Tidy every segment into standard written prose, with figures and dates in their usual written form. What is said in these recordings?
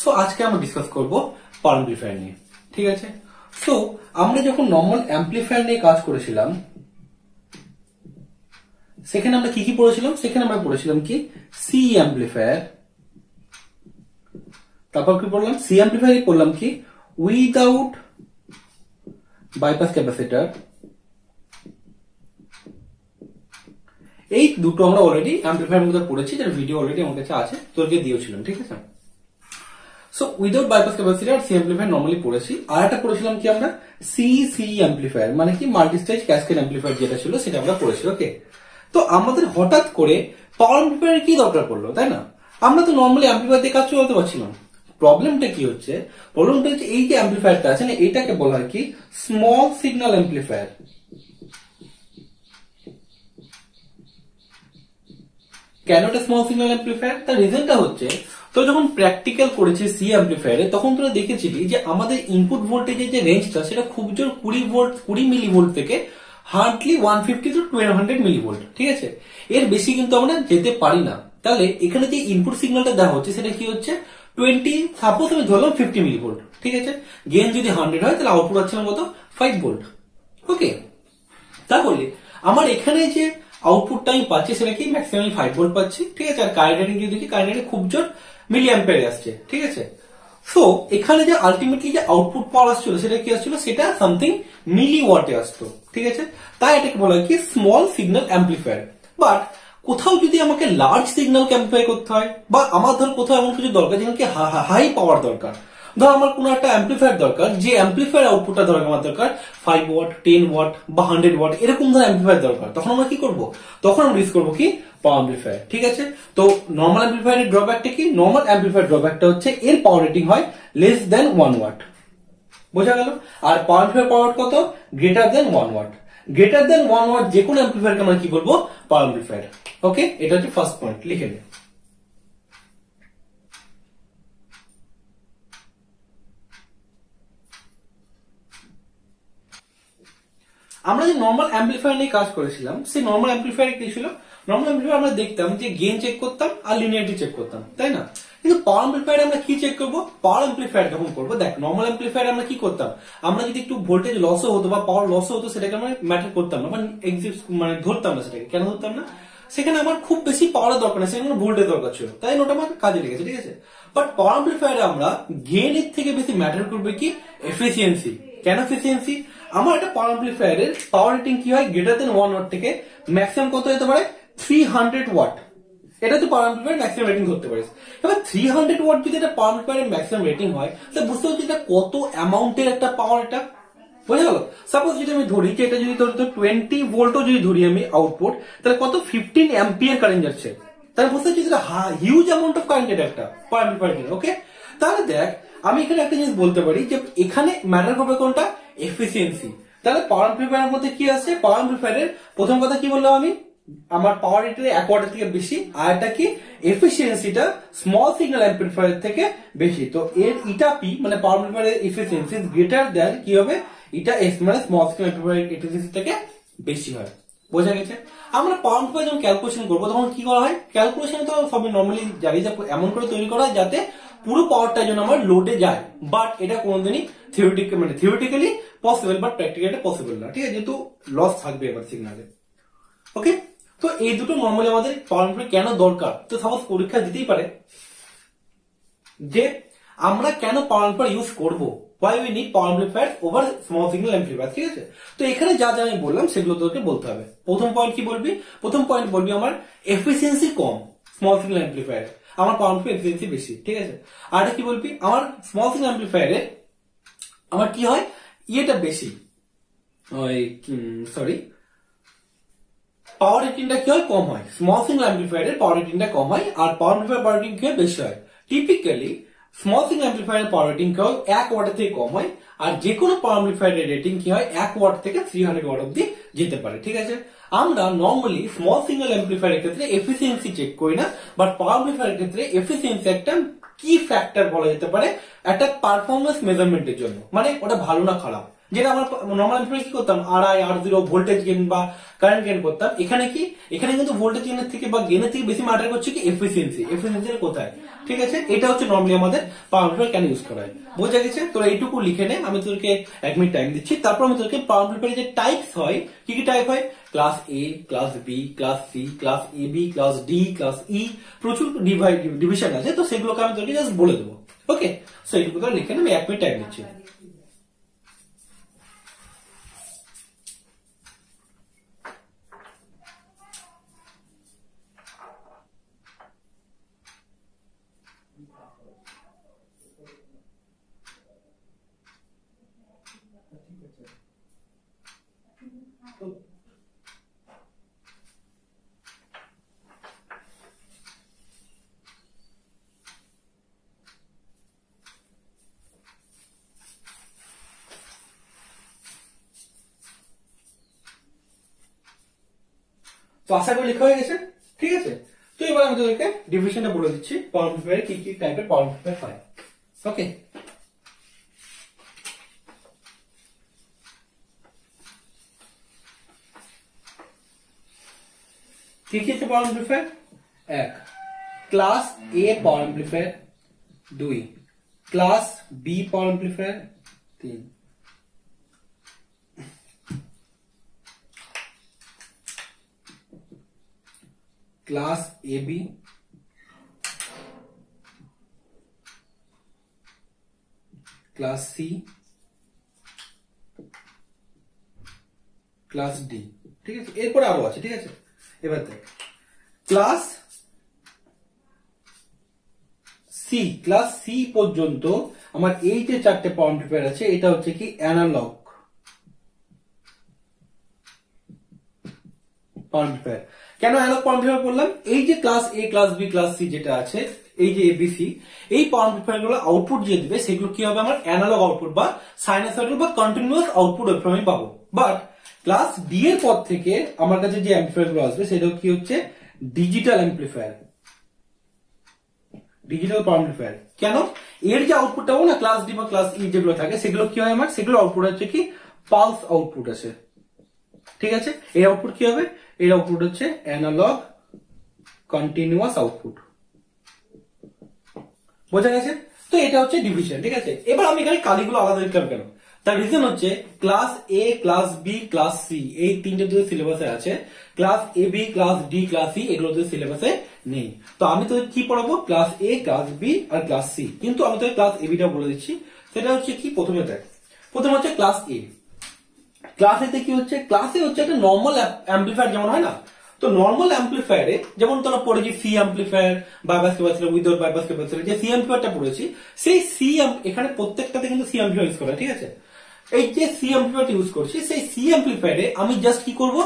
So আজকে আমরা discuss করব পাওয়ার অ্যাম্প্লিফায়ার নিয়ে। ঠিক আছে, সো আমরা যখন নর্মাল অ্যাম্প্লিফায়ার নিয়ে কাজ করেছিলাম সেখানে আমরা কি কি পড়েছিলাম? সেখানে আমরা পড়েছিলাম কি সি অ্যাম্প্লিফায়ার, তারপর কি পড়লাম? সি অ্যাম্প্লিফায়ার পড়লাম কি উইদাউট বাইপাস ক্যাপাসিটর। এই দুটো আমরা অলরেডি অ্যাম্প্লিফায়ার মধ্যে পড়েছি, যার ভিডিও অলরেডি আমার কাছে আছে, তোরকে দিয়েছিলাম। ঠিক আছে, so without bypass capacitor C amplifier normally পড়েছি। আর একটা পড়েছিলাম কি আমরা সি অ্যাম্প্লিফায়ার, মানে কি মাল্টি স্টেজ ক্যাসকেড অ্যাম্প্লিফায়ার যেটা ছিল সেটা আমরা পড়েছি। ওকে, তো আমাদের হঠাৎ করে পাওয়ার অ্যাম্প্লিফায়ার কি দরকার পড়লো, তাই না? আমরা তো নরমালি অ্যাম্প্লিফায়ার দিয়ে কাজ চালাতে পারছিলাম। প্রবলেমটা কি হচ্ছে? প্রবলেমটা হচ্ছে এই যে অ্যাম্প্লিফায়ারটা আছে না, এটাকে বলা হয় কি স্মল সিগন্যাল অ্যাম্প্লিফায়ার। কেন এটা স্মল সিগন্যাল অ্যাম্প্লিফায়ার? তার রিজনটা হচ্ছে তো যখন প্র্যাকটিক্যাল করেছি সি অ্যাম্প্লিফায়ারে তখন তোরা দেখেছিলি যে আমাদের ইনপুট ভোল্টেজের যে রেঞ্জটা সেটা খুব জোর 20 মিলি ভোল্ট থেকে হার্ডলি 150 টু 200 মিলি ভোল্ট। ঠিক আছে, এর বেশি কিন্তু আমরা যেতে পারি না। তাহলে এখানে যে ইনপুট সিগন্যালটা দেওয়া হচ্ছে সেটা কি হচ্ছে 20, সাপোজ আমি ধরলাম 50 মিলি ভোল্ট। ঠিক আছে, গেইন যদি 100 হয় তাহলে আউটপুট আছে আমার কত 5 ভোল্ট। ওকে, তাহলে আমার এখানে যে আউটপুটটা আমি পাচ্ছি সেটা কি ম্যাক্সিমাম 5 ভোল্ট পাচ্ছি। ঠিক আছে, আর কারেন্ট রেটিং যদি দেখি কারেন্ট রেটিং খুব জোর মিলি অ্যাম্পিয়ারে আসছে। ঠিক আছে, সো এখানে যে আলটিমেটলি যে আউটপুট পাওয়ার আসছিল সেটা কি আসছিল, সেটা সামথিং মিলি ওয়াটে আসতো। ঠিক আছে, তাই এটাকে বলা হয় কি স্মল সিগন্যাল অ্যাম্প্লিফায়ার। বাট কোথাও যদি আমাকে লার্জ সিগন্যালকে অ্যাম্প্লিফাই করতে হয়, বা আমার ধর কোথাও এমন কিছু দরকার যেখানে হাই পাওয়ার দরকার, ধর আমার কোনো একটা অ্যাম্প্লিফায়ার দরকার, যে অ্যাম্প্লিফায়ার আউটপুটটা ধর আমার দরকার 5 ওয়াট, 10 ওয়াট বা 100 ওয়াট, এরকম ধর অ্যাম্প্লিফায়ার দরকার, তখন আমরা কি করব? তখন আমরা ইউজ করবো কি পাওয়ার অ্যাম্প্লিফায়ার। ঠিক আছে, তো নর্মাল অ্যাম্প্লিফায়ারের ড্রব্যাকটা কি? নর্মাল অ্যাম্প্লিফায়ার ড্রব্যাকটা হচ্ছে এর পাওয়ার রেটিং হয় লেস দেন 1 ওয়াট। বোঝা গেল? আর পাওয়ার অ্যাম্প্লিফায়ার পাওয়ার কত? Greater than 1 watt. Greater than 1 watt যে কোনো অ্যাম্প্লিফায়ারকে আমরা কি বলবো? পাওয়ার অ্যাম্প্লিফায়ার। ওকে, এটা হচ্ছে ফার্স্ট পয়েন্ট, লিখে নে। আমরা যে নর্মাল অ্যাম্প্লিফায়ার নিয়ে কাজ করেছিলাম সেই নর্মাল অ্যাম্প্লিফায়ার কি ছিল? নর্মাল অ্যাম্প্লিফায়ার আমরা দেখতাম যে গেইন চেক করতাম আর লিনিয়ারিটি চেক করতাম, তাই না? কিন্তু পাওয়ার অ্যাম্প্লিফায়ার আমরা কি চেক করবো? পাওয়ার অ্যাম্প্লিফায়ার যখন করবো, দেখ নর্মাল অ্যাম্প্লিফায়ার আমরা কি করতাম, আমরা যদি একটু ভোল্টেজ লসও হতো বা পাওয়ার লসও হতো সেটাকে আমরা ম্যাটার করতাম না, মানে ধরতাম না সেটাকে। কেন ধরতাম না? সেখানে আমার খুব বেশি পাওয়ার দরকার নেই, সেখানে ভোল্টেজ দরকার ছিল, তাই ওটা আমার কাজে লেগেছে। ঠিক আছে, বাট পাওয়ার অ্যাম্প্লিফায়ারে আমরা গেইনের থেকে বেশি ম্যাটার করবে কি এফিসিয়েন্সি। কেন এফিসিয়েন্সি? আমার একটা পাওয়ার অ্যাম্প্লিফায়ারের পাওয়ার রেটিং কি হয় গ্রেটার দেন 1 ওয়াট থেকে ম্যাক্সিমাম কত হতে পারে 300 ওয়াট। এটা তো পাওয়ার অ্যাম্প্লিফায়ার ম্যাক্সিমাম রেটিং ধরতে পারিস। এবার 300 ওয়াট যদি একটা পাওয়ার অ্যাম্প্লিফায়ারের ম্যাক্সিমাম রেটিং হয় তাহলে বুঝতে হচ্ছে এটা কত অ্যামাউন্টের একটা পাওয়ার। এটা বোঝা গেল? সাপোজ যদি আমি ধরি যে এটা যদি ধর 20 ভোল্টও যদি ধরি আমি আউটপুট, তাহলে কত 15 অ্যাম্পিয়ার কারেন্ট যাচ্ছে। তাহলে বুঝতে হচ্ছে এটা হিউজ অ্যামাউন্ট অফ কারেন্ট এটা একটা পাওয়ার অ্যাম্প্লিফায়ার। ওকে, তাহলে দেখ আমি এখানে একটা জিনিস বলতে পারি যে এখানে ম্যাটার করবে কোনটা? এফিসিয়েন্সি। তাহলে পাওয়ার অ্যাম্প্লিফায়ারের মধ্যে কি আছে? পাওয়ার অ্যাম্প্লিফায়ারের প্রথম কথা কি বললাম আমি, আমার পাওয়ার রেটিং 1 ওয়াটের থেকে বেশি, আর এটা কি এফিসিয়েন্সিটা স্মল সিগন্যাল অ্যাম্প্লিফায়ার থেকে বেশি। তো এর ইটা পি মানে পাওয়ার অ্যাম্প্লিফায়ারের এফিসিয়েন্সি গ্রেটার দেন কি হবে? এটা এস মানে স্মল সিগন্যাল অ্যাম্প্লিফায়ারের এফিসিয়েন্সি থেকে বেশি হয়। বোঝা গেছে? আমরা পাওয়ার অ্যাম্প্লিফায়ার যখন ক্যালকুলেশন করবো তখন কি করা হয়? ক্যালকুলেশন তো সবই নর্মালি জানি যে এমন করে তৈরি করা হয় যাতে পুরো পাওয়ারটা যেন আমার লোডে যায়, বাট এটা কোনোদিনই theoretically possible, but practically possible না। ঠিক আছে, যেহেতু লস থাকবে এবার সিগন্যালে। ওকে, তো এই দুটো নর্মালি আমাদের পাওয়ার অ্যাম্প্লিফায়ার কেন দরকার? তো সাপোজ পরীক্ষা দিতেই পারে যে আমরা কেন পাওয়ার অ্যাম্প্লিফায়ার ইউজ করবো, why we need power amplifiers over small signal amplifiers। ঠিক আছে, তো এখানে যা যা আমি বললাম সেগুলো তোকে বলতে হবে। প্রথম পয়েন্ট কি বলবি? প্রথম পয়েন্ট বলবি আমার এফিসিয়েন্সি কম স্মল সিগন্যাল অ্যাম্প্লিফায়ার, আমার পাওয়ার অ্যাম্প্লিফায়ার এফিসিয়েন্সি বেশি। ঠিক আছে, আর কি বলবি? আমার স্মল সিগন্যাল অ্যাম্প্লিফায়ারে আমার কি হয় ইয়েটা বেশি, পাওয়ার রেটিংটা কি হয় কম হয়। স্মল সিগন্যাল অ্যাম্প্লিফায়ারের পাওয়ার রেটিংটা কম হয় আর পাওয়ার অ্যাম্প্লিফায়ার পাওয়ার রেটিং কি হয় বেশি হয়। টিপিক্যালি স্মল সিগন্যাল অ্যাম্প্লিফায়ারের পাওয়ার রেটিং কি হয় 1 ওয়াটের থেকে কম হয়, আর যে কোনো পাওয়ার অ্যাম্প্লিফায়ারের রেটিং কি হয় 1 ওয়াট থেকে 300 ওয়াট অব্দি যেতে পারে। ঠিক আছে, আমরা নর্মালি স্মল সিগন্যাল অ্যাম্প্লিফায়ারের ক্ষেত্রে এফিসিয়েন্সি চেক করি না, বাট পাওয়ার অ্যাম্প্লিফায়ারের ক্ষেত্রে এফিসিয়েন্সি একটা কি ফ্যাক্টর বলা যেতে পারে একটা পারফরমেন্স মেজারমেন্টের জন্য, মানে ওটা ভালো না খারাপ। যেটা আমরা নর্মাল অ্যাম্পলিফায়ার কি করতাম, আরআই R0 ভোল্টেজ গেইন বা কারেন্ট গেইন করতাম। এখানে কি, এখানে কিন্তু ভোল্টেজ গেইনের থেকে বা গেইনের থেকে বেশি ম্যাটার করছে কি এফিসিয়েন্সি, এফিসিয়েন্সিটা কোথায়। ঠিক আছে, এটা হচ্ছে নর্মালি আমাদের পাওয়ার অ্যাম্পলিফায়ার কেন ইউজ করা হয়। বোঝা গেছে? তোরা এইটুকু লিখে নে, আমি তোদেরকে 1 মিনিট টাইম দিচ্ছি, তারপর আমি তোদেরকে পাওয়ার অ্যাম্পলিফায়ার যে টাইপস হয়, কি কি টাইপ হয়, class A, class B, class C, class A B, class D, class E, প্রচুর ডিভিশন আছে, তো সেগুলোকে আমি তোকে জাস্ট বলে দেবো। ওকে, সো এইটুকু তোরা লিখে নে, আমি 1 মিনিট টাইম দিচ্ছি। তো আশা করি লেখা হয়ে গেছে। ঠিক আছে, তো এবার আমি তোদেরকে ডিভিশনটা বলে দিচ্ছি পাওয়ার অ্যাম্পলিফায়ার কি কি টাইপের পাওয়ার অ্যাম্পলিফায়ার হয়। ওকে, কি কি আছে power amplifier? 1 class A power amplifier, 2 class B power amplifier, 3 class A B, class C, class D. ঠিক আছে, এরপরে আরো আছে। ঠিক আছে, এবার দেখ ক্লাস সি, ক্লাস সি পর্যন্ত আমার এই যে 4টে পাওয়ার অ্যাম্পলিফায়ার আছে, এটা হচ্ছে কি অ্যানালগ পাওয়ার অ্যাম্পলিফায়ার। কেন অ্যানালগ পাওয়ার অ্যাম্পলিফায়ার বললাম? এই যে class A, class B, class C যেটা আছে, এই যে এবিসি, এই পাওয়ার অ্যাম্পলিফায়ার গুলো আউটপুট যে দিবে সেগুলো কি হবে, আমার অ্যানালগ আউটপুট বা সাইনোসয়েডাল বা কন্টিনিউয়াস আউটপুট ওয়েভফর্ম আমি পাবো। বাট ক্লাস ডি এর পর থেকে আমার কাছে যে অ্যাম্পলিফায়ার গুলো আসবে সেটা কি হচ্ছে ডিজিটাল অ্যাম্পলিফায়ার, ডিজিটাল পাওয়ার অ্যাম্পলিফায়ার। কেন? এর যে আউটপুটটা না ক্লাস ডি বা ক্লাস ই যেগুলো থাকে, সেগুলো কি হয় আমার, সেগুলো আউটপুট হচ্ছে কি পালস আউটপুট আছে। ঠিক আছে, এই আউটপুট কি হবে, এর আউটপুট হচ্ছে অ্যানালগ কন্টিনিউয়াস আউটপুট। বোঝা গেছে? তো এটা হচ্ছে ডিভিশন। ঠিক আছে, এবার আমি এখানে কালিগুলো আলাদা লিখলাম কেন, তার রিজন হচ্ছে class A, class B, class C এই তিনটে যদি সিলেবাসে আছে, class A B, class D, class C এগুলো যদি সিলেবাসে নেই, তো আমি তো কি পড়াবো, ক্লাস এ, ক্লাস বি আর ক্লাস সি। কিন্তু আমি তো ক্লাস এ বিটা বলে দিচ্ছি। সেটা হচ্ছে কি, প্রথমে দেখ, প্রথমে হচ্ছে ক্লাস এ। ক্লাস এতে কি হচ্ছে, ক্লাস এ হচ্ছে একটা নর্মাল অ্যাম্পলিফায়ার যেমন হয় না, তো নর্মাল অ্যাম্পলিফায়ারে যেমন তোরা পড়েছি C amplifier, bypass capacitor, without bypass capacitor, যে সি অ্যাম্পলিফায়ারটা পড়েছি, সেই সি এখানে প্রত্যেকটাতে কিন্তু সি অ্যাম্পলিফায়ার ইউজ করা। ঠিক আছে, এই যে সি অ্যাম্পলিফায়ারটা ইউজ করছি, সেই সি অ্যাম্পলিফায়ারে আমি জাস্ট কি করব,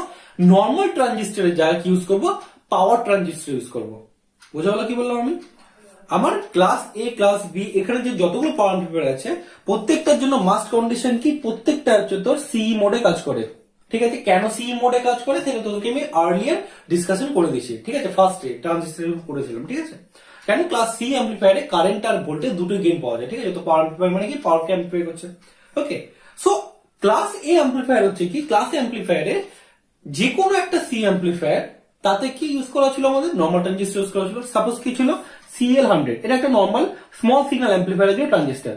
নর্মাল ট্রানজিস্টরের জায়গায় কি ইউজ করব, পাওয়ার ট্রানজিস্টর ইউজ করব। বোঝা গেল কি বললাম আমি? আমার ক্লাস এ, ক্লাস বি এখানে যে যতগুলো পাওয়ার অ্যাম্পলিফায়ার আছে, প্রত্যেকটার জন্য মাস্ট কন্ডিশন কি, প্রত্যেকটা হচ্ছে তোর সি মোডে কাজ করে। ঠিক আছে, কেন সি মোডে কাজ করে সেটা তোদেরকে আমি আর্লিয়ার ডিসকাশন করে দিয়েছি। ঠিক আছে, ফার্স্টে ট্রানজিস্টর করেছিলাম। ঠিক আছে, কেন ক্লাস সি অ্যাম্পলিফায়ারে কারেন্ট আর ভোল্টেজ দুটোই গেইন পাওয়া যায়। ঠিক আছে, তো পাওয়ার অ্যাম্পলিফায়ার মানে কি, পাওয়ারকে অ্যাম্পলিফাই করছে। ওকে, সো ক্লাস এ অ্যাম্পলিফায়ার হচ্ছে কি, ক্লাস এ অ্যাম্পলিফায়ারে যে কোনো একটা সি অ্যাম্পলিফায়ার, তাতে কি ইউজ করা ছিল, আমাদের নর্মাল ট্রানজিস্টর ইউজ করা ছিল। সাপোজ কি ছিল, CL100, এটা একটা নর্মাল স্মল সিগন্যাল অ্যাম্পলিফায়ারের জন্য ট্রানজিস্টর।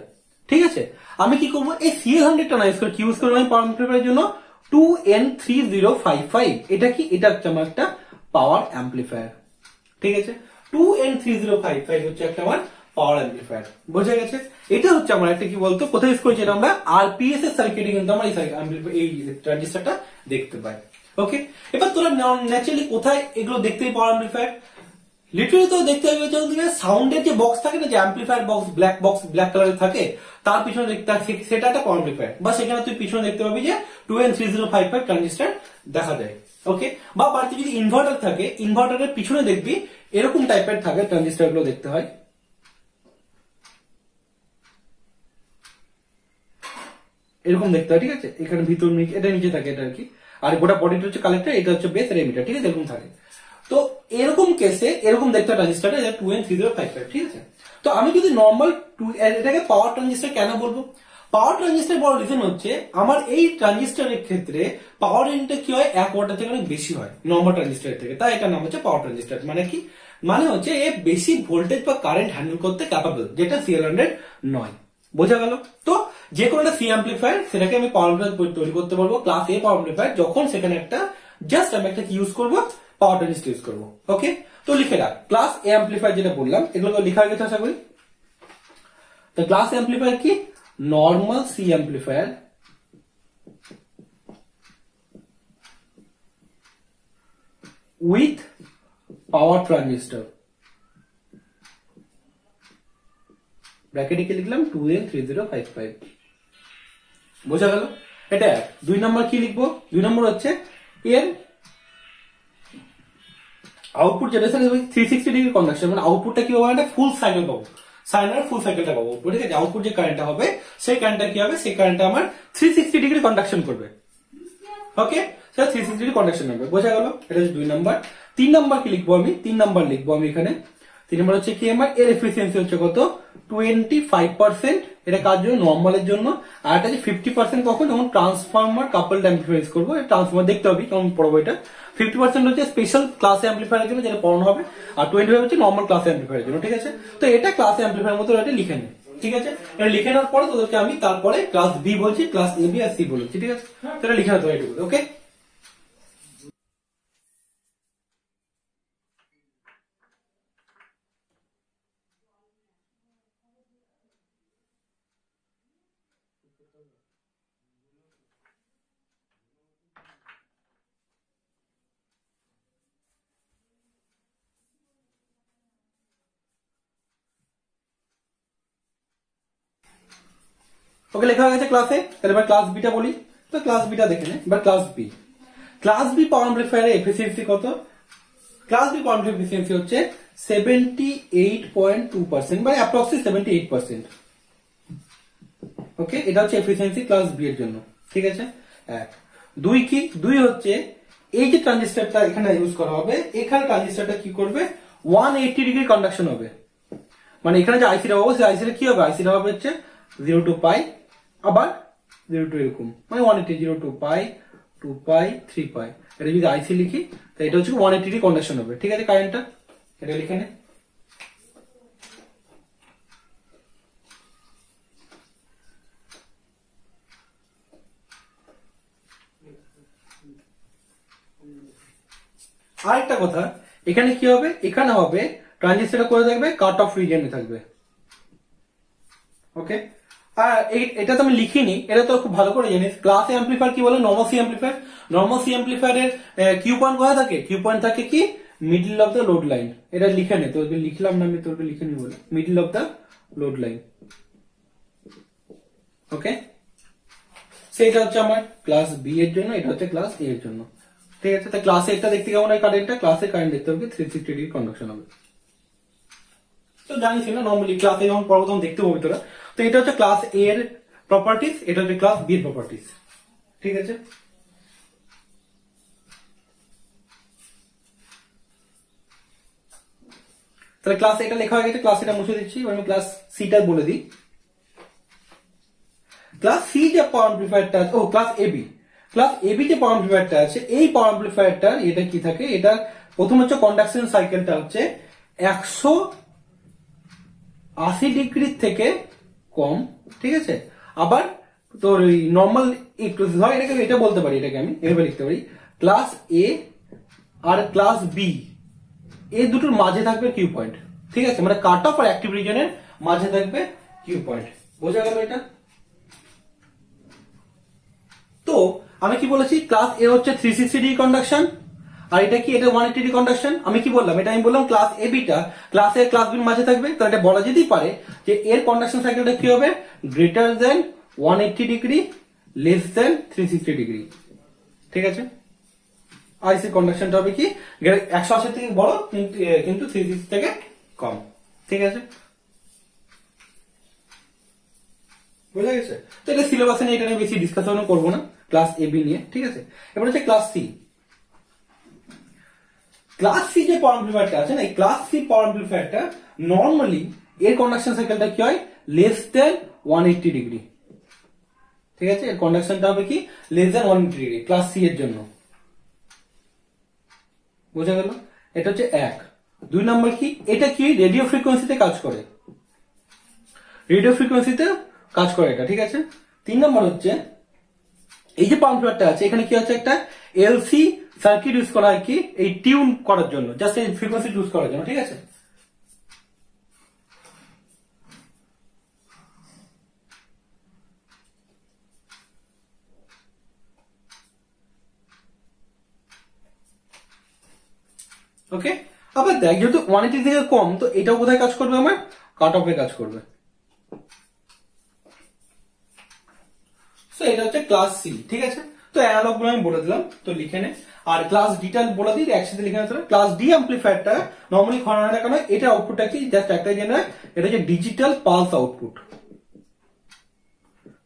ঠিক আছে, আমি কি করবো, এই CL100 টা না ইউজ করে কি ইউজ করবো আমি পাওয়ার অ্যাম্পলিফায়ারের জন্য 2N3055। এটা কি, এটা হচ্ছে আমার একটা পাওয়ার অ্যাম্পলিফায়ার। ঠিক আছে, 2N3055 হচ্ছে একটা আমার পাওয়ার অ্যাম্পলিফায়ার। বোঝা গেছে? এটা হচ্ছে আমার একটা কি বলতো, কোথায় ইউজ করেছি, আমরা আরপিএস এর সার্কিটে কিন্তু আমরা এই ট্রানজিস্টরটা দেখতে পাই। ওকে, এবার তোরা ন্যাচারালি কোথায় এগুলো দেখতে পাই পাওয়ার অ্যাম্পলিফায়ার, লিটারালি তো দেখতে হবে সাউন্ডের যে বক্স থাকে না, যে অ্যাম্পলিফায়ার বক্স ব্ল্যাক কালারের থাকে, তার পিছনে দেখতে সেটা একটা পাওয়ার অ্যাম্পলিফায়ার, বা সেখানে তুই পিছনে দেখতে পাবি যে 2N3055 ট্রানজিস্টর দেখা যায়। ওকে, বা বাড়িতে যদি ইনভার্টার থাকে, ইনভার্টারের পিছনে দেখবি এরকম টাইপের থাকে ট্রানজিস্টর গুলো দেখতে হয়। এরকম দেখতে হয়। ঠিক আছে, এখানে ভিতর নিচে, এটা নিচে থাকে এটা আর কি, আর গোটা বডিটা হচ্ছে কালেক্টর, এটা হচ্ছে বেস আর এমিটার। ঠিক আছে, এরকম থাকে। তো এরকম কেসে এরকম দেখতে হয় ট্রানজিস্টরটা, 2N3055। ঠিক আছে, তো আমি যদি নর্মাল এটাকে পাওয়ার ট্রানজিস্টর কেন বলবো, পাওয়ার ট্রানজিস্টার বড় রিজন হচ্ছে আমার এই ট্রানজিস্টারের ক্ষেত্রে পাওয়ার রেঞ্জটা কি হয় 1 ওয়াটের থেকে অনেক বেশি হয় নর্মাল ট্রানজিস্টারের থেকে, তাই এটার নাম হচ্ছে পাওয়ার ট্রানজিস্টার। মানে কি, মানে হচ্ছে এ বেশি ভোল্টেজ বা কারেন্ট হ্যান্ডেল করতে ক্যাপাবল, যেটা CL100 নয়। বোঝা গেল? তো যে কোনো একটা সি অ্যাম্পলিফায়ার সেটাকে আমি পাওয়ার অ্যাম্পলিফায়ার তৈরি করতে পারবো ক্লাস এ পাওয়ার অ্যাম্পলিফায়ার, যখন সেখানে একটা জাস্ট আমি একটা ইউজ করবো, পাওয়ার ট্রানজিস্টার ইউজ করবো। ওকে, তো লিখে রাখ ক্লাস এ অ্যাম্পলিফায়ার যেটা বললাম এগুলো লেখা হয়ে গেছে আশা করি। তো ক্লাস অ্যাম্পলিফায়ার কি, normal C amplifier with power transistor, ব্র্যাকেটে কি লিখলাম 2N3055। বোঝা গেল? এটা এক। 2 নম্বর কি লিখবো, 2 নম্বর হচ্ছে এর আউটপুট জেনারেশন 360 ডিগ্রি কন্ডাকশন, মানে আউটপুটটা কি হবে, একটা ফুল সাইকেল পাবো, সাইনার ফুল সাইকেলটা পাবো। ঠিক আছে, আউটপুট যে কারেন্টটা হবে সেই কারেন্টটা কি হবে, সেই কারেন্টটা আমার 360 ডিগ্রি কন্ডাকশন করবে। ওকে, সেটা 360 ডিগ্রি কন্ডাকশন হবে। বোঝা গেল? এটা হচ্ছে 2 নাম্বার। 3 নাম্বার কি লিখবো আমি, 3 নাম্বার লিখবো আমি এখানে। 3 নাম্বার হচ্ছে কি, আমার এর এফিসিয়েন্সি হচ্ছে কত, 25%। এটা কার জন্য, নর্মালের জন্য। আর এটা হচ্ছে 50% কখন, যখন ট্রান্সফর্মার কাপল অ্যাম্পলিফায়ার করবো, ট্রান্সফর্মার দেখতে হবে কেমন পড়বো এটা। 50% হচ্ছে স্পেশাল ক্লাস অ্যাম্পলিফায়ারের জন্য যেটা পড়ানো হবে, আর 25 হচ্ছে নর্মাল ক্লাস অ্যাম্পলিফায়ারের জন্য। ঠিক আছে, তো এটা ক্লাস অ্যাম্পলিফায়ার মতো এটা লিখে নিই। ঠিক আছে, এটা লিখে নেওয়ার পরে তোদেরকে আমি তারপরে ক্লাস বি বলছি, class A B R C বলছি। ঠিক আছে, তো এটা লিখে নিতে হবে। ওকে, ওকে লেখা হয়ে গেছে ক্লাসে। তাহলে এবার ক্লাস বিটা বলি। তো ক্লাস বিটা দেখে নে। এবার ক্লাস বি, ক্লাস বি পাওয়ার অ্যাম্পলিফায়ারের এফিসিয়েন্সি কত, class B power amplifier efficiency হচ্ছে 78.2%, মানে অ্যাপ্রক্সিমেটলি 78%। ওকে, এটা হচ্ছে এফিসিয়েন্সি ক্লাস বি এর জন্য। ঠিক আছে, এক। 2 কি, 2 হচ্ছে এই যে ট্রানজিস্টরটা এখানে ইউজ করা হবে, এখানে ট্রানজিস্টরটা কি করবে, 180 ডিগ্রি কন্ডাকশন হবে। মানে এখানে যে আইসিটা পাবো সেই আইসিটা কি হবে, আইসিটা হবে হচ্ছে 0 to পাই, আবার 0 to এরকম, মানে 180, 0 to পাই, 2 পাই, 3 পাই। এটা যদি আইসি লিখি তো এটা হচ্ছে 180 ডিগ্রি কন্ডাকশন হবে। ঠিক আছে, কারেন্টটা এটা লিখে নে। আরেকটা কথা, এখানে কি হবে, এখানে হবে ট্রানজিস্টরটা করে থাকবে কাট অফ রিজিয়নে থাকবে। ওকে, আর এটা তো আমি লিখিনি, এটা তো খুব ভালো করে জানিস। ক্লাস অ্যাম্পলিফায়ার কি বলে, normal C amplifier. Normal C অ্যাম্পলিফায়ারের কিউ পয়েন্ট কোথায় থাকে, কিউ পয়েন্ট থাকে কি, middle of the load line. এটা লিখে নে, তোকে লিখলাম না আমি, তোকে লিখে নি বলে, middle of the load line. Okay, সেটা হচ্ছে আমার ক্লাস বি এর জন্য, এটা হচ্ছে ক্লাস এ এর জন্য। ঠিক আছে, তো ক্লাসে একটা দেখতে কেমন হয় কারেন্টটা, ক্লাসে কারেন্ট দেখতে হবে 360 ডিগ্রি কন্ডাকশন হবে। তো জানিস না, নর্মালি ক্লাসে যখন পড়বো তখন দেখতে পাবি তোরা। তো এটা হচ্ছে ক্লাস এ এর প্রপার্টিস, এটা হচ্ছে ক্লাস বি এর প্রপার্টিস। ঠিক আছে, তাহলে ক্লাস এটা লেখা হয়ে গেছে, ক্লাস এটা মুছে দিচ্ছি। আমি ক্লাস সিটা বলে দিই। ক্লাস সি যে পাওয়ার অ্যাম্পলিফায়ারটা আছে, ও ক্লাস এবি, ক্লাস এবি যে পাওয়ার অ্যাম্পলিফায়ারটা আছে, এই পাওয়ার অ্যাম্পলিফায়ারটার এটা কি থাকে, এটা প্রথম হচ্ছে কন্ডাকশন সাইকেলটা হচ্ছে 180 ডিগ্রি থেকে কম। ঠিক আছে, আবার তোর নর্মাল ধর এটাকে এটা বলতে পারি, এটাকে আমি এভাবে লিখতে পারি, ক্লাস এ আর ক্লাস বি এই দুটোর মাঝে থাকবে কিউ পয়েন্ট। ঠিক আছে, মানে কাট অফ আর অ্যাক্টিভ রিজনের মাঝে থাকবে কিউ পয়েন্ট। বোঝা গেল এটা? তো আমি কি বলেছি, ক্লাস এ হচ্ছে 360 ডিগ্রি কন্ডাকশন, আর এটা কি, এটা 180 ডিগ্রি কন্ডাকশন। আমি কি বললাম, এটা আমি বললাম class A beta class A class বির মাঝে থাকবে। তো এটা বলা যেতেই পারে যে এর কন্ডাকশন সাইকেলটা কি হবে, greater than 180 degree, less than 360 degree. ঠিক আছে, আইসি কন্ডাকশনটা হবে কি, 180 থেকে বড় কিন্তু 360 থেকে কম। ঠিক আছে, বোঝা গেছে? তো এটা সিলেবাসে নিয়ে এটা নিয়ে বেশি ডিসকাশন করবো না, ক্লাস এ বি নিয়ে। ঠিক আছে, এবার হচ্ছে ক্লাস সি। ক্লাস সি যে পাওয়ার অ্যাম্পলিফায়ারটা আছে না, এই ক্লাস সি পাওয়ার অ্যাম্পলিফায়ারটা নর্মালি এর কন্ডাকশন সাইকেলটা কি হয়, লেস দেন 180 ডিগ্রি। ঠিক আছে, এর কন্ডাকশনটা হবে কি less than 180 degree class C এর জন্য। বোঝা গেল? এটা হচ্ছে 1। 2 নম্বর কি, এটা কি রেডিও ফ্রিকোয়েন্সিতে কাজ করে, রেডিও ফ্রিকোয়েন্সিতে কাজ করে এটা, ঠিক আছে। 3 নম্বর হচ্ছে এই যে পাম্প ফ্লোরটা আছে, এখানে কি হচ্ছে একটা এলসি সার্কিট ইউজ করা হয় কি এই টিউন করার জন্য, জাস্ট এই ফ্রিকোয়েন্সি ইউজ করার জন্য, ঠিক আছে। ওকে, আবার দেখ যেহেতু 180 থেকে কম, তো এটাও কোথায় কাজ করবে, আমার কাট অফে কাজ করবে। তো এটা হচ্ছে ক্লাস সি, ঠিক আছে। তো অ্যানালগ গুলো আমি বলে দিলাম, তো লিখে নে। আর ক্লাস ডিটা বলে দিই, একসাথে লিখে নিতে হবে। ক্লাস ডি অ্যাম্পলিফায়ারটা নরমালি খরানা কেন, এটা আউটপুটটা কি জাস্ট একটাই জেনে, এটা হচ্ছে digital pulse output,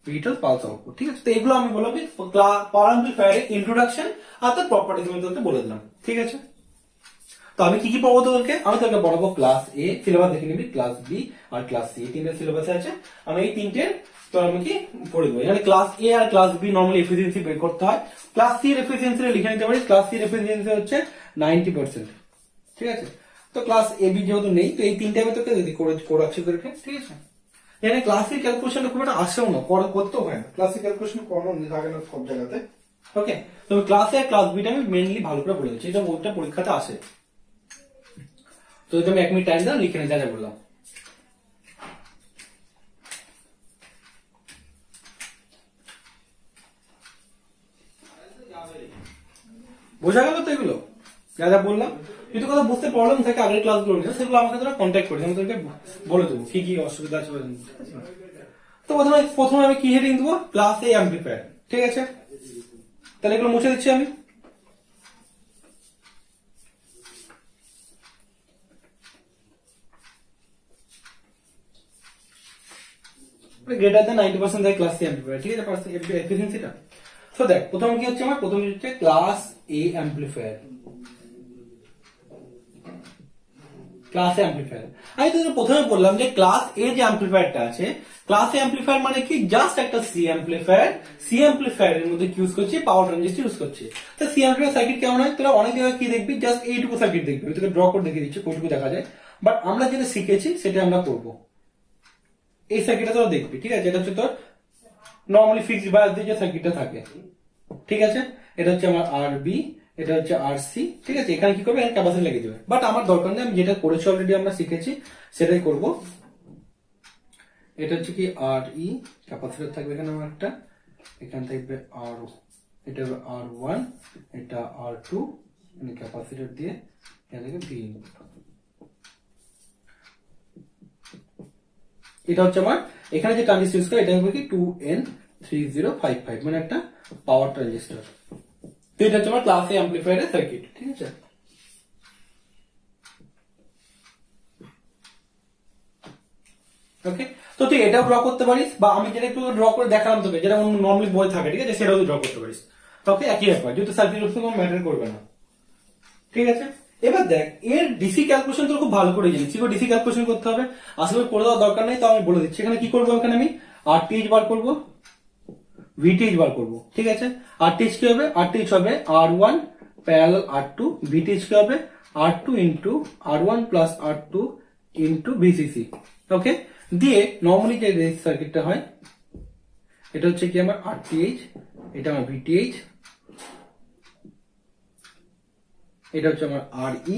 digital pulse output, ঠিক আছে। তো এগুলো আমি বললাম পাওয়ার অ্যাম্পলিফায়ারের ইন্ট্রোডাকশন আর তার প্রপার্টিজ আমি তোকে বলে দিলাম, ঠিক আছে। তো আমি কি কি পড়বো তোদেরকে, আমি তোকে পড়াবো ক্লাস এ, সিলেবাস দেখে নিবি, ক্লাস বি আর ক্লাস সি, এই তিনটে সিলেবাসে আছে। আমি এই তিনটে তো আমি কি পড়ে দেবো। এখানে ক্লাস এ আর ক্লাস বি নর্মালি এফিসিয়েন্সি বের করতে হয়। ক্লাস সি এর এফিসিয়েন্সি লিখে নিতে পারি, ক্লাস সি এর এফিসিয়েন্সি হচ্ছে 90%, ঠিক আছে। তো ক্লাস এ বি যেহেতু নেই, তো এই তিনটে আমি তোকে যদি করাচ্ছি তোদেরকে, ঠিক আছে। এখানে ক্লাসিক ক্যালকুলেশনটা খুব একটা আসেও না, করতেও হয় না, ক্লাসিক ক্যালকুলেশন করানো থাকে না সব জায়গাতে। ওকে, তো ক্লাস এ আর ক্লাস বিটা আমি মেনলি ভালো করে বলে দিচ্ছি, এটা ওটা পরীক্ষাতে আসে। তো আমি 1 মিনিট টাইম দাও, লিখে যা যা বললাম। বোঝা গেল তো এগুলো যা যা বললাম? যদি কথা বুঝতে প্রবলেম থাকে আগের ক্লাসগুলো নিয়ে, সেগুলো আমাকে তোরা কন্ট্যাক্ট করিস, আমি তোকে বলে দেবো কি কি অসুবিধা আছে। তো প্রথমে আমি কি হেডিং দেবো, ক্লাস এ অ্যাম্পলিফায়ার, ঠিক আছে। তাহলে এগুলো মুছে দিচ্ছি আমি। গ্রেটার দেন 90% থাকে ক্লাস সি অ্যাম্পলিফায়ার, ঠিক আছে, এফিসিয়েন্সিটা। তো দেখ প্রথমে কি হচ্ছে, আমার প্রথমে হচ্ছে ক্লাস এ অ্যাম্পলিফায়ার, ক্লাস এ অ্যাম্পলিফায়ার। আমি তোদের প্রথমে বললাম যে ক্লাস এ যে অ্যাম্পলিফায়ারটা আছে, ক্লাস এ অ্যাম্পলিফায়ার মানে কি জাস্ট একটা সি অ্যাম্পলিফায়ার, সি অ্যাম্পলিফায়ারের মধ্যে ইউজ করছে পাওয়ার ট্রানজিস্টর ইউজ করছে। তো সি অ্যাম্পলিফায়ার সার্কিট কেমন হয়, তোরা অনেক জায়গায় কি দেখবি, জাস্ট এইটুকু সার্কিট দেখবি, আমি তোকে ড্র করে দেখিয়ে দিচ্ছি কোটুকু দেখা যায়। বাট আমরা যেটা শিখেছি সেটা আমরা করবো, এই সার্কিটটা তোরা দেখবি, ঠিক আছে। এটা হচ্ছে তোর নর্মালি ফিক্সড বায়াস দিয়ে যে সার্কিটটা থাকে, ঠিক আছে। এটা হচ্ছে আমার আর বি, এটা হচ্ছে আর সি, ঠিক আছে। এখানে কি করবে, ক্যাপাসিটর লেগে যাবে, বাট আমার দরকার নেই, আমি যেটা করেছি অলরেডি, আমরা শিখেছি সেটাই করব। এটা হচ্ছে কি আর ই, ক্যাপাসিটর থাকবে এখানে আমার একটা, এখানে থাকবে আর, এটা হবে আর ওয়ান, এটা আর টু, ক্যাপাসিটর দিয়ে এখান থেকে ভি ইনপুট। এটা হচ্ছে আমার এখানে যে ট্রানজিস্টর ইউজ করে, এটা হবে কি 2N3055, মানে একটা পাওয়ার ট্রানজিস্টর। তো এটা হচ্ছে আমার ক্লাস এ অ্যাম্পলিফায়ারের সার্কিট, ঠিক আছে। ওকে, তো তুই এটাও ড্র করতে পারিস, বা আমি যেটা একটু ড্র করে দেখালাম তোকে, যেটা নর্মালি বই থাকে, ঠিক আছে, সেটাও তুই ড্র করতে পারিস। ওকে, একই ব্যাপার, যেহেতু সার্কিট অপশন কোনো ম্যাটার করবে না, ঠিক আছে। এবার দেখ এর ডিসি ক্যালকুলেশন তোর খুব ভালো করে জানিস, কি ডিসি ক্যালকুলেশন করতে হবে আসলে করে দেওয়ার দরকার নেই, তো আমি বলে দিচ্ছি। এখানে কি করবো, এখানে আমি আরটিএইচ বার করবো, ভিটিএইচ বার করবো, ঠিক আছে। আরটিএইচ কি হবে, আরটিএইচ হবে আর ওয়ান প্যারালাল আর টু, ভিটিএইচ কি হবে আর টু ইন্টু আর ওয়ান প্লাস আর টু ইন্টু ভিসিসি। ওকে, দিয়ে নর্মালি যে সার্কিটটা হয়, এটা হচ্ছে কি আমার আরটিএইচ, এটা আমার ভিটিএইচ, এটা হচ্ছে আমার আর ই,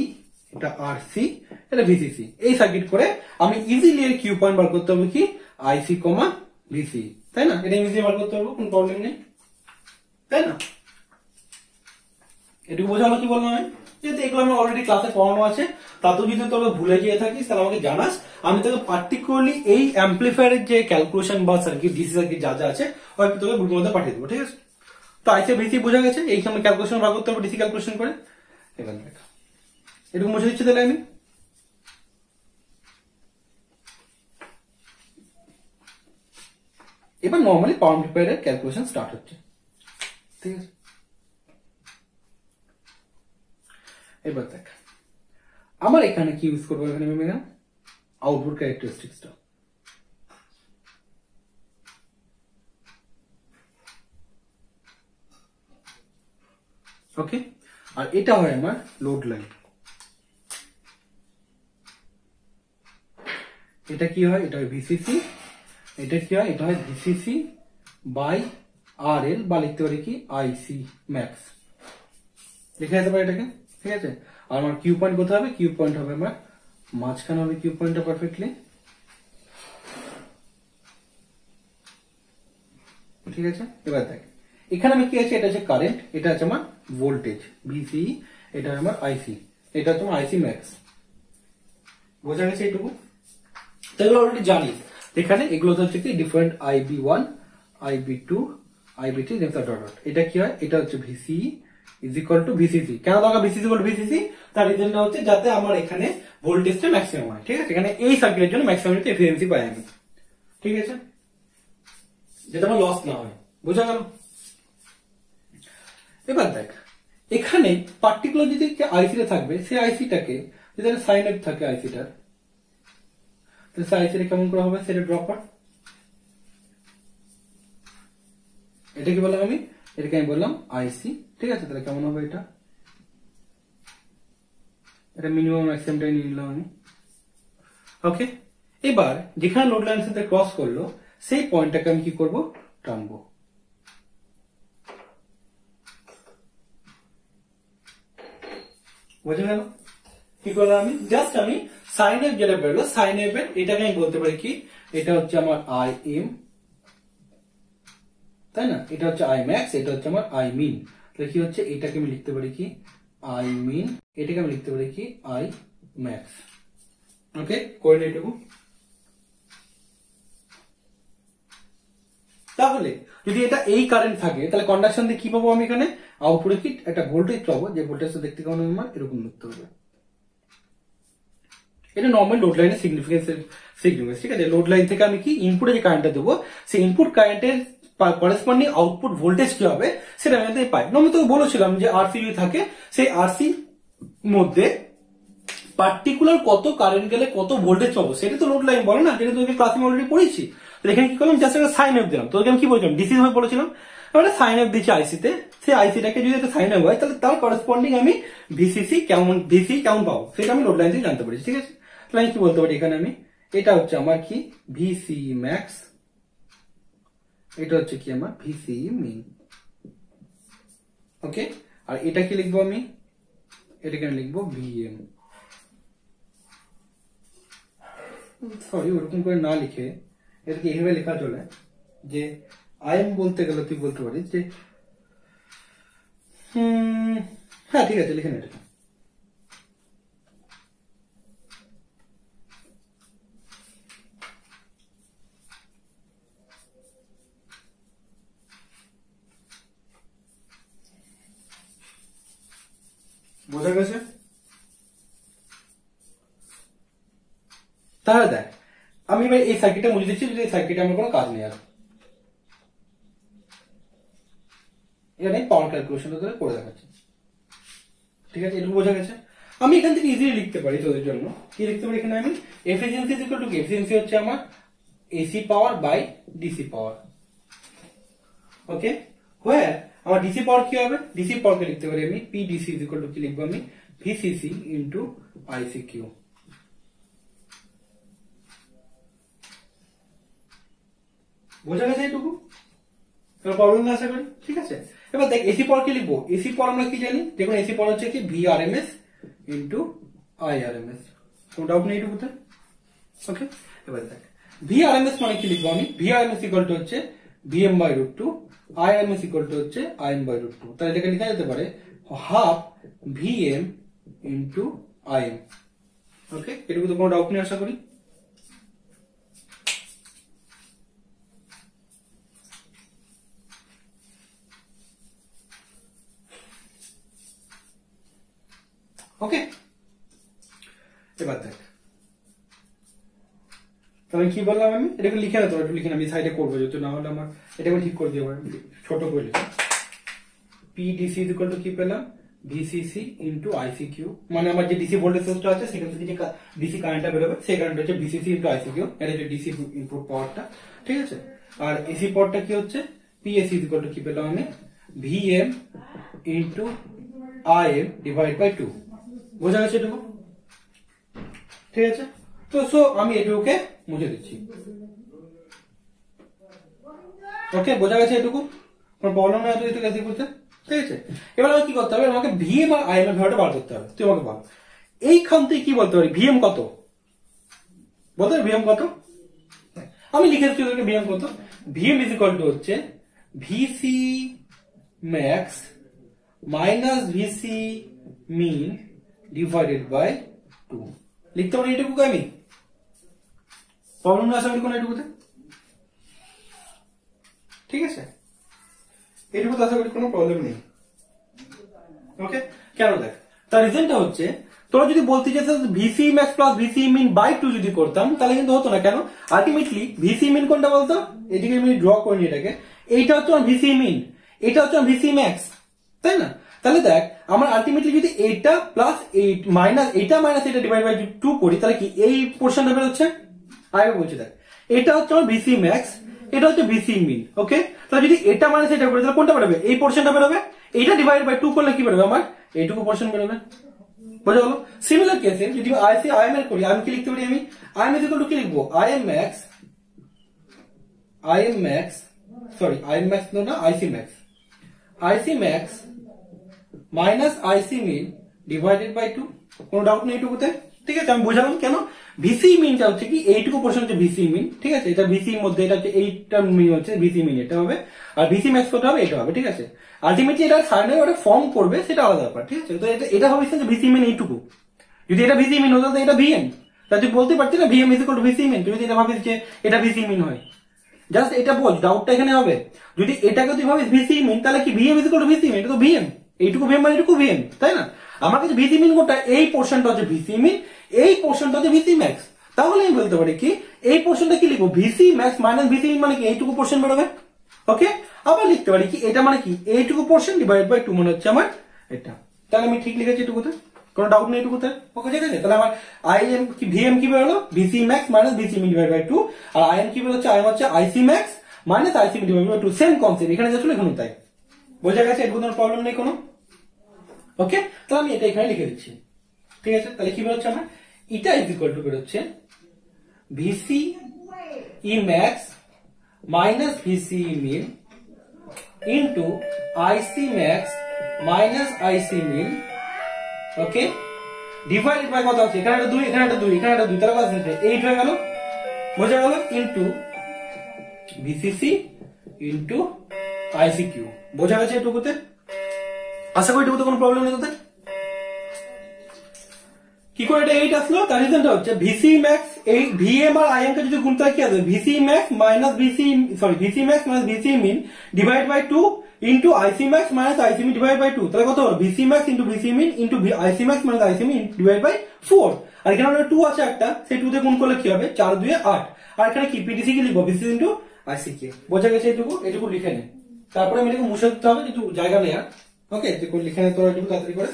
এটা আর সি, এটা ভিসিসি। এই সার্কিট করে আমি ইজিলি এর কিউ পয়েন্ট বার করতে হবে কি আইসি কমা ভিসি, তাই না? এটা ইজিলি বার করতে পারবো, কোনো প্রবলেম নেই, তাই না? এটুকু বোঝা হলো কি বললাম আমি, যেহেতু এগুলো আমি অলরেডি ক্লাসে পড়ানো আছে, তাতেও যদি তোরা ভুলে গিয়ে থাকিস তাহলে আমাকে জানাস, আমি তোকে পার্টিকুলারলি এই অ্যাম্পলিফায়ারের যে ক্যালকুলেশন বা সার্কিট, ডিসি সার্কিট যা যা আছে হয়তো তোকে গ্রুপের মধ্যে পাঠিয়ে দেবো, ঠিক আছে। তো আইসি ভিসি বোঝা গেছে, এই সময় ক্যালকুলেশন বার করতে হবে ডিসি ক্যালকুলেশন করে। এবার দেখ এটুকু মুছে দিচ্ছি তাহলে আমি। এবার নর্মালি পাওয়ার অ্যাম্পলিফায়ারের ক্যালকুলেশন স্টার্ট হচ্ছে, ঠিক আছে। এবার দেখ আমার এখানে কি ইউজ করবো, এখানে আমি আউটপুট ক্যারেক্টারিস্টিক্সটা, ওকে, আর এটা হয় আমার লোড লাইন। এটা কি হয়, এটা হয় ভিসিসি, এটা কি হয়, এটা হয় ভিসিসি বাই আর এল, বা লিখতে পারি কি আইসি ম্যাক্স, লিখে যেতে পারি এটাকে। ঠিক আছে, আর আমার কিউ পয়েন্ট কোথায় হবে, কিউ পয়েন্ট হবে আমার মাঝখানে হবে কিউ পয়েন্টটা পারফেক্টলি। ঠিক আছে, এবার দেখ এখানে আমি কি আছে, এটা হচ্ছে কারেন্ট, এটা আছে আমার ভোল্টেজ ভিসি, এটা আমার আইসি, এটা হচ্ছে আমার আইসি ম্যাক্স। বোঝা গেছে এইটুকু? তাহলে অলরেডি জানি এখানে এগুলো হচ্ছে কি different IB1, IB2, IB3, dot. এটা কি হয়, এটা হচ্ছে VC is equal to VCC. কেন দরকার ভিসি ইকুয়াল টু ভিসিসি? তার রিজনটা হচ্ছে যাতে আমার এখানে ভোল্টেজটা ম্যাক্সিমাম হয়। ঠিক আছে, এখানে এই সার্কিটের জন্য ম্যাক্সিমাম এফিসিয়েন্সি পাই আমি। ঠিক আছে, যেটা আমার লস না হয়। বোঝা গেল? এবার দেখ এখানে পার্টিকুলার যদি আইসিটা থাকবে, সেই আইসিটাকে যদি সাইন ওয়েভ থাকে আইসিটার, তাহলে সেই আইসিটা কেমন করে হবে, সেটা ড্র কর। এটা কি বললাম আমি, এটাকে আমি বললাম আইসি। ঠিক আছে, তাহলে কেমন হবে এটা, এটা মিনিমাম ম্যাক্সিমামটাই নিয়ে নিলাম আমি। ওকে, এবার যেখানে লোড লাইন সাথে ক্রস করলো সেই পয়েন্টটাকে আমি কি করব, টানবো। বোঝা গেল? কি করলাম আমি, জাস্ট আমি সাইন ওয়েভ যেটা বেরোলো, সাইন ওয়েভের এটাকে আমি বলতে পারি কি, এটা হচ্ছে আমার আই এম, তাই না, এটা হচ্ছে আই ম্যাক্স, এটা হচ্ছে আমার আই মিন। তাহলে কি হচ্ছে, এটাকে আমি লিখতে পারি কি আই মিন, এটাকে আমি লিখতে পারি কি আই ম্যাক্স। ওকে, করে নি এটুকু। তাহলে যদি এটা এই কারেন্ট থাকে, তাহলে কন্ডাকশন দিয়ে কি পাবো আমি, এখানে আউটপুটে কি একটা ভোল্টেজ পাবো, যে ভোল্টেজটা দেখতে কেমন আমার এরকম দেখতে হবে। এটা নর্মাল লোড লাইনের সিগনিফিকেন্স। ঠিক আছে, লোড লাইন থেকে আমি কি ইনপুটে যে কারেন্টটা দেবো, সেই ইনপুট কারেন্টের করেসপন্ডিং আউটপুট ভোল্টেজ কি হবে সেটা আমি পাই। আমি তো বলেছিলাম যে আরসি যদি থাকে, সেই আরসি মধ্যে পার্টিকুলার কত কারেন্ট গেলে কত ভোল্টেজ পাবো, সেটা তো লোড লাইন বলে না, যেটা তোকে ক্লাসে অলরেডি পড়েছি। এখানে কি করলাম, জাস্ট একটা সাইন ওয়েভ দিলাম। তোকে আমি কি বলেছিলাম, ডিসি ভাবে বলেছিলাম, একটা সাইন ওয়েভ দিচ্ছি আইসিতে, সেই আইসিটাকে যদি একটা সাইন ওয়েভ হয়, তাহলে তার করেসপন্ডিং আমি ভিসি কেমন পাবো, সেটা আমি লোড লাইন থেকে জানতে পারি। ঠিক আছে, তাহলে আমি কি বলতে পারি এখানে আমি, এটা হচ্ছে আমার কি ভিসি ম্যাক্স, এটা হচ্ছে কি আমার ভিসি মিন। ওকে, আর এটা কি লিখবো আমি, এটাকে আমি লিখবো ভিএম। সরি, ওরকম করে না লিখে এটাকে এইভাবে লেখা চলে, যে আইএম বলতে গেলে তুই বলতে পারিস যে হ্যাঁ ঠিক আছে, লিখে নে এটা। বোঝা গেছে? তাহলে দেখ আমি এবার এই সার্কিটটা মুছে দিচ্ছি, যদি এই সার্কিটে আমার কোনো কাজ নেই আর। এখানে পাওয়ার ক্যালকুলেশনটা তোদের করে দেখাচ্ছি। ঠিক আছে, এটুকু বোঝা গেছে? আমি এখান থেকে ইজিলি লিখতে পারি তোদের জন্য। কি লিখতে পারি এখানে আমি, এফিসিয়েন্সি ইজ ইকুয়াল টু কি, এফিসিয়েন্সি হচ্ছে আমার AC power by DC power. Okay, where আমার ডিসি পাওয়ার কি হবে, ডিসি পাওয়ারকে লিখতে পারি আমি P DC is equal to কি লিখবো আমি, ভিসিসি ইন্টু আইসি কিউ। বোঝা গেছে এইটুকু? প্রবলেম না আশা করি। ঠিক আছে, এবার দেখ এসি পাওয়ার কি লিখবো, এসি পাওয়ার আমরা কি জানি, দেখুন এসি পাওয়ার হচ্ছে কি ভিআরএমএস ইন্টু আইআরএমএস। কোনো ডাউট নেই এটুকুতে? ওকে, এবার দেখ ভিআরএমএস মানে কি লিখবো আমি, ভিআরএমএস ইকুয়াল টু হচ্ছে VM by root two, IRMS equal to হচ্ছে আইএম বাই রুট টু। তাহলে এটাকে লেখা যেতে পারে half VM into IM. Okay, এটুকু তো কোনো ডাউট নেই আশা করি। ওকে, এবার দেখ তাহলে কি বললাম আমি, এটাকে লিখে না, তোরা একটু লিখে না, আমি সাইডে করবো, যেহেতু না হলে আমার এটাকে ঠিক করে দিয়ে ছোট করে লিখে। পি ডিসি ইকুয়াল টু কি পেলাম, ভিসিসি ইন্টু আইসি কিউ, মানে আমার যে ডিসি ভোল্টেজ সোর্সটা আছে সেখান থেকে যে ডিসি কারেন্টটা বেরোবে সেই কারেন্টটা হচ্ছে ভিসিসি ইন্টু আইসি কিউ, এটা হচ্ছে ডিসি ইনপুট পাওয়ারটা। ঠিক আছে, আর এসি পাওয়ারটা কি হচ্ছে পিএসি ইকুয়াল টু কি পেলাম আমি, VM into IM divide by 2। বোঝা গেছে এটুকু? ঠিক আছে, তো সো আমি এটুকুকে মুছে দিচ্ছি। ওকে, বোঝা গেছে এটুকু? কোনো প্রবলেম নেই এটুকু ক্যালকুলেট করতে? ঠিক আছে, এবার আমাকে কি করতে হবে, আমাকে ভিএম আর আইএম এর ভ্যালুটা বার করতে হবে। তুই আমাকে বল এইখান থেকে কি বলতে পারি, ভিএম কত বলতে পারি, ভিএম কত? আমি লিখে দিচ্ছি তোদেরকে ভিএম কত। ভিএম ইজ ইকুয়াল টু হচ্ছে VC max minus VC min divided by 2। লিখতে পারি এটুকু, আমি প্রবলেম না আশা করি কোনো এটুকুতে। ঠিক আছে, এটুকু আশা করি কোনো প্রবলেম নেই। ওকে, কেন দেখ, তার রিজনটা হচ্ছে তোরা যদি বলতে চাস VC max plus VC min by 2 যদি করতাম তাহলে কিন্তু হতো না। কেন? আলটিমেটলি ভিসি মিন কোনটা বলতো, এদিকে আমি ড্র করি এটাকে, এইটা হচ্ছে আমার ভিসি মিন, এটা হচ্ছে আমার ভিসি ম্যাক্স, তাই না? তাহলে দেখ আমার আলটিমেটলি যদি এইটা প্লাস মাইনাস এটা মাইনাস এটা ডিভাইড বাই 2 করি তাহলে কি এই পোর্শনটা বেরোচ্ছে। আগে বলছি দেখ, এটা হচ্ছে আমার ভিসি ম্যাক্স, এটা হচ্ছে ভিসি মিন। ওকে, তাহলে যদি এটা মাইনাস এটা করি তাহলে কোনটা বেরোবে, এই পোর্শনটা বেরোবে। এইটা ডিভাইড বাই 2 করলে কি বেরোবে, আমার এইটুকু পোর্শন বেরোবে। বোঝা গেল? সিমিলার কেসে যদি আইসি আইএম এর করি, আমি কি লিখতে পারি, আমি আইএম ইজ ইকুয়াল টু কি লিখবো, আইএম ম্যাক্স না IC max minus IC min divided by 2। কোনো ডাউট নেই এটুকুতে? ঠিক আছে, আমি বুঝালাম কেন। ভিসি মিনটা হচ্ছে কি এইটুকু পোর্শন হচ্ছে ভিসি মিন, ঠিক আছে, এটা ভিসি মধ্যে এটা হচ্ছে এইটা মিন হচ্ছে ভিসি মিন, এটা হবে। আর ভিসি ম্যাক্স কত হবে, এটা হবে। ঠিক আছে, আলটিমেটলি এটা সাইডে ওটা ফর্ম করবে সেটা আলাদা ব্যাপার। ঠিক আছে, তো এটা হবে ভিসি মিন এইটুকু। যদি এটা ভিসি মিন হতো তো এটা ভিএম, তা তুই বলতে পারছিস না VM is equal to VC min. তুই যদি এটা ভাবিস যে এটা ভিসি মিন হয়, জাস্ট এটা বোঝ, ডাউটটা এখানে হবে। যদি এটাকে তুই ভাবিস ভিসি মিন তাহলে কি VM is equal to VC min, এটা তো ভিএম, এইটুকু ভিএম মানে এইটুকু ভিএম, তাই না? আমার কাছে ভিসি মিন কোনটা, এই পোর্শনটা হচ্ছে ভিসি মিন, এই পোর্শনটা হচ্ছে ভিসি ম্যাক্স। তাহলে আমি বলতে পারি কি এই পোর্শনটা কি লিখবো, ভিসি ম্যাক্স মাইনাস ভিসি মিন মানে কি এইটুকু পোর্শন বেরোবে। ওকে, আবার লিখতে পারি কি এটা মানে কি এইটুকু পোর্শন ডিভাইড বাই 2 মানে হচ্ছে আমার এটা। তাহলে আমি ঠিক লিখেছি এটুকুতে, কোনো ডাউট নেই এটুকুতে। ওকে, ঠিক আছে, তাহলে আমার আইএম কি ভিএম কি বেরোলো, VC max minus VC min divide by 2, আর আইএম কি বেরোচ্ছে, আইএম হচ্ছে IC max minus IC min divide by 2। Same concept এখানে যা ছিল এখানে তাই। বোঝা গেছে? এর কোনো প্রবলেম নেই কোনো। ওকে, তাহলে আমি এটা এখানে লিখে দিচ্ছি। ঠিক আছে, তাহলে কি বেরোচ্ছে আমার, এটা ইজ ইকুয়াল টু বেরোচ্ছে VC E max minus VC min into IC max minus IC min. Okay, divided by কত আছে, এখানে একটা 2, এখানে একটা 2, এখানে একটা 2, তাহলে কত আছে 8 হয়ে গেল। বোঝা গেল? Into VCC into IC Q. বোঝা গেছে এটুকুতে? আশা করি এটুকুতে কোনো প্রবলেম নেই তোদের। কি করে এটা 8 আসলো, তার রিজনটা হচ্ছে ভিসি ম্যাক্স, এই ভিএম আর আইএম কে যদি গুণতে হয় কি আসবে, VC max minus VC min divide by 2 into IC max minus IC min divide by 2। তাহলে কত হলো, VC max into VC min into IC max minus IC min divide by 4। আর এখানে 2 আছে একটা, সেই 2 তে গুণ করলে কি হবে, 4 2 8। আর এখানে কি পিডিসি কি লিখবো, ভিসি ইন্টু আইসি কে। বোঝা গেছে এটুকু লিখে নে, তারপরে আমি এটাকে মুছে দিতে হবে, একটু জায়গা নেই আর। ওকে, তুই লিখে নে তোরা একটু তাড়াতাড়ি করে।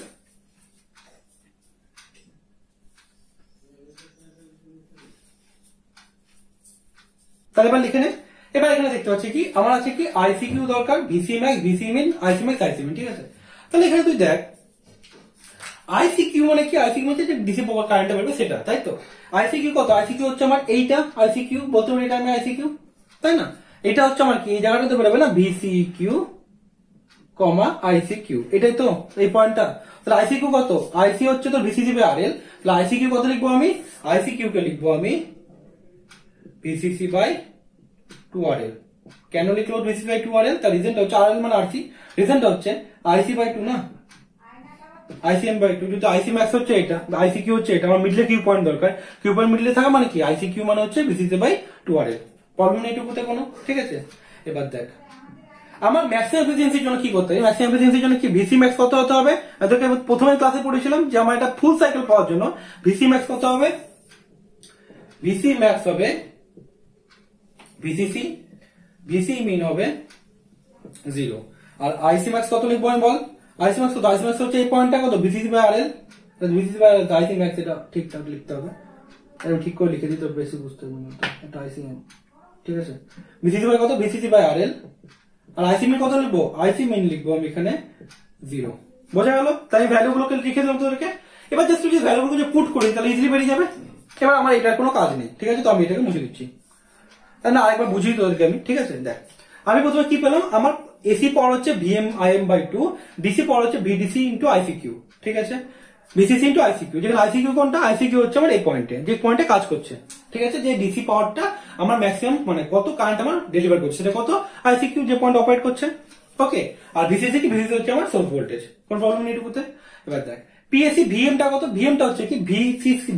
তাহলে এবার লিখে নে। এবার এখানে দেখতে পাচ্ছি কি আমার আছে কি আইসিকিউ দরকার, VC max VC min IC max আইসি মিন। ঠিক আছে, তাহলে এখানে তুই দেখ আইসিকিউ মানে কি, আইসিকিউ মানে যে ডিসি পাওয়ার কারেন্টটা বেরোবে সেটা, তাই তো। আইসিকিউ কত, আইসিকিউ হচ্ছে আমার এইটা আইসিকিউ, বলতে পারি এটা আমি আইসিকিউ, তাই না? এটা হচ্ছে আমার কি এই জায়গাটাতে বেরোবে না, ভিসি কিউ কমা আইসিকিউ, এটাই তো এই পয়েন্টটা। তাহলে আইসিকিউ কত, আইসি হচ্ছে তো ভিসিসি বাই আরএল, তাহলে আইসিকিউ কত লিখবো আমি, আইসিকিউ কে লিখবো আমি ভিসিসি বাই 2RL। কেন লিখলো ভিসিসি বাই 2RL, তার রিজনটা হচ্ছে RL মানে আরসি, রিজনটা হচ্ছে আইসি বাই 2 না আইসিএম বাই 2। যদি আইসি ম্যাক্স হচ্ছে এটা, আইসি কিউ হচ্ছে এটা, আমার মিডলে কিউ পয়েন্ট দরকার, কিউ পয়েন্ট মিডলে থাকা মানে কি আইসি কিউ মানে হচ্ছে ভিসিসি বাই 2RL। প্রবলেম নেই এটুকুতে কোনো। ঠিক আছে, এবার দেখ আমার ম্যাক্সিমাম এফিসিয়েন্সির জন্য কি করতে হবে, ম্যাক্সিমাম এফিসিয়েন্সির জন্য কি ভিসি ম্যাক্স কত হতে হবে, এদেরকে প্রথমে ক্লাসে পড়েছিলাম যে আমার এটা ফুল সাইকেল পাওয়ার জন্য ভিসি ম্যাক্স কত হবে, ভিসি ম্যাক্স হবে ভিসিসি, ভিসি মিন হবে 0। আর আইসি ম্যাক্স কত লিখবো আমি বল, আইসি ম্যাক্স কত, আইসি ম্যাক্স হচ্ছে এই পয়েন্টটা কত, VCC by RL, VCC by RL IC max, এটা ঠিকঠাক লিখতে হবে, আমি ঠিক করে লিখে দিই তো বেশি বুঝতে পারবো, এটা আইসি মিন। ঠিক আছে, ভিসিসি বাই কত, ভিসিসি বাই আরএল। আর আইসি মিন কত লিখবো, আইসি মিন লিখবো আমি এখানে 0। বোঝা গেল? তাই ভ্যালুগুলোকে লিখে দিলাম তোদেরকে। এবার জাস্ট যদি ভ্যালুগুলো পুট করি তাহলে ইজিলি বেরিয়ে যাবে। এবার আমার এটার কোনো কাজ নেই, ঠিক আছে? তো আমি এটাকে মুছে দিচ্ছি। না, আরেকবার বুঝিয়ে তোদেরকে আমি, ঠিক আছে? দেখ, আমি প্রথমে কি পেলাম, আমার এসি পাওয়ার হচ্ছে VMIM/2, ডিসি পাওয়ার হচ্ছে VDC ইন্টু ICQ, ঠিক আছে? VCC ইন্টু ICQ, যেখানে ICQ কোনটা, ICQ হচ্ছে আমার এই পয়েন্টে, যে পয়েন্টে কাজ করছে, ঠিক আছে? যে ডিসি পাওয়ারটা আমার ম্যাক্সিমাম মানে কত কারেন্ট আমার ডেলিভার করছে সেটা কত, ICQ যে পয়েন্ট অপারেট করছে, ওকে? আর ভিসিসি কি, ভিসিসি হচ্ছে আমার সোর্স ভোল্টেজ, কোন প্রবলেম নেই এটুকুতে। এবার দেখ পিএসসি ভিএমটা কত, ভিএমটা হচ্ছে কি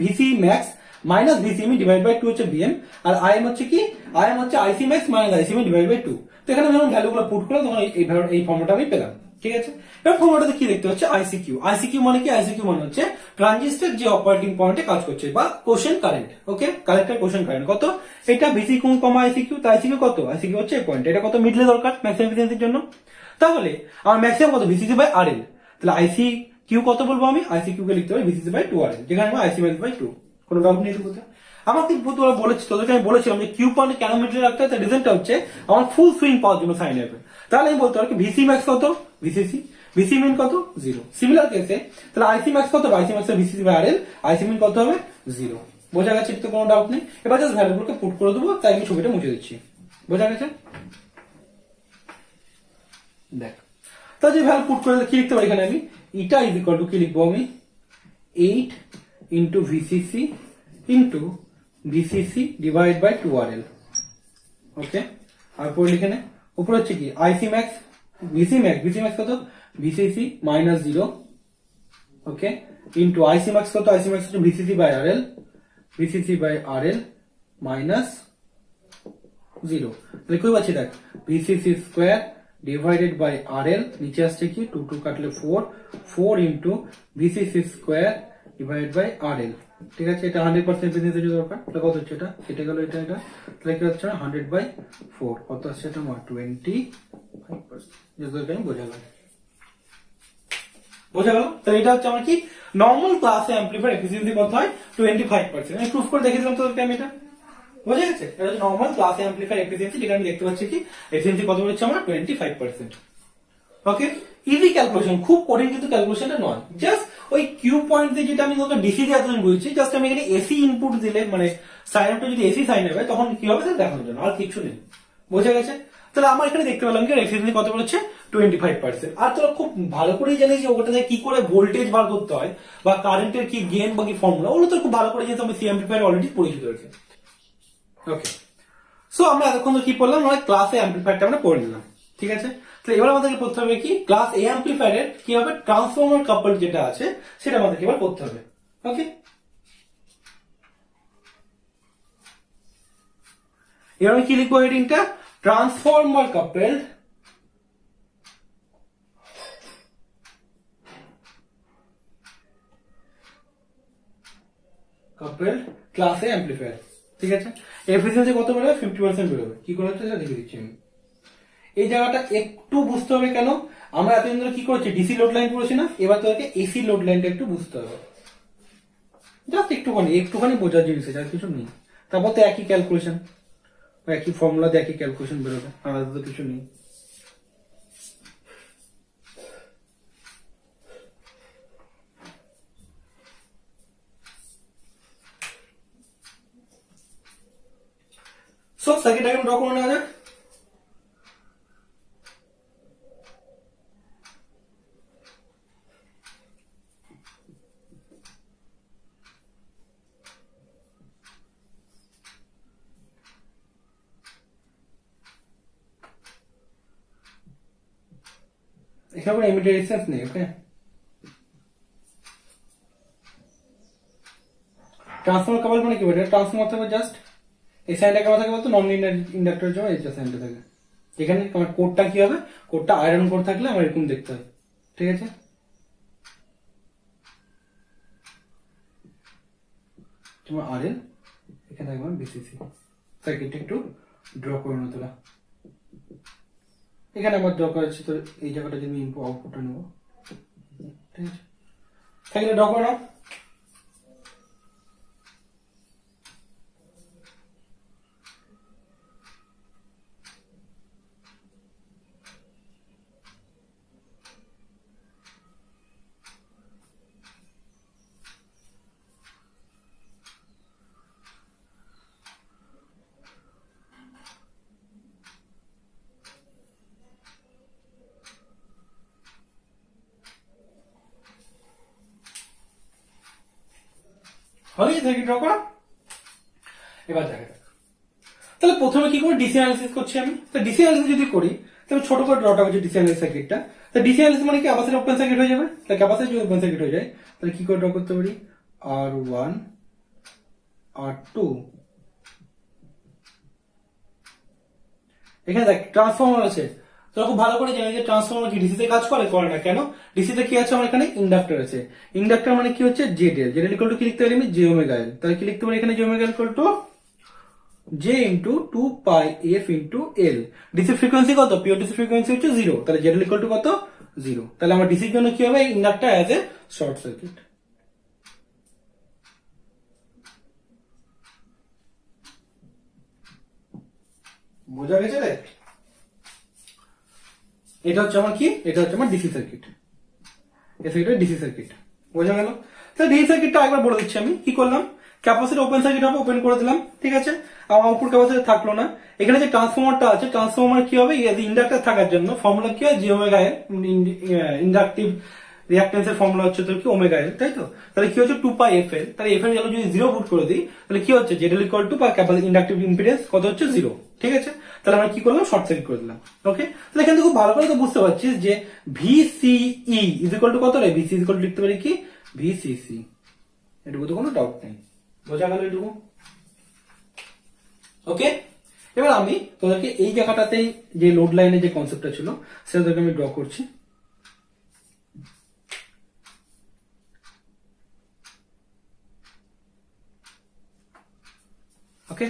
VC max minus VCM divide by 2 হচ্ছে ভিএম, আর আইএম হচ্ছে কি, আইএম হচ্ছে IC max minus ICM divide by 2। তো এখানে যখন ভ্যালুগুলো পুট করলাম তখন এই ফর্মুলাটা আমি পেলাম, ঠিক আছে? এবার ফর্মুলাটাতে কি দেখতে হচ্ছে, আইসিকিউ। আইসিকিউ মানে কি, আইসিকিউ মানে হচ্ছে ট্রানজিস্টর যে অপারেটিং পয়েন্টে কাজ করছে বা কোশেন্ট কারেন্ট, ওকে? কালেক্টর কোশেন্ট কারেন্ট কত, এটা ভিসি কমা আইসিকিউ, তো আইসিকিউ কত, আইসিকিউ হচ্ছে এই পয়েন্ট, এটা কত মিডলে দরকার ম্যাক্সিমাম এফিসিয়েন্সির জন্য। তাহলে আমার ম্যাক্সিমাম কত, ভিসিসি বাই আরএল। তাহলে আইসি কিউ কত বলবো আমি, আইসি কিউ কে লিখতে পারি ভিসিসি বাই 2RL, যেখানে আমার আইসি ম্যাক্স বাই 2, কোনো ডাউট নেই এটুকুতে। আমাকে তোরা বলেছি, তোদেরকে আমি বলেছিলাম যে কিউ পয়েন্ট কেন মিডলে রাখতে হয়, তার রিজনটা হচ্ছে আমার ফুল সুইং পাওয়ার জন্য সাইন ওয়েভ। তাহলে আমি বলতে পারি ভিসি ম্যাক্স কত, ভিসিসি, ভিসি মিন কত, 0। সিমিলার কেসে তাহলে আইসি ম্যাক্স কত, IC max VCC by RL, আইসি মিন কত হবে, 0। বোঝা গেছে? তো কোনো ডাউট নেই। এবার জাস্ট ভ্যালুগুলোকে পুট করে দেবো, তাই আমি ছবিটা মুছে দিচ্ছি। বোঝা গেছে? দেখ, তা যে ভ্যালু পুট করে কি লিখতে পারি এখানে আমি, ইটা ইজ ইকুয়াল টু কি লিখবো আমি, 8 into VCC into VCC divide by 2RL, okay? আর উপরে লিখে নে, উপরে হচ্ছে কি আইসি ম্যাক্স, ভিসি ম্যাক্স কত, VCC minus 0, okay? Into IC max কত, আইসি ম্যাক্স হচ্ছে VCC by RL, VCC by RL minus 0। তাহলে কই পাচ্ছি দেখ, VCC square divided by RL, নিচে আসছে কি 2 2 কাটলে 4 into VCC square divide by RL, ঠিক আছে? এটা 100% এফিসিয়েন্সি যদি দরকার, তাহলে কত হচ্ছে, এটা কেটে গেল, এটা তাহলে কি হচ্ছে 100/4, কত আসছে এটা, 25%। যেটা আমি বোঝা গেল, বোঝা গেল? তাহলে এটা হচ্ছে আমার কি, নর্মাল ক্লাসে অ্যাম্পলিফায়ার এফিসিয়েন্সি কত হয়, 25%। আমি প্রুফ করে দেখিয়ে দিলাম তোদেরকে আমি এটা। বোঝা গেছে? এটা হচ্ছে নর্মাল ক্লাস অ্যাম্পলিফায়ার এফিসিয়েন্সি, যেটা আমি দেখতে পাচ্ছি কি এফিসিয়েন্সি কত হচ্ছে আমার 25%, ওকে? ইজি ক্যালকুলেশন, খুব কঠিন কিন্তু ক্যালকুলেশনটা নয়। জাস্ট ওই কিউ পয়েন্ট দিয়ে, যেটা আমি তোকে ডিসি দিয়ে এতদিন বলছি, জাস্ট আমি এখানে এসি ইনপুট দিলে মানে সাইন আপটা যদি এসি সাইন হবে তখন কি হবে সেটা দেখানোর জন্য, আর কিছু নেই। বোঝা গেছে? তাহলে আমার এখানে দেখতে পেলাম কি এফিসিয়েন্সি কত বলেছে, 25%। আর তোরা খুব ভালো করেই জানিস যে ওটাতে কি করে ভোল্টেজ বার করতে হয় বা কারেন্টের কি গেন বা কি ফর্মুলা, ওগুলো তো খুব ভালো করে জানিস, আমি সি অ্যাম্পলিফায়ার অলরেডি পরিচিত রয়েছে, ওকে? সো আমরা এতক্ষণ কি পড়লাম, আমরা ক্লাস এ অ্যাম্পলিফায়ারটা আমরা পড়ে নিলাম, ঠিক আছে? তো এবার আমাদেরকে পড়তে হবে কি, ক্লাস এ অ্যাম্পলিফায়ারের কি হবে ট্রান্সফর্মার কাপল যেটা আছে সেটা আমাদেরকে এবার পড়তে হবে, ওকে? এবার আমি কি লিখবো হেডিংটা, ট্রান্সফর্মার কাপেলড ক্লাস এ অ্যাম্পলিফায়ার, ঠিক আছে? এফিসিয়েন্সি কত বেরোবে, 50% বেরোবে। কি করে হচ্ছে সেটা দেখিয়ে দিচ্ছি আমি। এই জায়গাটা একটু বুঝতে হবে, কেন আমরা এতদিন ধরে কি করেছি, ডিসি লোড লাইন করেছি না, এবার তোকে এসি লোড লাইনটা একটু বুঝতে হবে, জাস্ট একটুখানি বোঝার জিনিস আছে, আর কিছু নেই। তারপর তো একই ক্যালকুলেশন, একই ফর্মুলা দিয়ে একই ক্যালকুলেশন বেরোবে, আলাদা তো কিছু নেই। সো সার্কিট ডায়াগ্রাম ড্র করে নেওয়া যাক। এখানে কোনো এমিটার রেজিস্ট্যান্স নেই, ওকে? ট্রান্সফর্মার কাপল মানে কি বলে, ট্রান্সফর্মার থাকবে জাস্ট এই সাইনটা কেমন থাকে বলতো, নন লিনিয়ার ইন্ডাক্টরের জন্য এই সাইনটা থাকে। এখানে আমার কোডটা কি হবে, কোডটা আয়রন কোড থাকলে আমার এরকম দেখতে হয়, ঠিক আছে? তোমার আরএল, এখানে থাকবে বিসিসি। সার্কিটটা একটু ড্র করে নেবো তোরা, এখানে আমার ড্র করা আছে, তো এই জায়গাটা যদি ইনপুট আউটপুটটা নেবো, ঠিক আছে? সার্কিটটা ড্র করে নাও। হয়ে সার্কিট ড্র করা। এবার দেখা যাক, তাহলে প্রথমে কি করে ডিসি অ্যানালিসিস করছি আমি। তো ডিসি অ্যানালিসিস যদি করি তাহলে ছোট করে ড্রটা করছি ডিসি অ্যানালিসিস সার্কিটটা। তো ডিসি অ্যানালিসিস মানে ক্যাপাসিটর ওপেন সার্কিট হয়ে যাবে। তাহলে ক্যাপাসিটর যদি ওপেন সার্কিট হয়ে যায় তাহলে কি করে ড্র করতে পারি, R1 R2। এখানে দেখ ট্রান্সফর্মার আছে, তো খুব ভালো করে জানি যে ট্রান্সফর্মার কি ডিসিতে কাজ করে, করে না। কেন, ডিসিতে কি আছে আমার এখানে ইন্ডাক্টর আছে। ইন্ডাক্টর মানে কি হচ্ছে জেড এল ইকুয়াল টু কি লিখতে পারি আমি, জে ওমেগা এল। তাহলে কি লিখতে পারি এখানে, J omega L equal to J into 2 pi F into L. DC frequency কত, পিওর ডিসি ফ্রিকোয়েন্সি হচ্ছে 0, তাহলে জেড এল ইকুয়াল টু কত 0। তাহলে আমার ডিসির জন্য কি হবে, inductor as a short circuit. বোঝা গেছে রে, এটা হচ্ছে আমার কি, এটা হচ্ছে আমার ডিসি সার্কিট, এটা ডিসি সার্কিট। বোঝা গেল। তাহলে ডিসি সার্কিটটা একবার বলে দিচ্ছি আমি কি করলাম। ক্যাপাসিটর ওপেন সার্কিট হবে, ওপেন করে দিলাম, ঠিক আছে। আমার আউটপুট ক্যাপাসিটর থাকলো না। এখানে যে ট্রান্সফর্মারটা আছে, ট্রান্সফর্মার কি হবে, ইন্ডাক্টর থাকার জন্য ফর্মুলা কি হয়, জি ওমেগা এল। ইন্ডাকটিভ রিঅ্যাকট্যান্সের ফর্মুলা হচ্ছে তোর কি ওমেগা এল, তাই তো। তাহলে কি হচ্ছে 2 পাই এফ এল। তাহলে এফ এল যদি 0 পুট করে দিই তাহলে কি হচ্ছে, জেড এল ইকুয়াল টু বা ক্যাপাসিটর ইন্ডাকটিভ ইম্পিডেন্স কত হচ্ছে 0, ঠিক আছে। তাহলে আমরা কি করলাম, শর্ট সার্কিট করে দিলাম। ওকে, তাহলে এখান থেকে খুব ভালো করে তো বুঝতে পারছিস যে ভিসিই ইজ ইকুয়াল টু কত রে, ভিসি ইজ ইকুয়াল টু লিখতে পারি কি ভিসিসি। এটুকু তো কোনো ডাউট নেই, বোঝা গেল এটুকু। ওকে, এবার আমি তোদেরকে এই জায়গাটাতেই যে লোড লাইনের যে কনসেপ্টটা ছিল সেটা তোদেরকে আমি ড্র করছি। ওকে,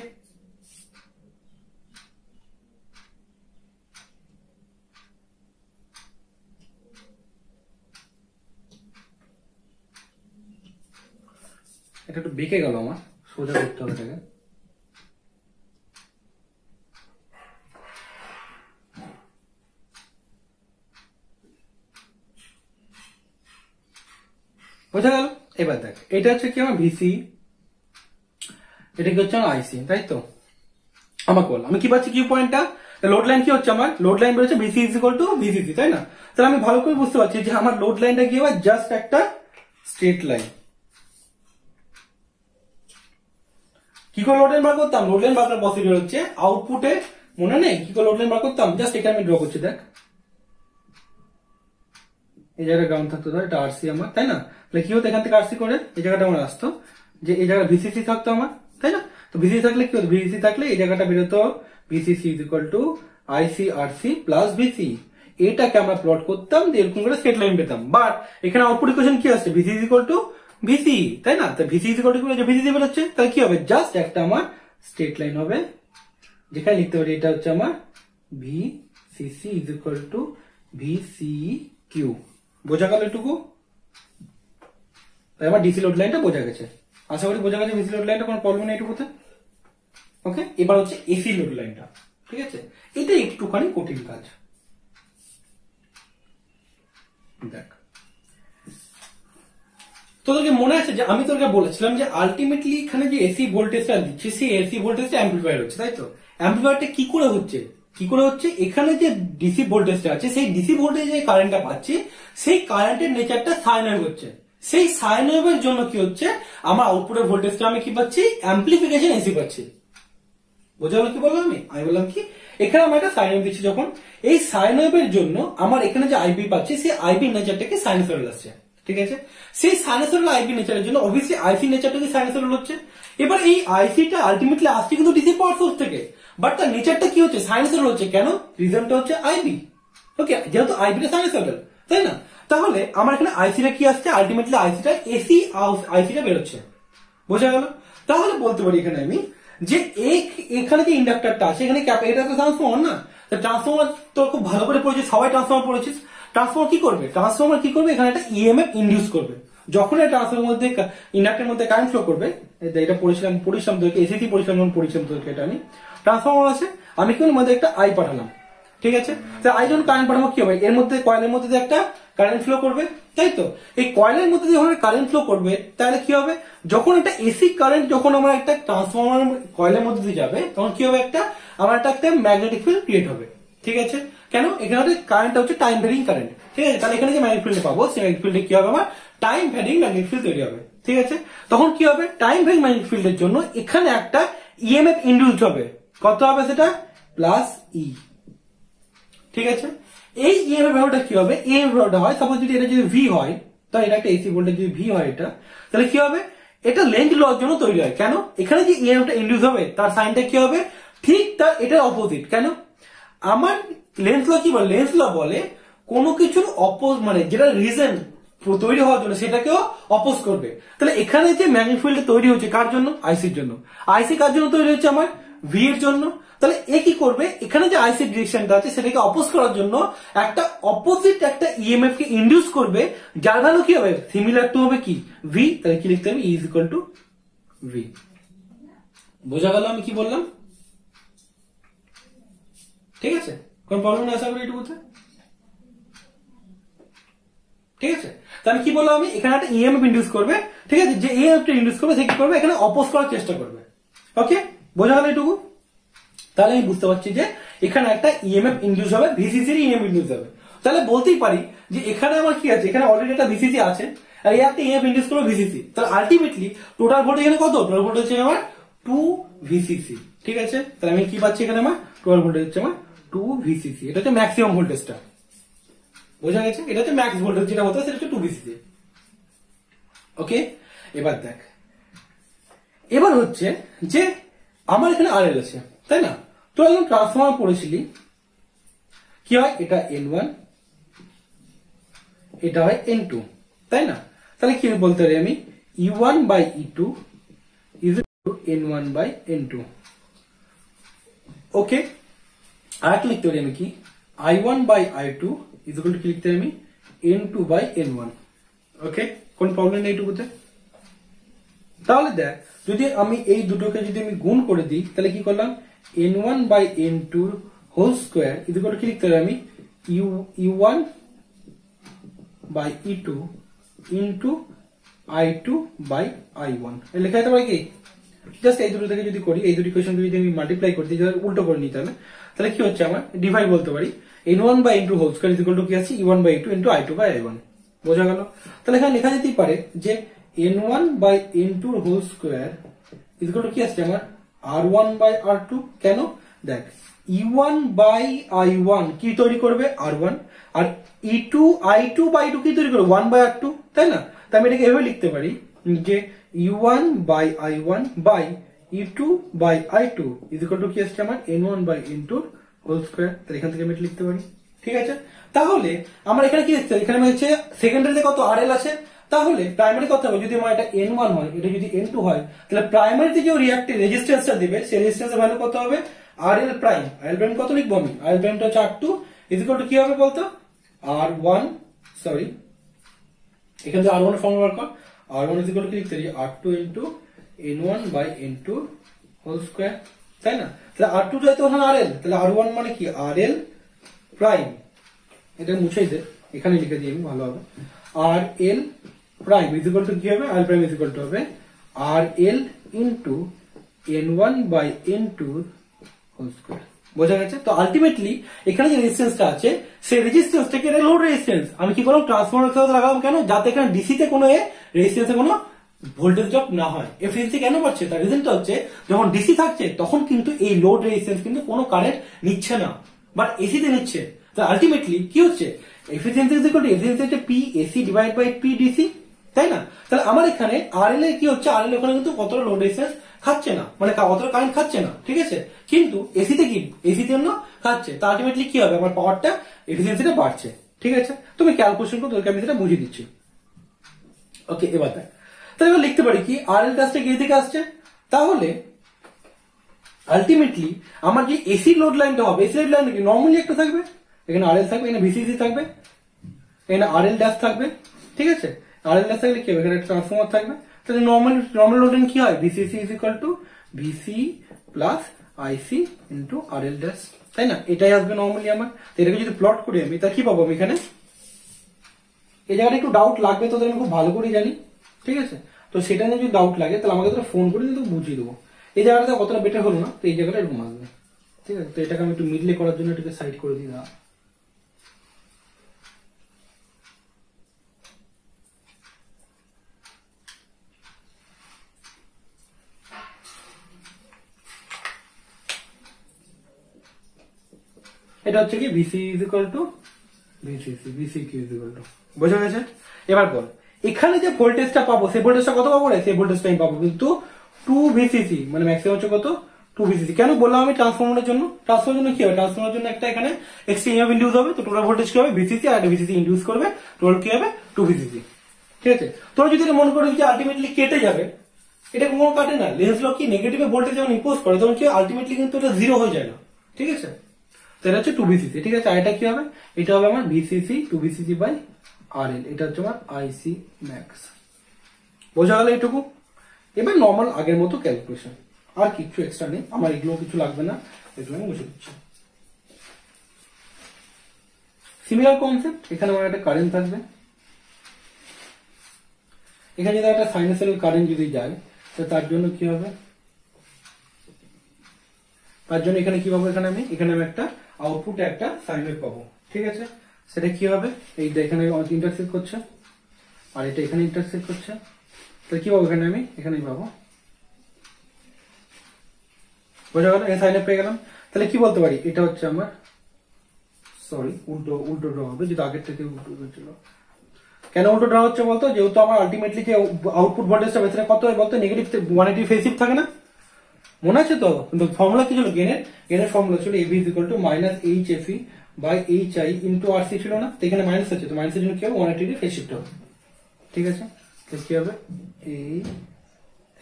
এটা একটু বেঁকে গেল, আমার সোজা করতে হবে এটাকে। বোঝা গেল। এবার দেখ, এটা হচ্ছে কি আমার ভিসি, এটা কি হচ্ছে আমার আইসি, তাই তো। আমাকে বল আমি কি পাচ্ছি কিউ পয়েন্টটা, লোড লাইন কি হচ্ছে আমার, লোড লাইন বেরোচ্ছে VC is equal to VCC, তাই না। তাহলে আমি ভালো করে বুঝতে পারছি যে আমার লোড লাইনটা কি হবে, জাস্ট একটা স্ট্রেট লাইন। কি করে লোড লাইন বার করতাম, লোড লাইন বার করার প্রসিডিউর হচ্ছে আউটপুটে, মনে নেই কি করে লোড লাইন বার করতাম, জাস্ট এখানে আমি ড্র করছি। দেখ এই জায়গায় গ্রাউন্ড থাকতো, ধর এটা আরসি আমার, তাই না। তাহলে কি হতো, এখান থেকে আরসি করে এই জায়গাটা আমার আসতো, যে এই জায়গায় ভিসিসি থাকতো আমার, তাই না। তো ভিসিসি থাকলে কি হতো, ভিসিসি থাকলে এই জায়গাটা বেরোতো VCC is equal two IC RC plus VC. এটাকে আমরা প্লট করতাম, এরকম করে স্ট্রেট লাইন পেতাম। বাট এখানে আউটপুট ইকুয়েশন কি আসছে, VC is equal to VC, তাই না। তো VC is equal to VCC বেরোচ্ছে, তাহলে কি হবে, জাস্ট একটা আমার স্ট্রেট লাইন হবে, যেখানে লিখতে পারি এটা হচ্ছে আমার VCC is equal to VC Q. বোঝা গেল এটুকু। এবার ডিসি লোড লাইনটা বোঝা গেছে, আশা করি বোঝা গেছে ডিসি লোড লাইনটা, কোনো প্রবলেম নেই এটুকুতে। ওকে, এবার হচ্ছে এসি লোড লাইনটা, ঠিক আছে। এটা একটুখানি কঠিন কাজ। দেখ তোদেরকে মনে আছে যে আমি তোদেরকে বলেছিলাম যে আলটিমেটলি এখানে যে এসি ভোল্টেজটা দিচ্ছে সেই এসি ভোল্টেজটা অ্যাম্পলিফায়ার হচ্ছে, তাই তো। অ্যাম্পলিফায়ারটা কি করে হচ্ছে, কি করে হচ্ছে, এখানে যে ডিসি ভোল্টেজটা আছে সেই ডিসি ভোল্টেজে যে কারেন্টটা পাচ্ছি সেই কারেন্টের নেচারটা সাইন ওয়েভ হচ্ছে। সেই সাইন ওয়েভের জন্য কি হচ্ছে, আমার আউটপুটের ভোল্টেজটা আমি কি পাচ্ছি, অ্যাম্পলিফিকেশন এসি পাচ্ছি। বোঝা গেল কি বললাম আমি বললাম কি, এখানে আমার একটা সাইন ওয়েভ দিচ্ছি, যখন এই সাইন ওয়েভের জন্য আমার এখানে যে আইবি পাচ্ছি সেই আইবি নেচারটাকে সাইনোসয়েডাল আসছে, ঠিক আছে। সেই সাইনোসয়েডাল আইবি নেচারের জন্য অবভিয়াসলি আইসি নেচারটাকে সাইনোসয়েডাল হচ্ছে। এবার এই আইসিটা আলটিমেটলি আসছে কিন্তু ডিসি পাওয়ার সোর্স থেকে, বাট তার নেচারটা কি হচ্ছে, সাইনোসয়েডাল হচ্ছে। কেন, রিজনটা হচ্ছে আইবি। ওকে, যেহেতু আইবিটা সাইনোসয়েডাল, তাই না। তাহলে আমার এখানে আইসিটা কি আসছে, আলটিমেটলি আইসিটা এসি আইসিটা বেরোচ্ছে। বোঝা গেল। তাহলে বলতে পারি এখানে আমি যে এখানে যে ইন্ডাক্টরটা আছে এখানে এটা তো ট্রান্সফর্মার না, ট্রান্সফর্মার তো খুব ভালো করে পড়েছিস, সবাই ট্রান্সফর্মার পড়েছিস। ট্রান্সফর্মার কি করবে, ট্রান্সফর্মার কি করবে, এখানে একটা ইএমএফ ইন্ডিউস করবে। যখন এই ট্রান্সফর্মার মধ্যে ইন্ডাক্টরের মধ্যে কারেন্ট ফ্লো করবে, এটা পড়েছিলাম তোদেরকে, এসিসি পড়েছিলাম তোদেরকে, এটা আমি ট্রান্সফর্মার আছে, আমি কি মধ্যে একটা আই পাঠালাম, ঠিক আছে। আই যখন কারেন্ট পাঠাবো কি হবে, এর মধ্যে কয়েলের মধ্যে একটা কারেন্ট ফ্লো করবে, তাই তো। এই কয়েলের মধ্যে যখন কারেন্ট ফ্লো করবে তাহলে কি হবে, যখন একটা এসি কারেন্ট যখন আমার একটা ট্রান্সফর্মার কয়েলের মধ্যে দিয়ে যাবে তখন কি হবে, আমার একটা ম্যাগনেটিক ফিল্ড ক্রিয়েট হবে, ঠিক আছে। কেন, এখানে কারেন্টটা হচ্ছে টাইম ভ্যারিং কারেন্ট, ঠিক আছে। তাহলে এখানে যে ম্যাগনেটিক ফিল্ড পাবো সেই ম্যাগনেটিক ফিল্ডে কি হবে, আমার টাইম ভ্যারিং ম্যাগনেটিক ফিল্ড তৈরি হবে। ঠিক আছে, তখন কি হবে, টাইম ভ্যারিং ম্যাগনেটিক ফিল্ডের জন্য এখানে একটা ইএমএফ ইন্ডিউসড হবে, কত হবে সেটা, প্লাস ই। ঠিক আছে, এই ইএমএফ ভ্যালুটা কি হবে, ইএমএফ ভ্যালুটা হয় সাপোজ যদি এটা যদি ভি হয়, তাহলে এটা একটা এসি ভোল্টেজ যদি ভি হয় এটা, তাহলে কি হবে, এটা লেন্থ লর জন্য তৈরি হয়। কেন, এখানে যে ইএমএফটা ইন্ডিউস হবে তার সাইনটা কি হবে, ঠিক তার এটার অপোজিট। কেন, আমার লেন্থ ল কি বলে, লেন্থ ল বলে কোনো কিছুর মানে যেটা রিজন তৈরি হওয়ার জন্য সেটাকেও অপোজ করবে। তাহলে এখানে যে ম্যাগনেটিক ফিল্ড তৈরি হচ্ছে কার জন্য, আইসির জন্য। আইসি কার জন্য তৈরি হচ্ছে, আমার ভি এর জন্য। তাহলে এ কি করবে, এখানে যে আইসি ডিরেকশনটা আছে সেটাকে অপোজ করার জন্য একটা অপোজিট একটা ইএমএফ কে ইন্ডিউস করবে, যার ভ্যালু কি হবে, সিমিলার টু হবে কি, ভি। তাহলে কি লিখতে হবে, ইজ ইকুয়াল টু ভি। বোঝা গেল আমি কি বললাম? ঠিক আছে, কোন প্রবলেম নেই আশা করি এটুকুতে। ঠিক আছে, তাহলে কি বললাম আমি, এখানে একটা ইএমএফ ইন্ডিউস করবে। ঠিক আছে, যে ইএমএফ ইন্ডিউস করবে সে কি করবে, এখানে অপোজ করার চেষ্টা করবে। ওকে, বোঝা গেল এটুকু? তাহলে আমি বুঝতে পারছি যে এখানে একটা ইএমএফ ইন্ডিউস হবে, ভিসিসি এর ইএমএফ ইন্ডিউস হবে। তাহলে বলতেই পারি যে এখানে আমার কি আছে, এখানে অলরেডি একটা ভিসিসি আছে আর এই একটা ইএমএফ ইন্ডিউস করবে ভিসিসি। তাহলে আলটিমেটলি টোটাল ভোল্টেজ এখানে কত, টোটাল ভোল্টেজ হচ্ছে আমার 2 ভিসিসি। ঠিক আছে, তাহলে আমি কি পাচ্ছি এখানে, আমার টোটাল ভোল্টেজ হচ্ছে আমার 2 ভিসিসি। এটা হচ্ছে ম্যাক্সিমাম ভোল্টেজটা। বোঝা গেছে, এটা হচ্ছে ম্যাক্স ভোল্টেজ যেটা হতো সেটা হচ্ছে 2 ভিসিসি। ওকে, এবার দেখ, এবার হচ্ছে যে আমার এখানে আরএল আছে, তাই না? তো একদম ট্রান্সফরমার পড়েছিলি, কি হয়, এটা N1, এটা হয় N2, তাই না? তাহলে কি বলতে পারি আমি, E1 by E2 is N1 by N2। Okay, আর একটা লিখতে পারি আমি কি, I1 by I2 is equal to কি লিখতে পারি আমি, N2 বাই N1। ওকে, কোন প্রবলেম নেই এটুকুতে? তাহলে দেখ, যদি আমি এই দুটোকে যদি আমি গুণ করে দিই, তাহলে কি করলাম, N1 by N2 whole square is equal to কি লিখতে পারি আমি, U1 by E2 into I2 by I1। লেখা যেতে পারে কি, জাস্ট এই দুটো থেকে যদি করি, এই দুটো ইকুয়েশন যদি আমি মাল্টিপ্লাই করতে উল্টো করে নিই, তাহলে কি হচ্ছে, আমার ডিভাইড বলতে পারি, N1 by N2 whole square is equal to কি আছে, E1 by E2 into I2 by I1। বোঝা গেল? তাহলে এখানে লেখা যেতেই পারে যে N1 by N2 whole square is equal to কি আসছে আমার, R1 বাই R2। কেন, দেখ, E1 বাই I1 কি তৈরি করবে, R1, R I2 by I2 কি তৈরি করবে, 1 বাই R2, তাই না? তাই আমি এটাকে এভাবে লিখতে পারি যে E1 by I1 by E2 by I2 is equal to কি আসছে আমার, N1 by N2 whole square. তাহলে এখান থেকে আমি এটা লিখতে পারি। ঠিক আছে, তাহলে আমার এখানে কি হচ্ছে, এখানে হচ্ছে সেকেন্ডারিতে কত RL আছে, তাহলে প্রাইমারি কত হবে, যদি আমার এটা N1 হয়, এটা যদি N2 হয়, তাহলে প্রাইমারিতে যে রিঅ্যাক্টিভ রেজিস্ট্যান্সটা দেবে সেই রেজিস্ট্যান্সের ভ্যালু কত হবে, RL প্রাইম। RL প্রাইম কত লিখবো আমি, RL প্রাইমটা হচ্ছে R2 ইজ ইকুয়াল টু কি হবে বলতো, R1, সরি এখানে যে R1 ফর্মুলা বার কর, R1 ইজ ইকুয়াল টু কি লিখতে পারি, R2 into N1 by N2 whole square, তাই না? তাহলে R2 তো ওখানে RL, তাহলে R1 মানে কি, RL প্রাইম। এটা মুছেই দে, এখানে লিখে দিই আমি, ভালো হবে। RL prime is equal to কি হবে, RL prime is equal to হবে RL into N1 by N2 whole square. বোঝা গেছে? তো আলটিমেটলি এখানে যে রেজিস্ট্যান্সটা আছে সেই রেজিস্ট্যান্সটাকে এটা লোড রেজিস্ট্যান্স আমি কি করলাম, ট্রান্সফরমারের সাথে লাগালাম। কেন, যাতে এখানে ডিসিতে কোনো রেজিস্ট্যান্সে কোনো ভোল্টেজ ড্রপ না হয়। এফিসিয়েন্সি কেন পাচ্ছে, তার রিজনটা হচ্ছে যখন ডিসি থাকছে তখন কিন্তু এই লোড রেজিস্ট্যান্স কিন্তু কোনো কারেন্ট নিচ্ছে না, বাট এসিতে নিচ্ছে। তো আলটিমেটলি কি হচ্ছে, efficiency is equal to efficiency হচ্ছে P AC divide by P DC, তাই না? তাহলে আমার এখানে RL এর কি হচ্ছে, RL ওখানে কিন্তু কতটা লোড রেজিস্ট্যান্স খাচ্ছে না, মানে অতটা কারেন্ট খাচ্ছে না। ঠিক আছে, কিন্তু এসিতে কি, এসিতে জন্য খাচ্ছে। তো আলটিমেটলি কি হবে, আমার পাওয়ারটা এফিসিয়েন্সিটা বাড়ছে। ঠিক আছে, তুমি ক্যালকুলেশন করে তোকে আমি সেটা বুঝিয়ে দিচ্ছি। ওকে, এবার দেখ, তাহলে এবার লিখতে পারি কি, RL কাজটা কি থেকে আসছে, তাহলে আলটিমেটলি আমার যে এসি লোড লাইনটা হবে, এসি লোড লাইন কি নর্মালি একটা থাকবে, এখানে RL থাকবে, এখানে ভিসিসি থাকবে, এখানে RL ড্যাশ থাকবে। ঠিক আছে, RL ড্যাশ থাকলে কি হবে, এখানে একটা ট্রান্সফরমার থাকবে। তাহলে নর্মাল লোড লাইন কি হয়, VCC is equal to VC plus IC into RL dash, তাই না? এটাই আসবে নর্মালি আমার। এটাকে যদি প্লট করি আমি, তা কি পাবো আমি এখানে, এই জায়গাটা একটু ডাউট লাগবে তোদের, আমি খুব ভালো করেই জানি। ঠিক আছে, তো সেটা নিয়ে যদি ডাউট লাগে তাহলে আমাকে তোরা ফোন করে কিন্তু বুঝিয়ে দেবো। এই জায়গাটা কতটা বেটার হলো না, তো এই জায়গাটা এরকম আসবে। ঠিক আছে, তো এটাকে আমি একটু মিডলে করার জন্য এটাকে সাইড করে দিই না। এটা হচ্ছে কি VC is equal to VCC, VC Q is equal to, বোঝা গেছে? এবার বল এখানে যে ভোল্টেজটা পাবো সেই ভোল্টেজটা কত পাবো রে? সেই ভোল্টেজটা আমি পাবো কিন্তু 2 ভিসিসি, মানে ম্যাক্সিমাম হচ্ছে কত 2 ভিসিসি। কেন বললাম আমি ট্রান্সফরমারের জন্য? ট্রান্সফরমারের জন্য কি হবে? ট্রান্সফরমারের জন্য একটা এখানে এক্সট্রা ইএমএফ ইনডিউস হবে, তো টোটাল ভোল্টেজ কি হবে? ভিসিসি আর একটা ভিসিসি ইনডিউস করবে, টোটাল কি হবে 2 ভিসিসি। ঠিক আছে, তোরা যদি এটা মনে করো যে আলটিমেটলি কেটে যাবে, এটা কোনো কাটে না। লেন্স ল কি নেগেটিভ ভোল্টেজ যখন ইম্পোজ করে তখন কি আলটিমেটলি কিন্তু এটা 0 হয়ে যায় না। ঠিক আছে, তো এটা হচ্ছে 2 ভিসিসি। ঠিক আছে, আর এটা কি হবে? এটা হবে আমার ভিসিসি 2 ভিসিসি বাই আরএল, এটা হচ্ছে আমার আইসি ম্যাক্স। বোঝা গেল এইটুকু? এবার নর্মাল আগের মতো ক্যালকুলেশন, আর কিছু এক্সট্রা নেই, আমার এগুলো কিছু লাগবে না, এগুলো আমি মুছে দিচ্ছি। সিমিলার কনসেপ্ট, এখানে আমার একটা কারেন্ট থাকবে, এখানে যদি একটা সাইনোসয়েডাল কারেন্ট যদি যায় তো তার জন্য কি হবে? তার জন্য এখানে কি পাবো? এখানে আমি একটা আউটপুটে একটা সাইন ওয়েভ পাবো। ঠিক আছে, সেটা কি হবে? এই এখানে ইন্টারসেক্ট করছে আর এটা এখানে ইন্টারসেক্ট করছে, তাহলে কি পাবো? এখানেই পাবো। বোঝা গেল? এই সাইন ওয়েভ পেয়ে গেলাম। তাহলে কি বলতে পারি? এটা হচ্ছে আমার, সরি উল্টো ড্র হবে, যেটা আগের থেকে উল্টো হয়েছিল। কেন উল্টো ড্র হচ্ছে বলতো? যেহেতু আমার আলটিমেটলি যে আউটপুট ভোল্টেজটা ভেতরে কত হয় বলতো? নেগেটিভ 180 ফেজ শিফট থাকে না, মনে আছে তো? কিন্তু ফর্মুলা কি ছিল? গেনের ফর্মুলা ছিল AB is equal to minus H F E by H I into R C ছিল না? তো এখানে মাইনাস আছে, তো মাইনাসের জন্য কি হবে? 180 ফেজ শিফট হবে। ঠিক আছে, তো কি হবে?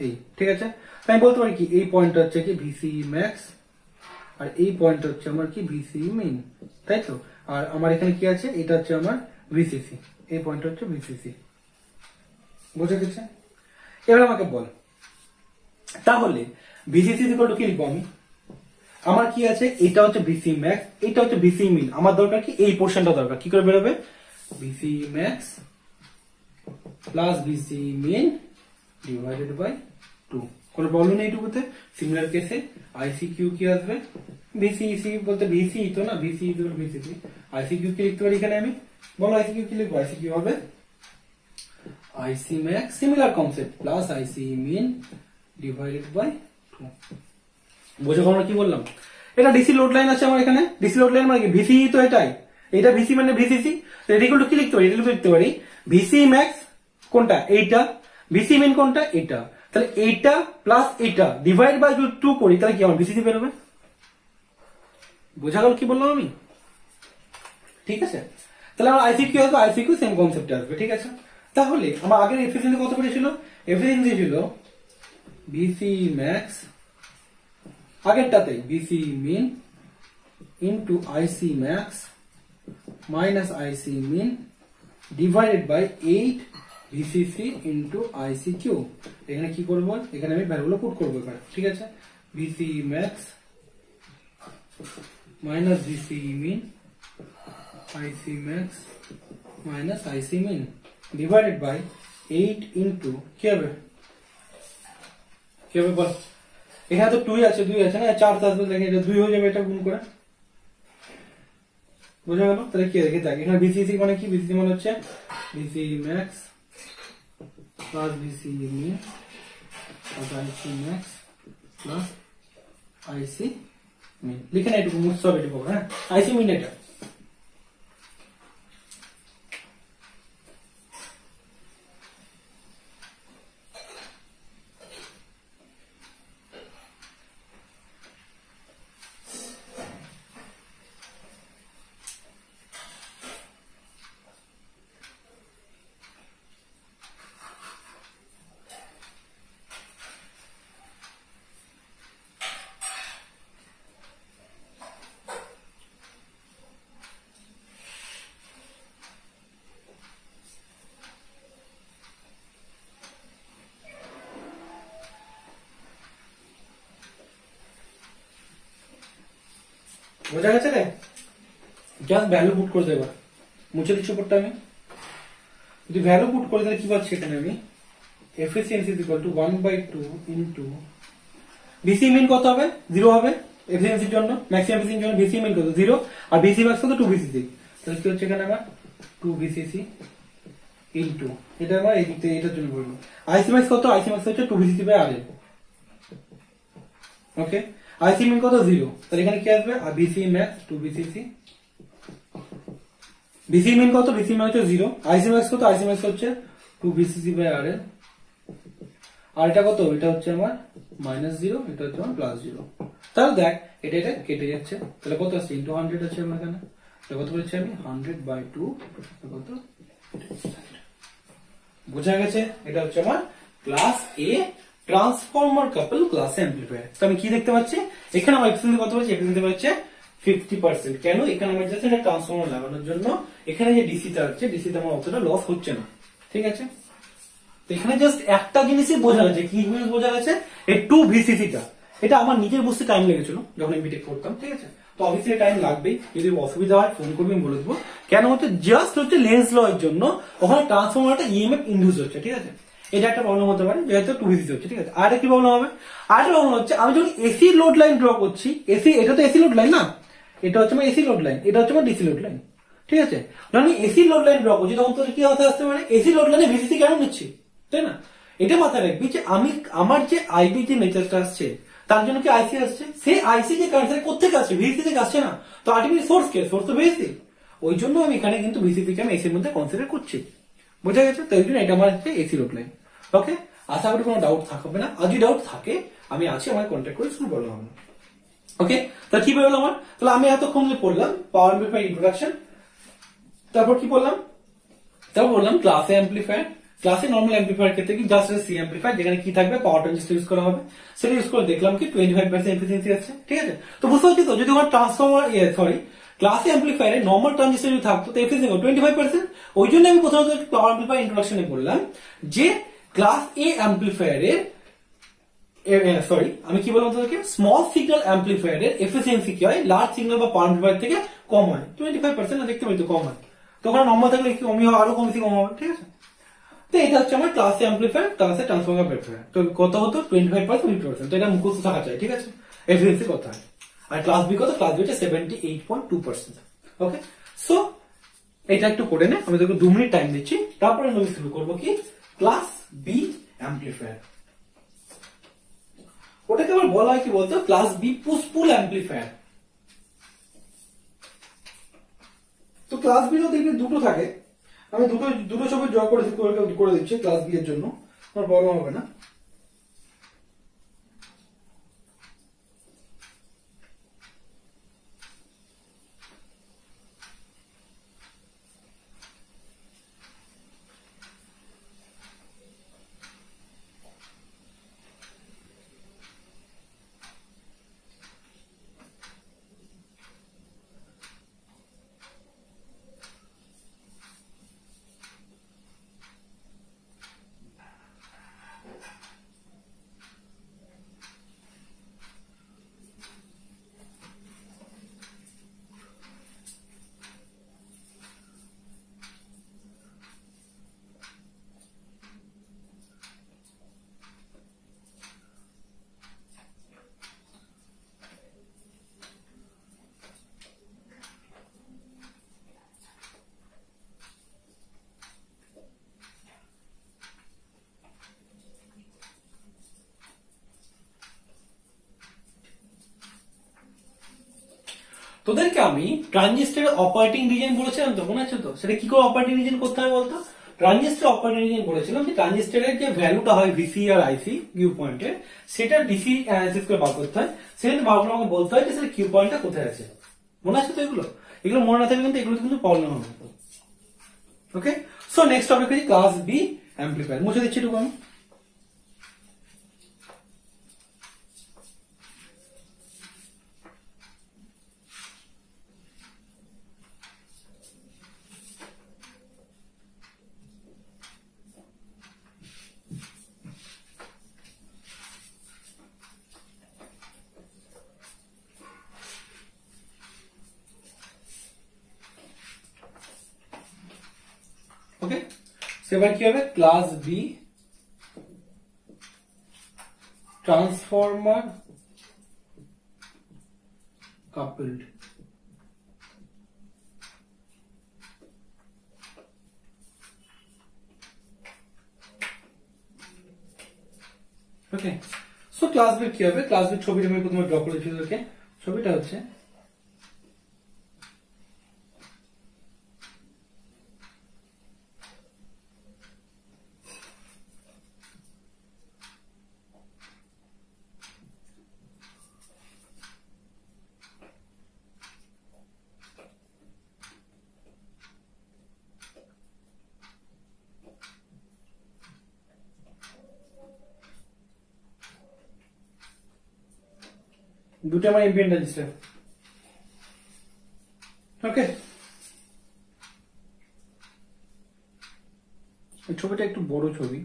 এই ঠিক আছে, আমি বলতে পারি কি এই পয়েন্টটা হচ্ছে কি ভিসি ম্যাক্স আর এই পয়েন্টটা হচ্ছে আমার কি ভিসি মিন, তাই তো? আর আমার এখানে কি আছে? এটা হচ্ছে আমার ভিসিসি, এই পয়েন্টটা হচ্ছে ভিসিসি। বুঝে গেছে? এবার আমাকে বল তাহলে ভিসিসি ইকুয়াল টু কি লিখবো আমি? আমার কি আছে? এটা হচ্ছে ভিসি ম্যাক্স, এটা হচ্ছে ভিসি মিন। আমার দরকার কি? এই পোর্শনটা দরকার। কি করে বেরোবে? VC max plus VC min divided by 2। কোনো প্রবলেম নেই এইটুকুতে। সিমিলার কেসে আইসি কিউ কি আসবে? ভিসিসি বলতে ভিসি তো না, ভিসি ইকুয়াল ভিসিসি। আইসি কিউ কি লিখতে পারি এখানে আমি? বলো আইসি কিউ কি লিখবো? আইসি কিউ হবে IC max, similar concept, plus IC min divided by 2। বোঝো আমরা কি বললাম? এটা ডিসি লোড লাইন আছে আমার এখানে। ডিসি লোড লাইন মানে কি? ভিসি তো এটাই, এটা ভিসি মানে ভিসিসি। তো এটা কি লিখতে পারি? এটা লিখতে পারি ভিসি ম্যাক্স কোনটা? এইটা। ভিসি মিন কোনটা? এটা। তাহলে এইটা প্লাস এটা ডিভাইড বাই 2 করি, তাহলে কি আমার ভিসিসি বেরোবে। বোঝা গেল কি বললাম আমি? ঠিক আছে, তাহলে আমার আইসি কিউ আসবে, আইসি কিউ সেম কনসেপ্টে আসবে। ঠিক আছে, তাহলে আমার আগের এফিসিয়েন্সি কত করে ছিল? এফিসিয়েন্সি ছিল ভিসি ম্যাক্স, আগেরটাতেই VC min into IC max minus IC min divided by 8 VCC into IC Q. এখানে কি করবো? এখানে আমি ভ্যালুগুলো পুট করবো এখানে। ঠিক আছে, VC max minus VC min IC max minus IC min divided by 8 into কি হবে? বল, এখানে তো 2 আছে, 2 আছে না, 4 আসবে, দেখে 2 হয়ে যাবে এটা গুণ করে। বোঝা গেল? তাহলে কি দেখে থাকি এখানে ভিসিসি মানে কি? ভিসিসি মানে হচ্ছে VC max plus VC min plus IC max plus IC min. লিখে না এটুকু মুছতে হবে এটুকু। হ্যাঁ, আইসি মিন এটা। বোঝা গেছে রে? জাস্ট ভ্যালু পুট করে দেবা, মুছে দিচ্ছি উপরটা আমি। যদি ভ্যালু পুট করে তাহলে কি পাচ্ছি এখানে আমি? Efficiency is equal to 1/2 into VC min কত হবে? 0 হবে এফিসিয়েন্সির জন্য, ম্যাক্সিমাম এফিসিয়েন্সির জন্য ভিসি মিন কত? 0। আর ভিসি ম্যাক্স কত? 2 ভিসিসি। তাহলে কি হচ্ছে এখানে আমার 2 ভিসিসি ইন্টু, এটা আমার এই দিক থেকে এটার জন্য বলবো। আইসি ম্যাক্স কত? আইসি ম্যাক্স হচ্ছে 2 ভিসিসি বাই আরএল। ওকে, আইসি মিন কত 0, তাহলে এখানে কি আসবে বিসি ম্যাক্স 2 বিসিসি। বিসি মিন কত, বিসি মিন হচ্ছে 0, আইসি ম্যাক্স কত, আইসি ম্যাক্স হচ্ছে 2 বিসিসি বাই আর এল। আর এটা কত, এটা হচ্ছে আমার -0, এটা হচ্ছে আমার +0। তাহলে দেখ এটা এটা কেটে যাচ্ছে, তাহলে কত আসছে ইনটু 100 আছে আমার এখানে, তাহলে কত বলছি আমি 100/2 কত, বোঝা গেছে? এটা হচ্ছে আমার ক্লাস এ ট্রান্সফর্মার কাপল ক্লাস অ্যাম্প্লিফায়ার। তো আমি কি দেখতে পাচ্ছি এখানে আমার এফিসিয়েন্সি কত পাচ্ছি, এফিসিয়েন্সি পাচ্ছে 50%। কেন, এখানে আমার জাস্ট একটা ট্রান্সফর্মার লাগানোর জন্য এখানে যে ডিসিটা আছে, ডিসিতে আমার অতটা লস হচ্ছে না, ঠিক আছে? তো এখানে জাস্ট একটা জিনিসই বোঝা যাচ্ছে, কি জিনিস বোঝা যাচ্ছে, এই 2 ভিসিসিটা, এটা আমার নিজের বুঝতে টাইম লেগেছিল যখন আমি বিটেক করতাম, ঠিক আছে? তো অবভিয়াসলি টাইম লাগবেই, যদি অসুবিধা হয় ফোন করবি আমি বলে দেবো। কেন হচ্ছে, জাস্ট হচ্ছে লেন্স ল এর জন্য ওখানে ট্রান্সফর্মারটা ইএমএফ ইন্ডিউস হচ্ছে, ঠিক আছে? এটা একটা প্রবলেম হতে পারে, যেহেতু 2 ভিসিসি হচ্ছে, ঠিক আছে? আর কি প্রবলেম হবে, আরেকটা প্রবলেম হচ্ছে আমি যখন এসি লোড লাইন ড্র করছি, এসি, এটা তো এসি লোড লাইন না, এটা হচ্ছে আমার এসি লোড লাইন, এটা হচ্ছে আমার ডিসি লোড লাইন, ঠিক আছে? যখন আমি এসি লোড লাইন ড্র করছি তখন তোর কি হতে আসতে পারে, এসি লোড লাইনে ভিসিসি কেন নিচ্ছি, তাই না? এটা মাথায় রাখবি যে আমি আমার যে আইবি যে নেচারটা আসছে তার জন্য কি আইসি আসছে, সেই আইসি যে কারেন্ট কোথেকে আসছে, ভিসি থেকে আসছে না, তো আলটিমেটলি সোর্স কে, সোর্স তো ভিসি। ওই জন্য আমি এখানে কিন্তু ভিসিসি কে আমি এসির মধ্যে কনসিডার করছি, বোঝা গেছে? তো এই জন্য এটা আমার হচ্ছে এসি লোড লাইন। ওকে, আশা করি কোনো ডাউট থাকবে না, আর যদি ডাউট থাকে আমি আছি, আমার কন্ট্যাক্ট করে শুরু করলাম আমরা। ওকে, তাহলে কি বেরোলো আমার, তাহলে আমি এতক্ষণ যে পড়লাম পাওয়ার অ্যাম্প্লিফায়ার ইন্ট্রোডাকশন, তারপর কি বললাম, তারপর বললাম ক্লাসে অ্যাম্প্লিফায়ার। ক্লাসে নরমাল অ্যাম্প্লিফায়ার ক্ষেত্রে কি জাস্ট সি অ্যাম্প্লিফায়ার, যেখানে কি থাকবে পাওয়ার ট্রানজিস্টর ইউজ করা হবে, সেটা ইউজ করে দেখলাম কি 25% এফিসিয়েন্সি আছে, ঠিক আছে? তো বুঝতে পারছি তো, যদি আমার ট্রান্সফর্মার সরি ক্লাসে অ্যাম্প্লিফায়ারে নরমাল ট্রানজিস্টর যদি থাকতো তো এফিসিয়েন্সি 25%। ওই জন্য আমি প্রথমত পাওয়ার অ্যাম্প্লিফায়ার ইন্ট্রোডাকশনে বললাম যে ক্লাস এ অ্যাম্প্লিফায়ারের সরি আমি কি বললাম তোদেরকে, স্মল সিগন্যাল অ্যাম্প্লিফায়ারের এফিসিয়েন্সি কি হয়, লার্জ সিগন্যাল বা পাওয়ার অ্যাম্প্লিফায়ার থেকে কম হয়, 25% না, দেখতে পাই তো কম হয়, তখন নম্বর থাকলে কি কমই হবে, আরো কমসি কম হবে, ঠিক আছে? তো এটা হচ্ছে আমার ক্লাসে অ্যাম্প্লিফায়ার, ক্লাসে ট্রান্সফর্মার অ্যাম্প্লিফায়ার। তো কত হতো 25%, 50%, তো এটা মুখস্থ থাকা চাই, ঠিক আছে? এফিসিয়েন্সি কত হয়, আর ক্লাস বি কত, ক্লাস বি হচ্ছে 78.2%। ওকে, সো এটা একটু করে নে, আমি তোকে 2 মিনিট টাইম দিচ্ছি, তারপরে আমি শুরু করবো কি ক্লাস বি অ্যাম্প্লিফায়ার। ওটাকে আবার বলা হয় কি বলতো, ক্লাস বি পুশ পুল অ্যাম্প্লিফায়ার। তো ক্লাস বি তো দেখবি দুটো থাকে, আমি দুটো ছবি ড্র করে দিচ্ছি ক্লাস বি এর জন্য, আমার প্রবলেম হবে না। তোদেরকে আমি ট্রানজিস্টরের অপারেটিং রিজন বলেছিলাম তো, মনে আছে তো? সেটা কি করে অপারেটিং রিজন করতে হয় বলতো? ট্রানজিস্টর অপারেটিং রিজন বলেছিলাম যে ট্রানজিস্টরের যে ভ্যালুটা হয় ভিসি আর আইসি কিউ পয়েন্টের, সেটা ডিসি অ্যানালাইসিস করে বার করতে হয়, সেটা বার করে আমাকে বলতে হয় যে সেটা কিউ পয়েন্টটা কোথায় আছে। মনে আছে তো এগুলো? এগুলো মনে না থাকলে কিন্তু এগুলো কিন্তু প্রবলেম হবে। ওকে, সো নেক্সট টপিক হচ্ছে ক্লাস বি অ্যাম্প্লিফায়ার। মুছে দিচ্ছি একটু আমি। ওকে, সেবার কি হবে, ক্লাস বি ট্রান্সফর্মার কাপলড। ওকে, সো ক্লাস বিট কি হবে, ক্লাস বিট ছবিটা আমি প্রথমে ড্র করেছি তোদেরকে। ছবিটা হচ্ছে দুটো আমার এমপিএন রেজিস্টার। ওকে, এই ছবিটা একটু বড় ছবি,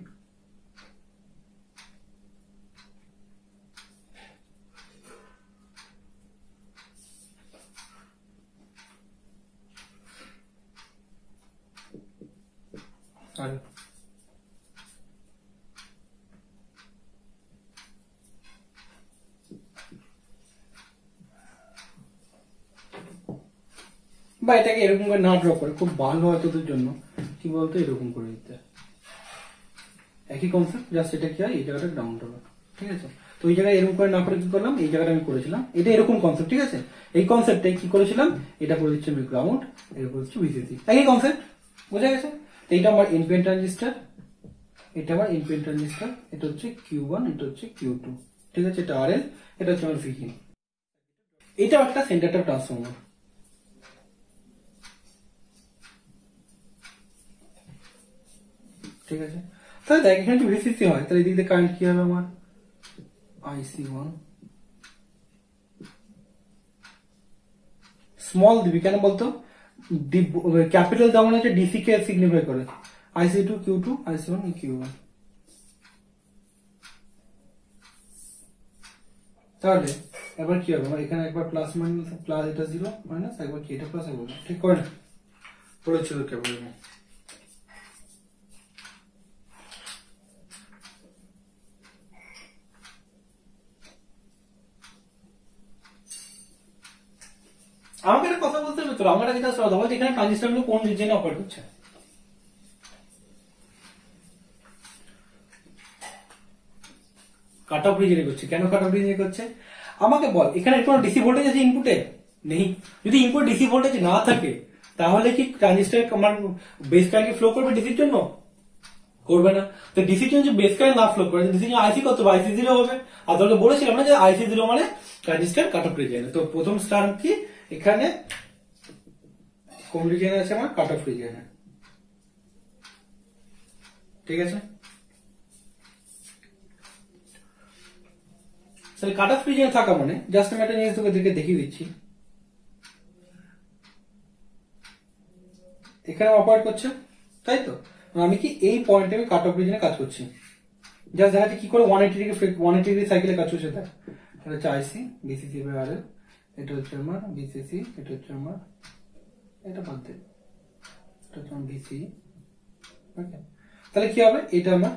আর বা এটাকে এরকম করে না ড্র করে খুব ভালো হয় তোদের জন্য, কি বলতো এরকম করে দিতে, একই কনসেপ্ট, জাস্ট এটা কি হয় এই জায়গাটা ডাউন হবে, ঠিক আছে। তো এই জায়গায় এরকম করে না করে কি করলাম, এই জায়গাটা আমি করেছিলাম, এটা এরকম কনসেপ্ট, ঠিক আছে। এই কনসেপ্টে কি করেছিলাম, এটা করে দিচ্ছি আমি গ্রাউন্ড, এটা করে দিচ্ছি ভিসিসি, একই কনসেপ্ট, বোঝা গেছে। এইটা আমার এনপিএন ট্রানজিস্টার, এটা আমার এনপিএন ট্রানজিস্টার, এটা হচ্ছে Q1, এটা হচ্ছে Q2, ঠিক আছে। এটা RL, এটা হচ্ছে আমার ভিকিন। এটা একটা সেন্টার ট্যাপ ট্রান্সফর্মার, ঠিক আছে। তাহলে দেখ এখানে যদি ভিসিসি হয় তাহলে এদিক দিয়ে কারেন্ট কি হবে আমার, IC1 স্মল দিবি, কেন বলতো, ক্যাপিটাল দেওয়া মানে হচ্ছে ডিসি কে সিগনিফাই করে, IC2 Q2, IC1 Q1। তাহলে এবার কি হবে আমার, এখানে একবার প্লাস মাইনাস, প্লাস এটা জিরো মাইনাস, একবার কি এটা প্লাস, একবার ঠিক করে না, পড়েছিল কেবল। আমাকে একটা কথা বলতে হবে, তো আমার একটা যেটা বলতে এখানে ট্রানজিস্টর গুলো কোন রিজিয়নে অপারেট হচ্ছে, কাট অফ রিজনে করছে। কেন কাট অফ রিজনে করছে আমাকে বল, এখানে কোনো ডিসি ভোল্টেজ আছে ইনপুটে, নেই। যদি ইনপুট ডিসি ভোল্টেজ না থাকে তাহলে কি ট্রানজিস্টর আমার বেস কারেন্ট ফ্লো করবে ডিসির জন্য, করবে না। তো ডিসির জন্য যে বেস কারেন্ট না ফ্লো করে, ডিসির জন্য আইসি কত হবে, IC 0 হবে। আর তোকে বলেছিলাম না যে IC 0 মানে ট্রানজিস্টর কাট অফ রিজনে। তো প্রথম স্টার কি এখানে কোন রিজনে আছে আমার, কাট অফ রিজনে, ঠিক আছে। তাহলে কাট অফ রিজনে থাকা মানে জাস্ট আমি একটা জিনিস তোকে দেখিয়ে দিচ্ছি, এখানে অপারেট করছে, তাই তো। আমি কি এই পয়েন্টে আমি কাট অফ রিজনে কাজ করছি, জাস্ট দেখাচ্ছি কি করে 180 ডিগ্রি সাইকেলে কাজ করছে। দেখ এটা হচ্ছে IC, BCC বাই RL, এটা হচ্ছে আমার BCC, এটা হচ্ছে আমার, এটা বাদ দে, এটা হচ্ছে আমার BC। ওকে, তাহলে কি হবে, এটা আমার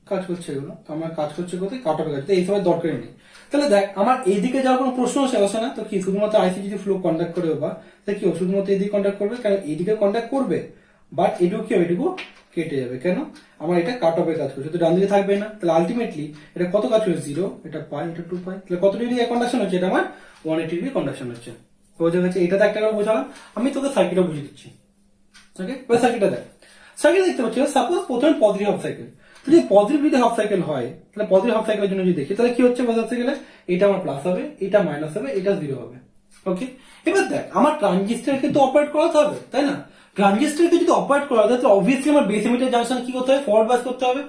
কাজ করছে, এগুলো তো আমার কাজ করছে কোথায়, কাট অফে কাজ, এই সময় দরকারই নেই। তাহলে দেখ আমার এইদিকে যাওয়ার কোনো প্রশ্ন আসে না, তো কি শুধুমাত্র IC যদি ফ্লো কন্ডাক্ট করে বা তাহলে কি শুধুমাত্র এইদিকে কন্ডাক্ট করবে, কারণ এইদিকে কন্ডাক্ট করবে, বাট এটুকু কি এটুকু কেটে যাবে, কেন আমার এটা কাট অফে কাজ করছে, তো ডান দিকে থাকবে না। তাহলে আলটিমেটলি এটা কত কাজ হচ্ছে, 0, এটা পাই, এটা 2 পাই, তাহলে কত ডিগ্রি কন্ডাকশন হচ্ছে, এটা আমার 180 ডিগ্রি কন্ডাকশন হচ্ছে, বোঝা গেছে। এটা তো একটা করে বোঝালাম, আমি তোকে সার্কিটটা বুঝিয়ে দিচ্ছি। ওকে, এবার সার্কিটটা দেখ, সার্কিট দেখতে পাচ্ছি, সাপোজ প্রথমে পজিটিভ হাফ সাইকেল, যদি পজিটিভ যদি হাফ সাইকেল হয় তাহলে পজিটিভ হাফ সাইকেলের জন্য যদি দেখি তাহলে কি হচ্ছে, পজিটিভ হাফ সাইকেলে এটা আমার প্লাস হবে, এটা মাইনাস হবে, এটা 0 হবে। ওকে, এবার দেখ আমার ট্রানজিস্টরকে তো অপারেট করাতে হবে, তাই না। ট্রানজিস্টরকে যদি অপারেট করা যায় তাহলে অবভিয়াসলি আমার বেস এমিটার জাংশন কি করতে হবে, ফরওয়ার্ড বায়াস করতে হবে।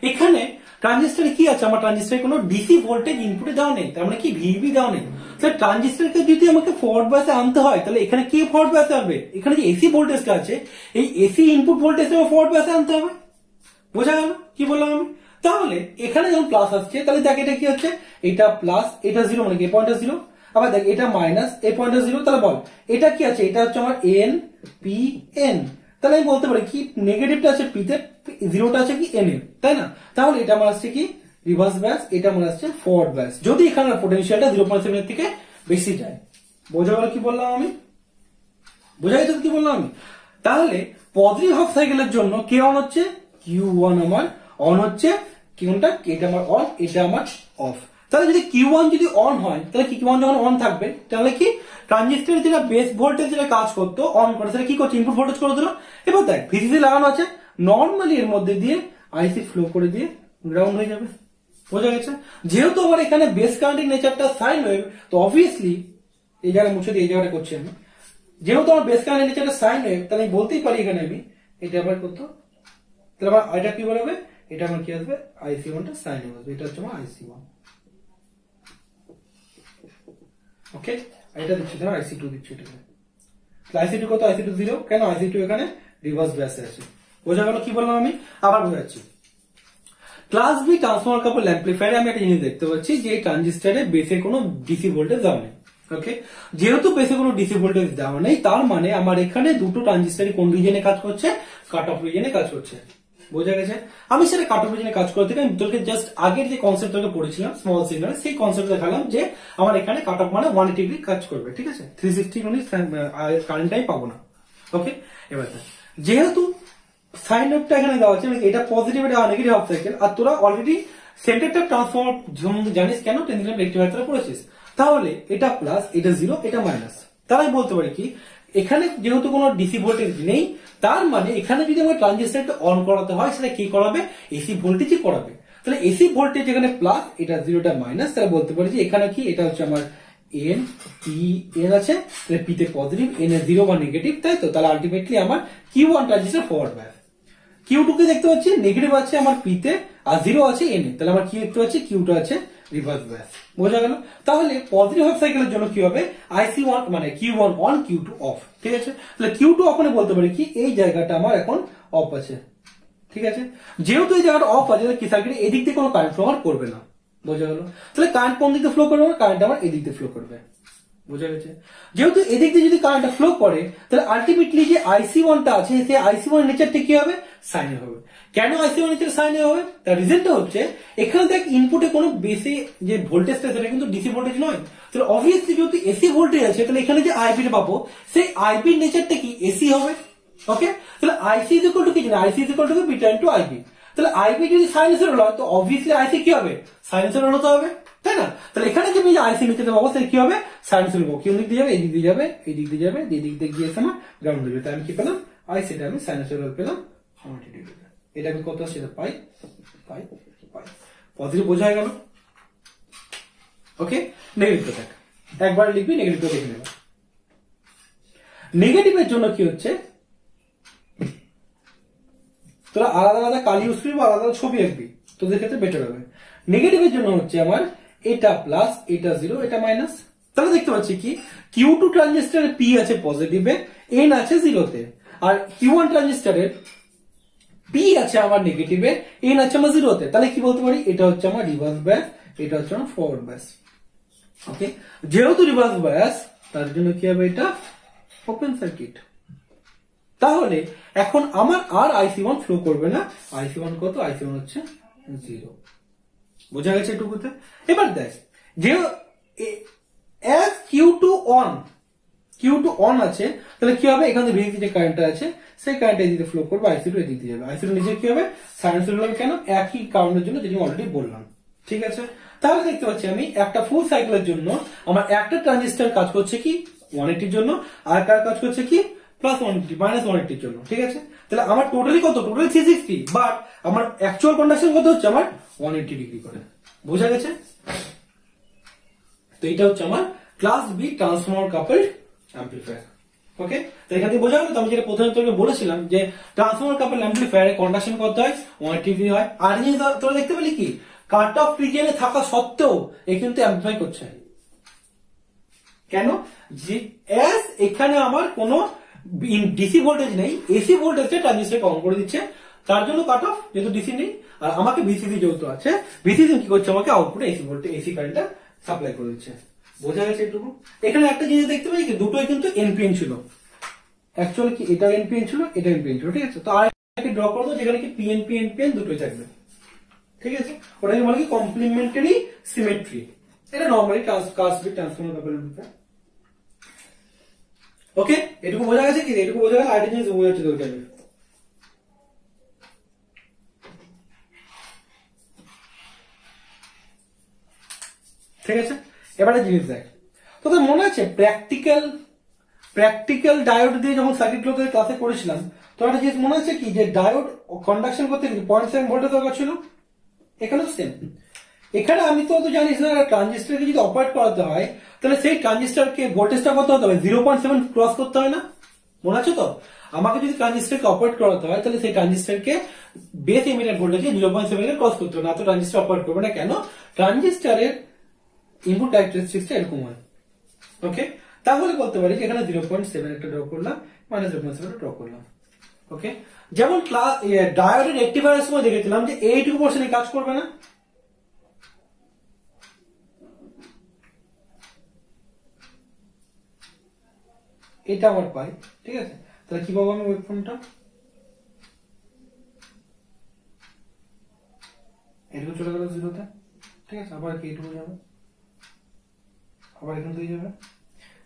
এখানে ট্রানজিস্টরে কি আছে, আমার ট্রানজিস্টরে কোনো ডিসি ভোল্টেজ ইনপুটে দেওয়া নেই, তার মানে কি ভিবি দেওয়া নেই। তাহলে ট্রানজিস্টরকে যদি আমাকে ফরওয়ার্ড বায়াসে আনতে হয় তাহলে এখানে কি ফরওয়ার্ড বায়াসে আসবে, এখানে যে এসি ভোল্টেজটা আছে এই এসি ইনপুট ভোল্টেজটা ফরওয়ার্ড বায়াসে আনতে হবে, বোঝা গেল কি বললাম আমি। তাহলে এখানে যখন প্লাস আসছে তাহলে দেখ এটা কি হচ্ছে, এটা প্লাস, এটা 0 মানে কি পয়েন্টটা 0, আবার দেখ এটা মাইনাস, এই পয়েন্টটা 0, তাহলে বল এটা কি আছে, এটা হচ্ছে আমার এন পি এন, তাহলে আমি বলতে পারি কি নেগেটিভটা আছে পি তে, 0টা আছে কি এন এ, তাই না। তাহলে এটা আমার আসছে কি রিভার্স ব্যাস, এটা আমার আসছে ফরওয়ার্ড ব্যাস, যদি এখানে পোটেনশিয়ালটা 0.7 এর থেকে বেশি যায়। বোঝা গেল কি বললাম আমি, বোঝা গেছে কি বললাম আমি। তাহলে পজিটিভ হাফ সাইকেলের জন্য কে অন হচ্ছে, Q1 আমার অন হচ্ছে, কোনটা, এটা আমার অন, এটা আমার অফ। তাহলে যদি Q1 যদি অন হয়, তাহলে Q1 যখন অন থাকবে তাহলে কি ট্রানজিস্টর যেটা বেস ভোল্টেজ যেটা কাজ করতো অন করে সেটা কি করছে, ইনপুট ভোল্টেজ করে দিল। এবার দেখ ভিসিসি লাগানো আছে, নর্মালি এর মধ্যে দিয়ে আইসি ফ্লো করে দিয়ে গ্রাউন্ড হয়ে যাবে। বোঝা গেছে? যেহেতু আমার এখানে বেস কারেন্টের নেচারটা সাইন ওয়েভ, তো অবভিয়াসলি এই জায়গায় মুছে দিয়ে এই জায়গাটা করছি আমি, যেহেতু আমার বেস কারেন্টের নেচারটা সাইন ওয়েভ, তাহলে আমি বলতেই পারি এখানে আমি এটা আবার করতো, তাহলে আমার এটা কি বলবে, এটা আমার কি আসবে, আইসি ওয়ানটা সাইন ওয়েভ আসবে, এটা হচ্ছে আমার আইসি ওয়ান। ওকে, এটা দিচ্ছি ধরো আইসি টু দিচ্ছি, এটা আইসি টু কত, আইসি টু 0, কেন আইসি টু এখানে রিভার্স ব্যাসে আছে। বোঝা গেল কি বললাম আমি, আবার বোঝাচ্ছি। ক্লাস বি ট্রান্সফরমার কাপল অ্যাম্পলিফায়ারে আমি একটা জিনিস দেখতে পাচ্ছি যে ট্রানজিস্টরে বেসে কোনো ডিসি ভোল্টেজ দেওয়া নেই। ওকে, যেহেতু বেসে কোনো ডিসি ভোল্টেজ দেওয়া নেই, তার মানে আমার এখানে দুটো ট্রানজিস্টরই কোন রিজনে কাজ করছে, কাট অফ রিজনে কাজ করছে। বোঝা গেছে? আমি সেটা কাট অফ রিজনে কাজ করতে থেকে আমি তোকে জাস্ট আগের যে কনসেপ্ট তোকে পড়েছিলাম স্মল সিগন্যাল, সেই কনসেপ্ট দেখালাম যে আমার এখানে কাট অফ মানে 180 ডিগ্রি কাজ করবে, ঠিক আছে, 360 কারেন্টটাই পাবো না। ওকে, এবার যেহেতু সাইন ওয়েভটা এখানে দেওয়া আছে, এটা পজিটিভ এটা নেগেটিভ হাফ সাইকেল, আর তোরা অলরেডি সেন্টারটা ট্রান্সফরমার জানিস কেন, টেনজিলাম রেক্টিফায়ার পড়েছিস, তাহলে এটা প্লাস, এটা 0, এটা মাইনাস। তারাই বলতে পারি কি এখানে যেহেতু কোনো ডিসি ভোল্টেজ নেই, তার মানে এখানে যদি আমার ট্রানজিস্টরটা অন করাতে হয় সেটা কি করাবে, এসি ভোল্টেজই করাবে। তাহলে এসি ভোল্টেজ এখানে প্লাস, এটা 0, এটা মাইনাস, তাহলে বলতে পারি যে এখানে কি এটা হচ্ছে আমার এন পি এন আছে, তাহলে পি তে পজিটিভ, এন এ 0 বা নেগেটিভ, তাই তো। তাহলে আলটিমেটলি আমার Q1 transistor forward bias, Q2 কে দেখতে পাচ্ছি নেগেটিভ আছে আমার পি তে, আর 0 আছে এন এ, তাহলে আমার কি দেখতে পাচ্ছি Q2 আছে রিভার্স বায়াস। বোঝা গেল? তাহলে পজিটিভ হাফ সাইকেলের জন্য কি হবে, IC1 মানে Q1 অন, Q2 অফ, ঠিক আছে। তাহলে Q2 অফ মানে বলতে পারি কি এই জায়গাটা আমার এখন অফ আছে, ঠিক আছে। যেহেতু এই জায়গাটা অফ আছে, কি সার্কিটে এদিক দিয়ে কোনো কারেন্ট ফ্লো করবে না। বোঝা গেল? তাহলে কারেন্ট কোন দিকে ফ্লো করবে, কারেন্ট আমার এদিক দিয়ে ফ্লো করবে। বোঝা গেছে? যেহেতু এদিক দিয়ে যদি কারেন্টটা ফ্লো করে, তাহলে আলটিমেটলি যে IC1টা আছে সেই IC1 নেচারটা কি হবে, সাইনে হবে। কেন IC1 নেচার সাইনে হবে, তার রিজনটা হচ্ছে এখানে দেখ ইনপুটে কোনো বেসি যে ভোল্টেজটা সেটা কিন্তু ডিসি ভোল্টেজ নয়। তাহলে অবভিয়াসলি যেহেতু এসি ভোল্টেজ আছে, তাহলে এখানে যে আইবি পাবো সেই আইবির নেচারটা কি এসি হবে। ওকে, তাহলে আইসি ইজ ইকুয়াল টু কি জানি, IC is equal to beta into IB. তাহলে আইবি যদি সাইনুসয়েডাল হয়, তো অবভিয়াসলি আইসি কি হবে, সাইনুসয়েডাল হতে হবে, তাই না। তাহলে এখানে যে আমি আইসি নিচে পাবো সেটা কি হবে, সাইনুসয়েডাল পাবো। কোন দিক দিয়ে যাবে, এই দিক দিয়ে যাবে, এই দিক দিয়ে যাবে, এই দিক দিয়ে গিয়ে আমার গ্রাউন্ড দিবে। তাই আমি কি পেলাম, আইসিটা আমি সাইনুসয়েডাল পেলাম 180 ডিগ্রি। এটা আমি কত সেটা পাই পাই পাই। পজিটিভ বোঝা গেল? ওকে, নেগেটিভ দেখ, একবার লিখবি, নেগেটিভ দেখে নেব। নেগেটিভের জন্য কি হচ্ছে, তোরা আলাদা আলাদা কালি ইউজ করবি বা আলাদা ছবি আঁকবি, তোদের ক্ষেত্রে বেটার হবে। নেগেটিভের জন্য হচ্ছে আমার এটা প্লাস, এটা 0, এটা মাইনাস। তাহলে দেখতে পাচ্ছি কি Q2 ট্রানজিস্টরের P আছে পজিটিভে, N আছে 0-তে, আর Q1 ট্রানজিস্টরের P আছে আমার নেগেটিভে, N আছে আমার 0-তে। তাহলে কি বলতে পারি, এটা হচ্ছে আমার রিভার্স বায়াস, এটা হচ্ছে আমার ফরওয়ার্ড বায়াস। ওকে, যেহেতু রিভার্স বায়াস, তার জন্য কি হবে, এটা ওপেন সার্কিট। তাহলে এখন আমার আর IC1 ফ্লো করবে না। IC1 কত, IC1 হচ্ছে 0। বোঝা গেছে এটুকুতে? এবার দেখ যে Q2 অন আছে, তাহলে কি হবে, এখানে ভিসি যে কারেন্টটা আছে সেই কারেন্ট এদিকে ফ্লো করবে, IC2 এদিক দিয়ে যাবে। IC2 নিচে কি হবে, সাইনুসয়েডাল হবে। কেন, একই কারণের জন্য যেটা আমি অলরেডি বললাম, ঠিক আছে। তাহলে দেখতে পাচ্ছি আমি একটা ফুল সাইকেলের জন্য আমার একটা ট্রানজিস্টর কাজ করছে কি 180 জন্য, আর কাজ করছে কি প্লাস 180 মাইনাস 180 জন্য, ঠিক আছে। তাহলে আমার টোটালি কত, টোটালি 360, বাট আমার অ্যাকচুয়াল কন্ডাকশন কত হচ্ছে আমার 180 ডিগ্রি করে। বোঝা গেছে? তো এটা হচ্ছে আমার class B transformer coupled amplifier. Okay, তো এখান থেকে বোঝা গেল তো আমি যেটা প্রথমে তোকে বলেছিলাম যে ট্রান্সফরমার কাপলড অ্যাম্পলিফায়ারে কন্ডাকশন করতে হয় 180 ডিগ্রি হয়। আর জিনিস তোরা দেখতে পেলি কি কাট অফ রিজিয়নে থাকা সত্ত্বেও এ কিন্তু অ্যাম্পলিফাই করছে। কেন, যে এখানে আমার কোনো ডিসি ভোল্টেজ নেই, এসি ভোল্টেজে ট্রানজিস্টর অন করে দিচ্ছে, তার জন্য কাট অফ, যেহেতু ডিসি নেই। আর আমাকে ভিসিসি যেহেতু আছে, ভিসিসি কি করছে, আমাকে আউটপুটে এসি ভোল্টেজ, এসি কারেন্টটা সাপ্লাই করে দিচ্ছে। বোঝা গেছে এটুকু? এখানে একটা জিনিস দেখতে পাই কি দুটোই কিন্তু এনপিএন ছিল, অ্যাকচুয়ালি কি এটা এনপিএন ছিল, এটা এনপিএন ছিল, ঠিক আছে। তো আর ড্র করবো যেখানে কি পিএনপি এনপিএন দুটোই থাকবে, ঠিক আছে। ওটাকে বলে কি কমপ্লিমেন্টারি সিমেট্রি। এটা নরমালি ট্রান্সফরমার কাপলড। ওকে, এটুকু বোঝা গেছে কি, এটুকু বোঝা গেল। আরেকটা জিনিস বোঝা যাচ্ছে দরকার, ঠিক আছে, এবারে জিনিস দেখ, তোদের মনে আছে প্র্যাকটিক্যাল ডায়োড দিয়ে যখন সার্কিট গুলোতে ক্লাসে করেছিলাম, তো একটা জিনিস মনে আছে কি, যে ডায়োড কন্ডাকশন করতে 0.7 ভোল্টের দরকার ছিল। এখানেও সেম। এখানে আমি তো জানিস না, ট্রানজিস্টরকে যদি অপারেট করাতে হয় তাহলে সেই ট্রানজিস্টরকে ভোল্টেজটা কত হতে হবে, 0.7 ক্রস করতে হয় না? মনে আছে তো? আমাকে যদি ট্রানজিস্টরকে অপারেট করাতে হয় তাহলে সেই ট্রানজিস্টরকে বেস এমিটার ভোল্টেজে 0.7 এর ক্রস করতে হবে, না তো ট্রানজিস্টর অপারেট করবে না। কেন? ট্রানজিস্টরের ইনপুট ক্যারেক্টারিস্টিক্সটা এরকম হয়। ওকে, তাহলে বলতে পারি যে এখানে 0.7 একটা ড্র করলাম, -0.7 ড্র করলাম। ওকে, যেমন ডায়োডের রেকটিফায়ারের সময় দেখেছিলাম যে এইটুকু পোর্শনে কাজ করবে না, এটা আমার পাই। ঠিক আছে, তাহলে কি পাবো আমি ওয়েভফর্মটা, এটুকু চলে গেল 0-তে। ঠিক আছে, আবার কি এইটুকু যাবে, আবার এখান থেকে যাবে,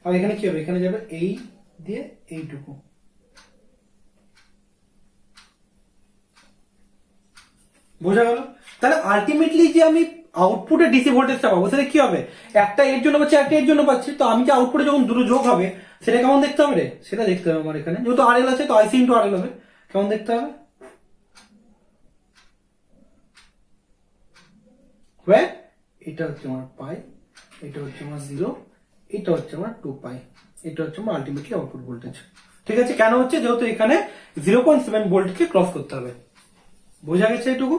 আর এখানে কি হবে, এখানে যাবে এই দিয়ে এইটুকু। বোঝা গেল? তাহলে আলটিমেটলি যে আমি আউটপুটে ডিসি ভোল্টেজটা পাবো সেটা কি হবে, একটা এর জন্য পাচ্ছি, একটা এর জন্য পাচ্ছি, তো আমি যে আউটপুটে যখন দুটো যোগ হবে সেটা কেমন দেখতে হবে রে, সেটা দেখতে হবে আমার। এখানে যেহেতু আরএল আছে তো আইসি ইন্টু আরএল হবে, কেমন দেখতে হবে, এটা হচ্ছে আমার পাই, এটা হচ্ছে আমার 0, এটা হচ্ছে আমার 2 পাই, এটা হচ্ছে আমার আলটিমেটলি আউটপুট ভোল্টেজ। ঠিক আছে, কেন হচ্ছে, যেহেতু এখানে 0.7 ভোল্টকে ক্রস করতে হবে। বোঝা গেছে এটুকু?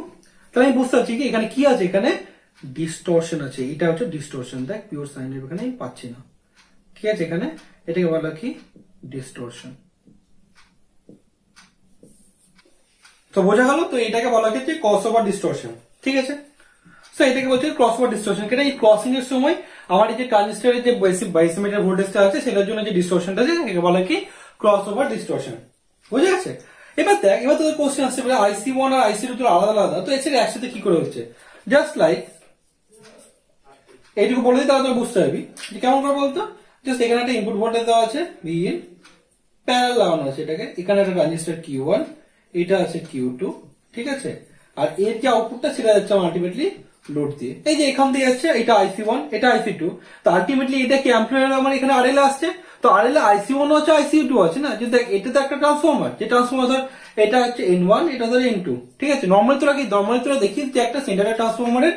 তাহলে আমি বুঝতে পারছি কি এখানে কি আছে, এখানে ডিস্টরশন আছে, এটা হচ্ছে ডিস্টরশন। দেখ পিওর সাইন ওয়েভ এখানে আমি পাচ্ছি না, ঠিক আছে, এখানে এটাকে বলা কি, ডিস্টরশন। তো বোঝা গেল? তো এটাকে বলা হচ্ছে ক্রস ওভার ডিস্টরশন। ঠিক আছে, তো এটাকে বলছে ক্রস ওভার ডিস্টরশন। কেন? এই ক্রসিং এর সময় আমার এই যে ট্রানজিস্টরের যে বাইসিমিটার ভোল্টেজটা আছে সেটার জন্য যে ডিস্টরশনটা আছে এটাকে বলা কি, ক্রস ওভার ডিস্টরশন। বুঝে গেছে? এবার দেখ, এবার তোদের কোশ্চেন আসছে বলে IC1 আর IC2 তো আলাদা আলাদা, তো এর সাথে একসাথে কি করে হচ্ছে, জাস্ট লাইক এইটুকু বলে দিই তাহলে তোর বুঝতে পারবি যে কেমন করে বলতো। জাস্ট এখানে একটা ইনপুট ভোল্টেজ দেওয়া আছে Vin, প্যারালাল লাগানো আছে এটাকে, এখানে একটা ট্রানজিস্টর Q1, এটা আছে Q2, ঠিক আছে, আর এর যে আউটপুটটা সেটা যাচ্ছে আলটিমেটলি লোড দিয়ে, এই যে এখান দিয়ে যাচ্ছে, এটা IC1, এটা IC2, তো আলটিমেটলি এটা কি অ্যাম্পলিফায়ার আমার এখানে আরএল আসছে, তো আরএল IC1 আছে, IC2 আছে না, যে দেখ এটা তো একটা ট্রান্সফরমার, যে ট্রান্সফরমার ধর এটা হচ্ছে N1, এটা ধর N2, ঠিক আছে। নর্মালি তোরা দেখিস যে একটা সেন্টারের ট্রান্সফরমারের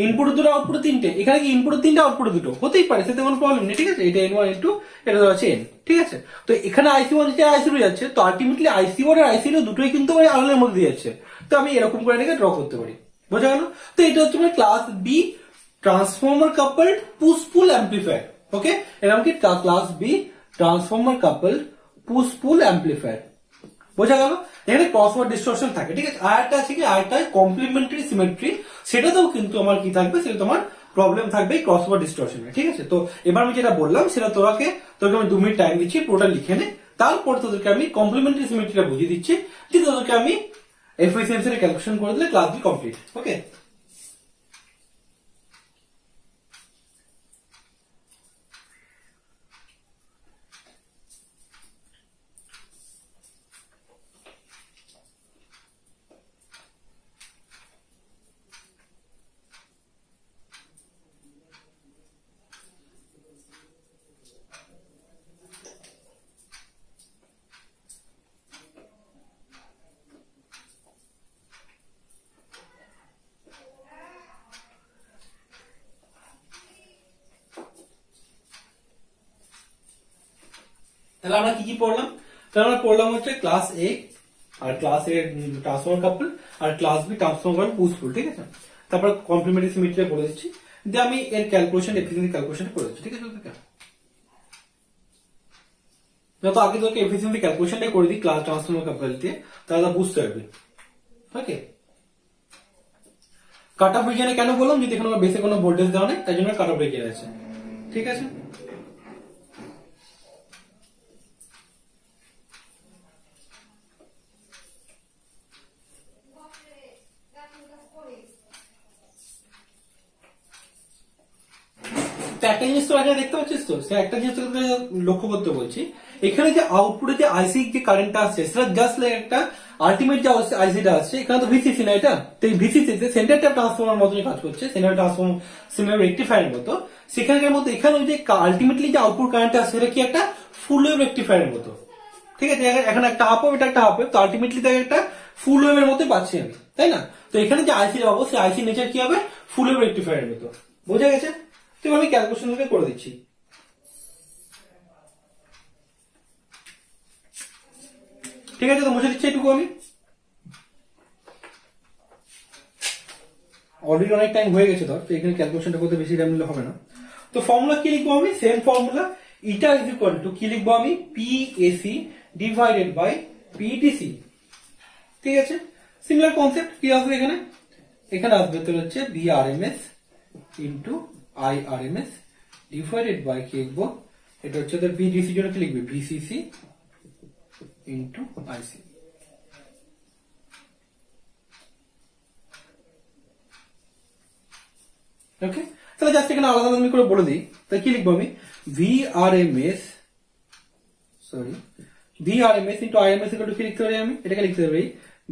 ইনপুট দুটো আউটপুট তিনটে, এখানে কি ইনপুট তিনটে আউটপুট দুটো হতেই পারে, সেটা কোনো প্রবলেম নেই। ঠিক আছে, এটা N1 N2, এটা ধর আছে N, ঠিক আছে। তো এখানে IC1 থেকে IC2 যাচ্ছে, তো আলটিমেটলি IC1 আর IC2 দুটোই কিন্তু আরএল এর মধ্যে যাচ্ছে, তো আমি এরকম করে এটাকে ড্র করতে পারি। বোঝা গেল? তো এটা হচ্ছে class B transformer coupled push pull amplifier. Okay, এরকম কি class B transformer coupled push pull amplifier. বোঝা গেল? এখানে ক্রসওভার ডিস্টরশন থাকে, ঠিক আছে। আরেকটা আছে কি, আরেকটা কমপ্লিমেন্টারি সিমেট্রি, সেটাতেও কিন্তু আমার কি থাকবে, সেটা তোমার প্রবলেম থাকবে ক্রসওভার ডিস্টরশনে। ঠিক আছে, তো এবার আমি যেটা বললাম সেটা তোকে আমি 2 মিনিট টাইম দিচ্ছি, পুরোটা লিখে নে, তারপর তোদেরকে আমি কমপ্লিমেন্টারি সিমেট্রিটা বুঝিয়ে দিচ্ছি, যে তোদেরকে আমি এফিসিয়েন্সি ক্যালকুলেশন করে দিলে ক্লাস বি কমপ্লিট। ওকে, তাহলে আমরা কি কি পড়লাম? তাহলে আমরা পড়লাম হচ্ছে ক্লাস এ আর ক্লাস এ ট্রান্সফর্মার কাপল, আর ক্লাস বি ট্রান্সফর্মার পুশ পুল, ঠিক আছে। তারপর কমপ্লিমেন্টারি সিমেট্রি বলে দিচ্ছি, দিয়ে আমি এর ক্যালকুলেশন, এফিসিয়েন্সি ক্যালকুলেশন করে দিচ্ছি, ঠিক আছে। যত আগে তোকে এফিসিয়েন্সি ক্যালকুলেশনটা করে দিই ক্লাস ট্রান্সফর্মার কাপল দিয়ে, তাহলে বুঝতে পারবি। ওকে, কাট অফ রিজিয়নে কেন বললাম, যদি এখানে বেসে কোনো ভোল্টেজ দেওয়া নেই তাই জন্য কাট অফ রিজিয়ন আছে, ঠিক আছে। একটা জিনিস তো আগে দেখতে পাচ্ছিস, তো সে একটা জিনিস তোকে লক্ষ্য করতে বলছি, এখানে যে আউটপুটে যে আইসি যে কারেন্টটা আসছে সেটা জাস্ট লাইক একটা আলটিমেট যে আইসিটা আসছে, এখানে তো ভিসিসি না এটা, তো এই ভিসিসি তে সেন্টার ট্যাপ ট্রান্সফরমার মতনই কাজ করছে, সেন্টার ট্রান্সফর্ম সিমিলার রেকটিফায়ারের মতো। সেখানকার মধ্যে এখানে ওই যে আলটিমেটলি যে আউটপুট কারেন্টটা আসছে সেটা কি একটা ফুল ওয়েভ রেকটিফায়ারের মতো। ঠিক আছে, এখানে একটা হাফ ওয়েভ, এটা একটা হাফ ওয়েভ, তো আলটিমেটলি তাকে একটা ফুল ওয়েভের মতোই পাচ্ছি আমি, তাই না? তো এখানে যে আইসি পাবো সেই আইসি নেচার কি হবে, ফুল ওয়েভ রেকটিফায়ারের মতো। বোঝা গেছে? তো আমি ক্যালকুলেশন করে দিচ্ছি। ঠিক আছে, তো মুছে দিচ্ছি এটুকু আমি। অলরেডি অনেক টাইম হয়ে গেছে ধর, তো এখানে ক্যালকুলেশনটা করতে বেশি টাইম নিলে হবে না। তো ফর্মুলা কি লিখবো আমি, same formula, eta is equal to কি লিখবো আমি, পিএসি ডিভাইডেড বাই পিডিসি। ঠিক আছে, সিমিলার কনসেপ্ট কি আসবে এখানে, এখানে আসবে তোর হচ্ছে VRMS into IRMS divided by কি লিখবো, এটা হচ্ছে তোর পিডিসি জন্য কি লিখবে, ভিসিসি ইন্টু আইসি। ওকে, তাহলে জাস্ট এখানে আলাদা আলাদা করে বলে দিই, তাই কি লিখবো আমি, VRMS into IMS equal to কি লিখতে পারি আমি, এটাকে লিখতে পারি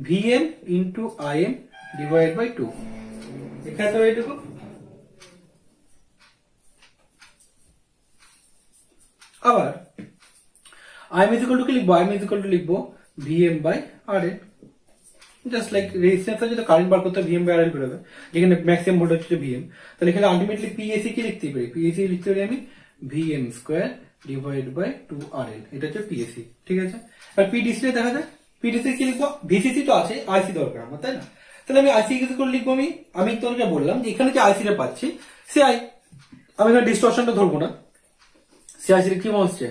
VM into IM divide by 2। এখানে তো এইটুকু। আবার আইএম ইকুয়াল টু কি লিখবো, আইএম ইকুয়াল টু লিখবো VM by RN. Just like resistance যদি কারেন্ট বার করতে ভিএম বাই আরএন বেরোবে, যেখানে ম্যাক্সিমাম ভোল্টেজ হচ্ছে ভিএম, তাহলে এখানে আলটিমেটলি পিএসি কি লিখতে পারি, পিএসি লিখতে পারি আমি VM square divide by 2RL, এটা হচ্ছে পিএসি। ঠিক আছে, আর পিডিসি দেখা যায়, পিডিসি কি লিখবো, ভিসিসি তো আছে, আইসি দরকার আমার, তাই না? তাহলে আমি আইসি কি করে লিখবো, আমি তোমাকে বললাম যে এখানে যে আইসিটা পাচ্ছি সে আমি এখানে ডিস্টরশনটা ধরবো না, সে আইসিটা কি আসছে,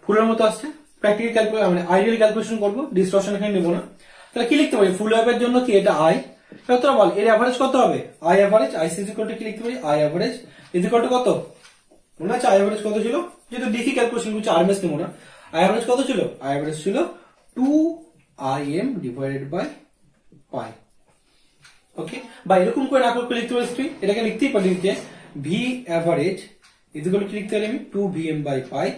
ফুলের মতো আসছে। প্র্যাকটিক্যাল ক্যালকুলেশন মানে আইডিয়াল ক্যালকুলেশন করবো, ডিস্টরশন এখানে নেবো না। তাহলে কি লিখতে পারি, ফুল ওয়েভের জন্য কি এটা আই, তোরা বল এর অ্যাভারেজ কত হবে, I average, IC is equal to কি লিখতে পারি, I average is equal two কত, মনে আছে আই অ্যাভারেজ কত ছিল, যেহেতু ডিসি ক্যালকুলেশন করছি আরএমএস নেবো না, আই অ্যাভারেজ কত ছিল, আই অ্যাভারেজ ছিল 2IM ডিভাইডেড বাই পাই। ওকে, বা এরকম করে না করে লিখতে পারিস তুই, এটাকে লিখতেই পারি যে V average is equal to কি লিখতে পারি আমি 2VM by pi,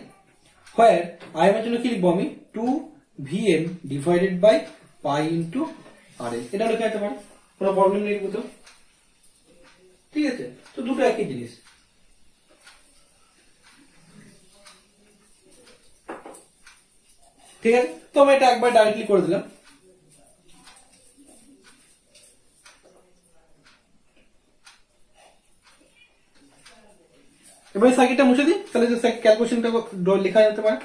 where I এর জন্য কি লিখবো আমি 2VM divided by pi into RL, এটা লিখে দিতে পারি, কোনো প্রবলেম নেই বুঝো। ঠিক আছে, তো দুটো একই জিনিস। ঠিক আছে, তো আমি এটা একবার ডাইরেক্টলি করে দিলাম। এবার সার্কিটটা মুছে দিই, তাহলে যে ক্যালকুলেশনটা লেখা যেতে পারে,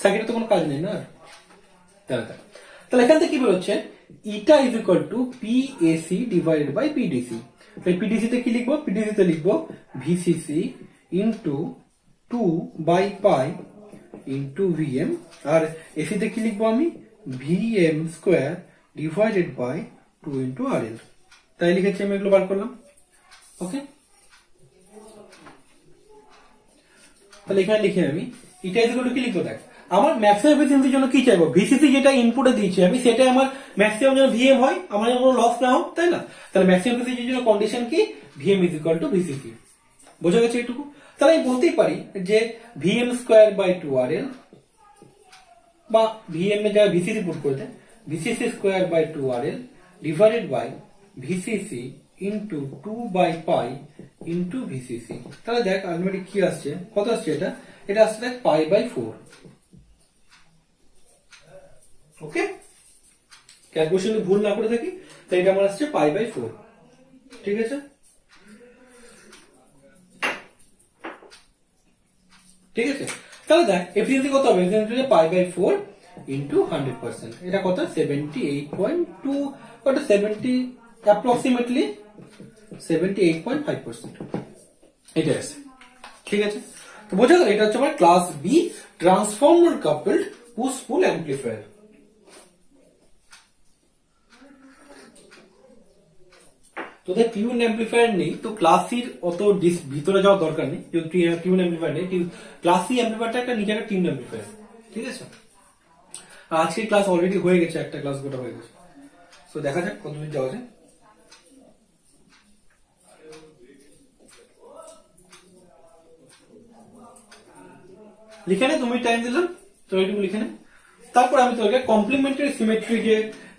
সার্কিটে তো কোনো কাজ নেই না। তাহলে এখান থেকে কি বেরোচ্ছে, eta is equal to PAC divided by PDC. PDC তে কি লিখবো, পিডিসি তে লিখবো ভিসিসি ইন্টু 2/পাই ইন্টু ভিএম, আর এসি তে কি লিখবো আমি VM square divided by 2 into RL। তাই লিখেছি আমি, এগুলো বার করলাম। ওকে, তাহলে এখানে লিখে আমি এটা ইজ ইকুয়াল টু কি লিখবো, দেখ আমার ম্যাক্সিমাম এফিসিয়েন্সির জন্য কি চাইবো, ভিসিসি যেটা ইনপুটে দিয়েছি আমি সেটাই আমার ম্যাক্সিমাম যেন ভিএম হয়, আমার যেন কোনো লস না হোক, তাই না? তাহলে ম্যাক্সিমাম এফিসিয়েন্সির জন্য কন্ডিশন কি, VM is equal to VCC. বোঝা গেছে এটুকু? তাহলে আমি বলতেই পারি যে ভিএম স্কোয়ার বাই 2RL, বা ভিএম এর জায়গায় ভিসিসি পুট করে দেয়, VCC square by 2RL divided by VCC into 2/পাই ইন্টু ভিসিসি। তাহলে দেখ আলটিমেটলি কি আসছে, কত আসছে এটা, এটা আসছে দেখ পাই/4। ওকে, ক্যালকুলেশন ভুল না করে থাকি, তাই এটা আমার আসছে পাই/4। ঠিক আছে, ঠিক আছে, তাহলে দেখ এফিসিয়েন্সি কত হবে, এফিসিয়েন্সি পাই/4 ইন্টু 100%, এটা কত 78.2, কত 70 অ্যাপ্রক্সিমেটলি 78.5%, এটা আছে। ঠিক আছে, তো বোঝা গেল এটা হচ্ছে আমার class B transformer coupled push pull amplifier. তোদের টিউন অ্যাম্পলিফায়ার নেই তো ক্লাস সির অত ভিতরে যাওয়ার দরকার নেই, যেহেতু টিউন অ্যাম্পলিফায়ার নেই, ক্লাস সি অ্যাম্পলিফায়ারটা একটা নিজে একটা টিউন অ্যাম্পলিফায়ার। ঠিক আছে, আজকের ক্লাস অলরেডি হয়ে গেছে, একটা ক্লাস গোটা হয়ে গেছে, তো দেখা যাক কতদূর যাওয়া যায়। লিখে নে, তুমি টাইম দিলাম তো এইটুকু লিখে নে। তারপর আমি তোমাকে কমপ্লিমেন্টারি সিমেট্রি যে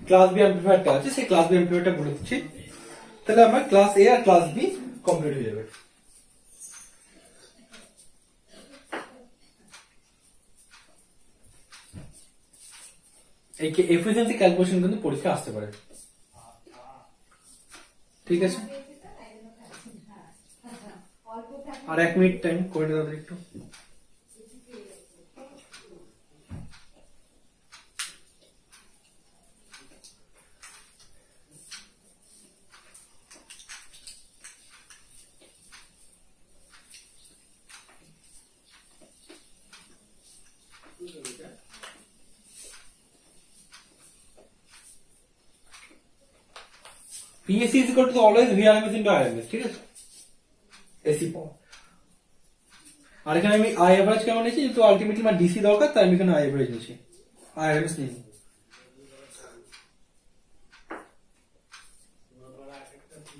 ক্লাস বি অ্যাম্পলিফায়ারটা আছে সেই ক্লাস বি অ্যাম্পলিফায়ারটা বলে দিচ্ছি। তাহলে আমার ক্লাস এ আর ক্লাস বি কমপ্লিট হয়ে যাবে। এই এফিসিয়েন্সি ক্যালকুলেশন কিন্তু পরীক্ষা আসতে পারে, ঠিক আছে। আর 1 মিনিট টাইম করে দাও একটু। PSC is equal to always VRMS into IRMS, ঠিক আছে, এসি পাওয়ার। আর এখানে আমি আই এভারেজ কেমন নিয়েছি, যেহেতু আলটিমেটলি আমার ডিসি দরকার তাই আমি এখানে আই এভারেজ নিয়েছি, IRMS নিই।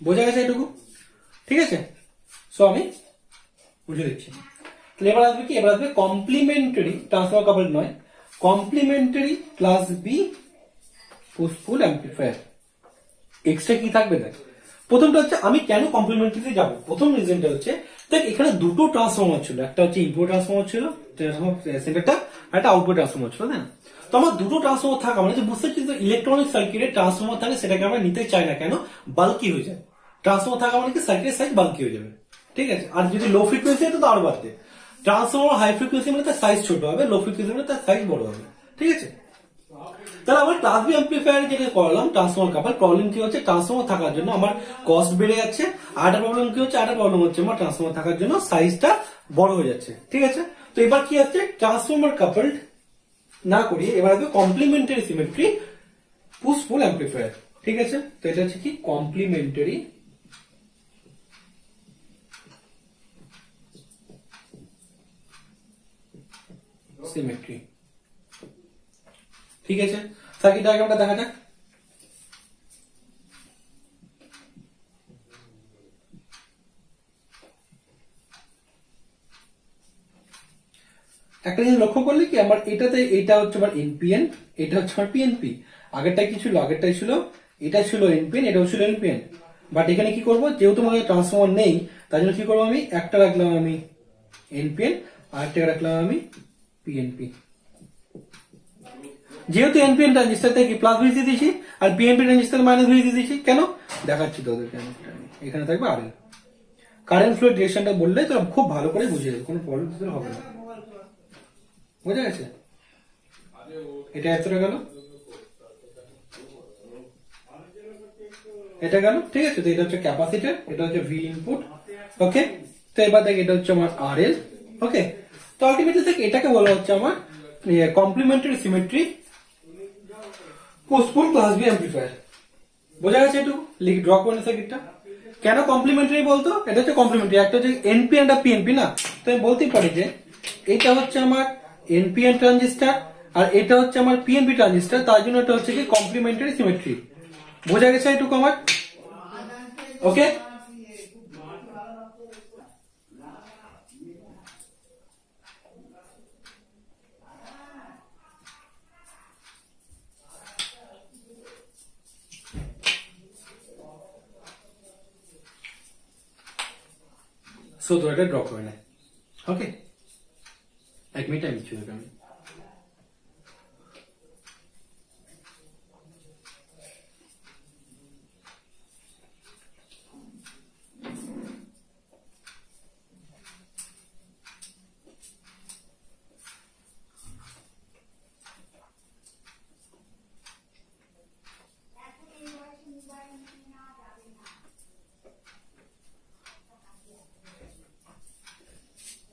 বোঝা গেছে এটুকু, ঠিক আছে। সো আমি বুঝে দিচ্ছি। এবার আসবে কি, এবার আসবে কমপ্লিমেন্টারি ট্রান্সফার কাপলড নয়, complimentary class B push pull amplifier. Extra কি থাকবে দেখ, প্রথমটা হচ্ছে আমি কেন কমপ্লিমেন্টারিতে যাব, প্রথম রিজনটা হচ্ছে দেখ এখানে দুটো ট্রান্সফর্মার ছিল, একটা হচ্ছে ইনপুট ট্রান্সফর্মার ছিল সেন্টারটা, আর একটা আউটপুট ট্রান্সফর্মার ছিল, তাই না। তো আমার দুটো ট্রান্সফর্মার থাকা মানে বুঝতে পারছি ইলেকট্রনিক সার্কিটে ট্রান্সফর্মার থাকে সেটাকে আমরা নিতে চাই না, কেন, বাল্কি হয়ে যায়। ট্রান্সফর্মার থাকা মানে কি সার্কিটের সাইজ বাল্কি হয়ে যাবে, ঠিক আছে। আর যদি লো ফ্রিকোয়েন্সি হয় তো আরো বাড়তে, ট্রান্সফর্মার হাই ফ্রিকোয়েন্সি মানে তার সাইজ ছোট হবে, লো ফ্রিকোয়েন্সি মানে তার সাইজ বড় হবে, ঠিক আছে। তাহলে আমার ক্লাস বি অ্যাম্পলিফায়ার যেটা করলাম ট্রান্সফর্মার কাপল, প্রবলেম কি হচ্ছে, ট্রান্সফর্মার থাকার জন্য আমার কস্ট বেড়ে যাচ্ছে, আর একটা প্রবলেম কি হচ্ছে, আর একটা প্রবলেম হচ্ছে আমার ট্রান্সফর্মার থাকার জন্য সাইজটা বড় হয়ে যাচ্ছে, ঠিক আছে। তো এবার কি আছে, ট্রান্সফর্মার কাপলড না করিয়ে এবার আসবে complimentary symmetry push pull amplifier, ঠিক আছে। তো এটা হচ্ছে কি কমপ্লিমেন্টারি সিমেট্রি, ঠিক আছে। সার্কিট ডায়াগ্রামটা দেখা যাক। একটা জিনিস লক্ষ্য করলে কি আমার এটাতে এটা হচ্ছে আমার এনপিএন, এটা হচ্ছে আমার পিএনপি। আগেরটা কি ছিল, আগেরটাই ছিল এটা ছিল এনপিএন, এটাও ছিল এনপিএন। বাট এখানে কি করব, যেহেতু আমার ট্রান্সফর্মার নেই তার জন্য কি করবো, আমি একটা রাখলাম আমি এনপিএন আর একটা রাখলাম আমি পিএনপি। যেহেতু এনপিএন ট্রানজিস্টার থেকে প্লাস ভিসি দিয়েছি আর পিএনপি ট্রানজিস্টার মাইনাস ভিসি দিয়েছি, কেন দেখাচ্ছি তোদেরকে। এখানে থাকবে আরএল, কারেন্ট ফ্লো ডিরেকশনটা বললে তোরা খুব ভালো করে বুঝে যাবে, কোনো প্রবলেম তোদের হবে না, বোঝা গেছে। এটা এতটা গেল, এটা গেল, ঠিক আছে। তো এটা হচ্ছে ক্যাপাসিটর, এটা হচ্ছে ভি ইনপুট, ওকে। তো এবার দেখ এটা হচ্ছে আমার আরএল, ওকে। তো আলটিমেটলি দেখ এটাকে বলা হচ্ছে আমার কমপ্লিমেন্টারি সিমেট্রি পুশ পুল ক্লাস বি অ্যাম্পলিফায়ার, বোঝা গেছে। একটু ড্র করে সার্কিটটা কেন কমপ্লিমেন্টারি বলতো, এটা হচ্ছে কমপ্লিমেন্টারি, একটা হচ্ছে এনপিএন আর পিএনপি না। তো আমি বলতেই পারি যে এটা হচ্ছে আমার এনপিএন ট্রানজিস্টার আর এটা হচ্ছে আমার পিএনপি ট্রানজিস্টার, তার জন্য এটা হচ্ছে কি কমপ্লিমেন্টারি সিমেট্রি, বোঝা গেছে এটুকু আমার, ওকে। সো তো এটা ড্র করে নেয়, ওকে। 1 মিনিট টাইম দিচ্ছি আমি।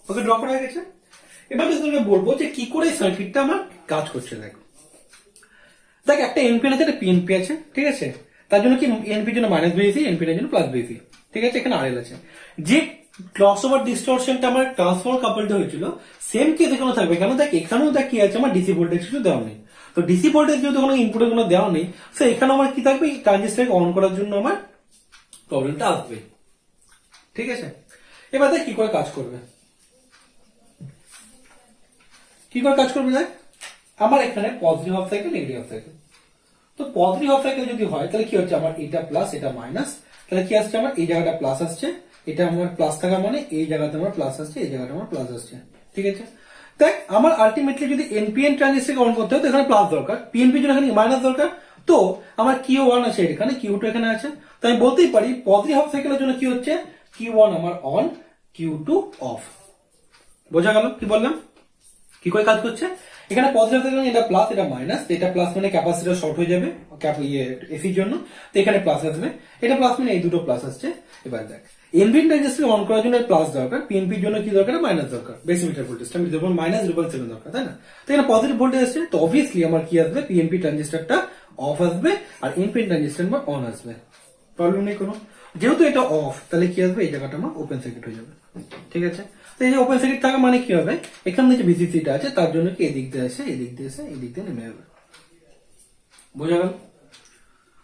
ওকে, ড্র করা গেছে। এবার তোমাকে বলবো যে কি করে সার্কিটটা আমার কাজ করছে। দেখো দেখ একটা এনপিএন আছে, একটা পিএনপি আছে, ঠিক আছে। তার জন্য কি এনপির জন্য মাইনাস ভিসি, এনপির জন্য প্লাস ভিসি, ঠিক আছে। এখানে আরএল আছে। যে ক্রস ওভার ডিস্টরশনটা আমার ট্রান্সফর্মার কাপলড হয়েছিল সেম কেস এখানেও থাকবে, কেন দেখ এখানেও দেখ কি আছে, আমার ডিসি ভোল্টেজ কিছু দেওয়া নেই। তো ডিসি ভোল্টেজ যেহেতু কোনো ইনপুটে কোনো দেওয়া নেই, সো এখানে আমার কি থাকবে, ট্রানজিস্টারকে অন করার জন্য আমার প্রবলেমটা আসবে, ঠিক আছে। এবার দেখ কি করে কাজ করবে। কি করে কাজ করবে দেখ, আমার এখানে positive half cycle negative half cycle. তো পজিটিভ হাফ সাইকেল যদি হয় তাহলে কি হচ্ছে আমার এটা প্লাস এটা মাইনাস, তাহলে কি আসছে আমার এই জায়গাটা প্লাস আসছে, এটা আমার প্লাস থাকা মানে এই জায়গাতে আমার প্লাস আসছে, এই জায়গাটা আমার প্লাস আসছে। ঠিক আছে, দেখ আমার আলটিমেটলি যদি এনপিএন ট্রানজিস্টরকে অন করতে হয় তো এখানে প্লাস দরকার, পিএনপি জন্য এখানে মাইনাস দরকার। তো আমার কিউ ওয়ান আছে এখানে, কিউ টু এখানে আছে, তো আমি বলতেই পারি পজিটিভ হাফ সাইকেলের জন্য কি হচ্ছে কিউ ওয়ান আমার অন, কিউ টু অফ। বোঝা গেল কি বললাম, কি করে কাজ করছে। এখানে পজিটিভ থাকলে এটা প্লাস এটা মাইনাস, এটা প্লাস মানে ক্যাপাসিটর শর্ট হয়ে যাবে এসির জন্য, তো এখানে প্লাস আসবে, এটা প্লাস মানে এই দুটো প্লাস আসছে। এবার দেখ এনপিএন ট্রানজিস্টর অন করার জন্য প্লাস দরকার, পিএনপির জন্য কি দরকার মাইনাস দরকার, বেসি মিটার ভোল্টেজটা আমি দেবো মাইনাস 0.7 দরকার, তাই না। তো এখানে পজিটিভ ভোল্টেজ আসছে, তো অবভিয়াসলি আমার কি আসবে পিএনপি ট্রানজিস্টরটা অফ আসবে আর এনপিএন ট্রানজিস্টর আমার অন আসবে, প্রবলেম নেই কোনো। যেহেতু এটা অফ তাহলে কি আসবে এই জায়গাটা আমার ওপেন সার্কিট হয়ে যাবে। ঠিক আছে, তো এই যে ওপেন সার্কিট থাকা মানে কি হবে এখান থেকে ভিসিসিটা আছে তার জন্য কি এদিক দিয়ে আসে, এদিক দিয়ে এসে এদিক দিয়ে নেমে যাবে। বোঝা গেল,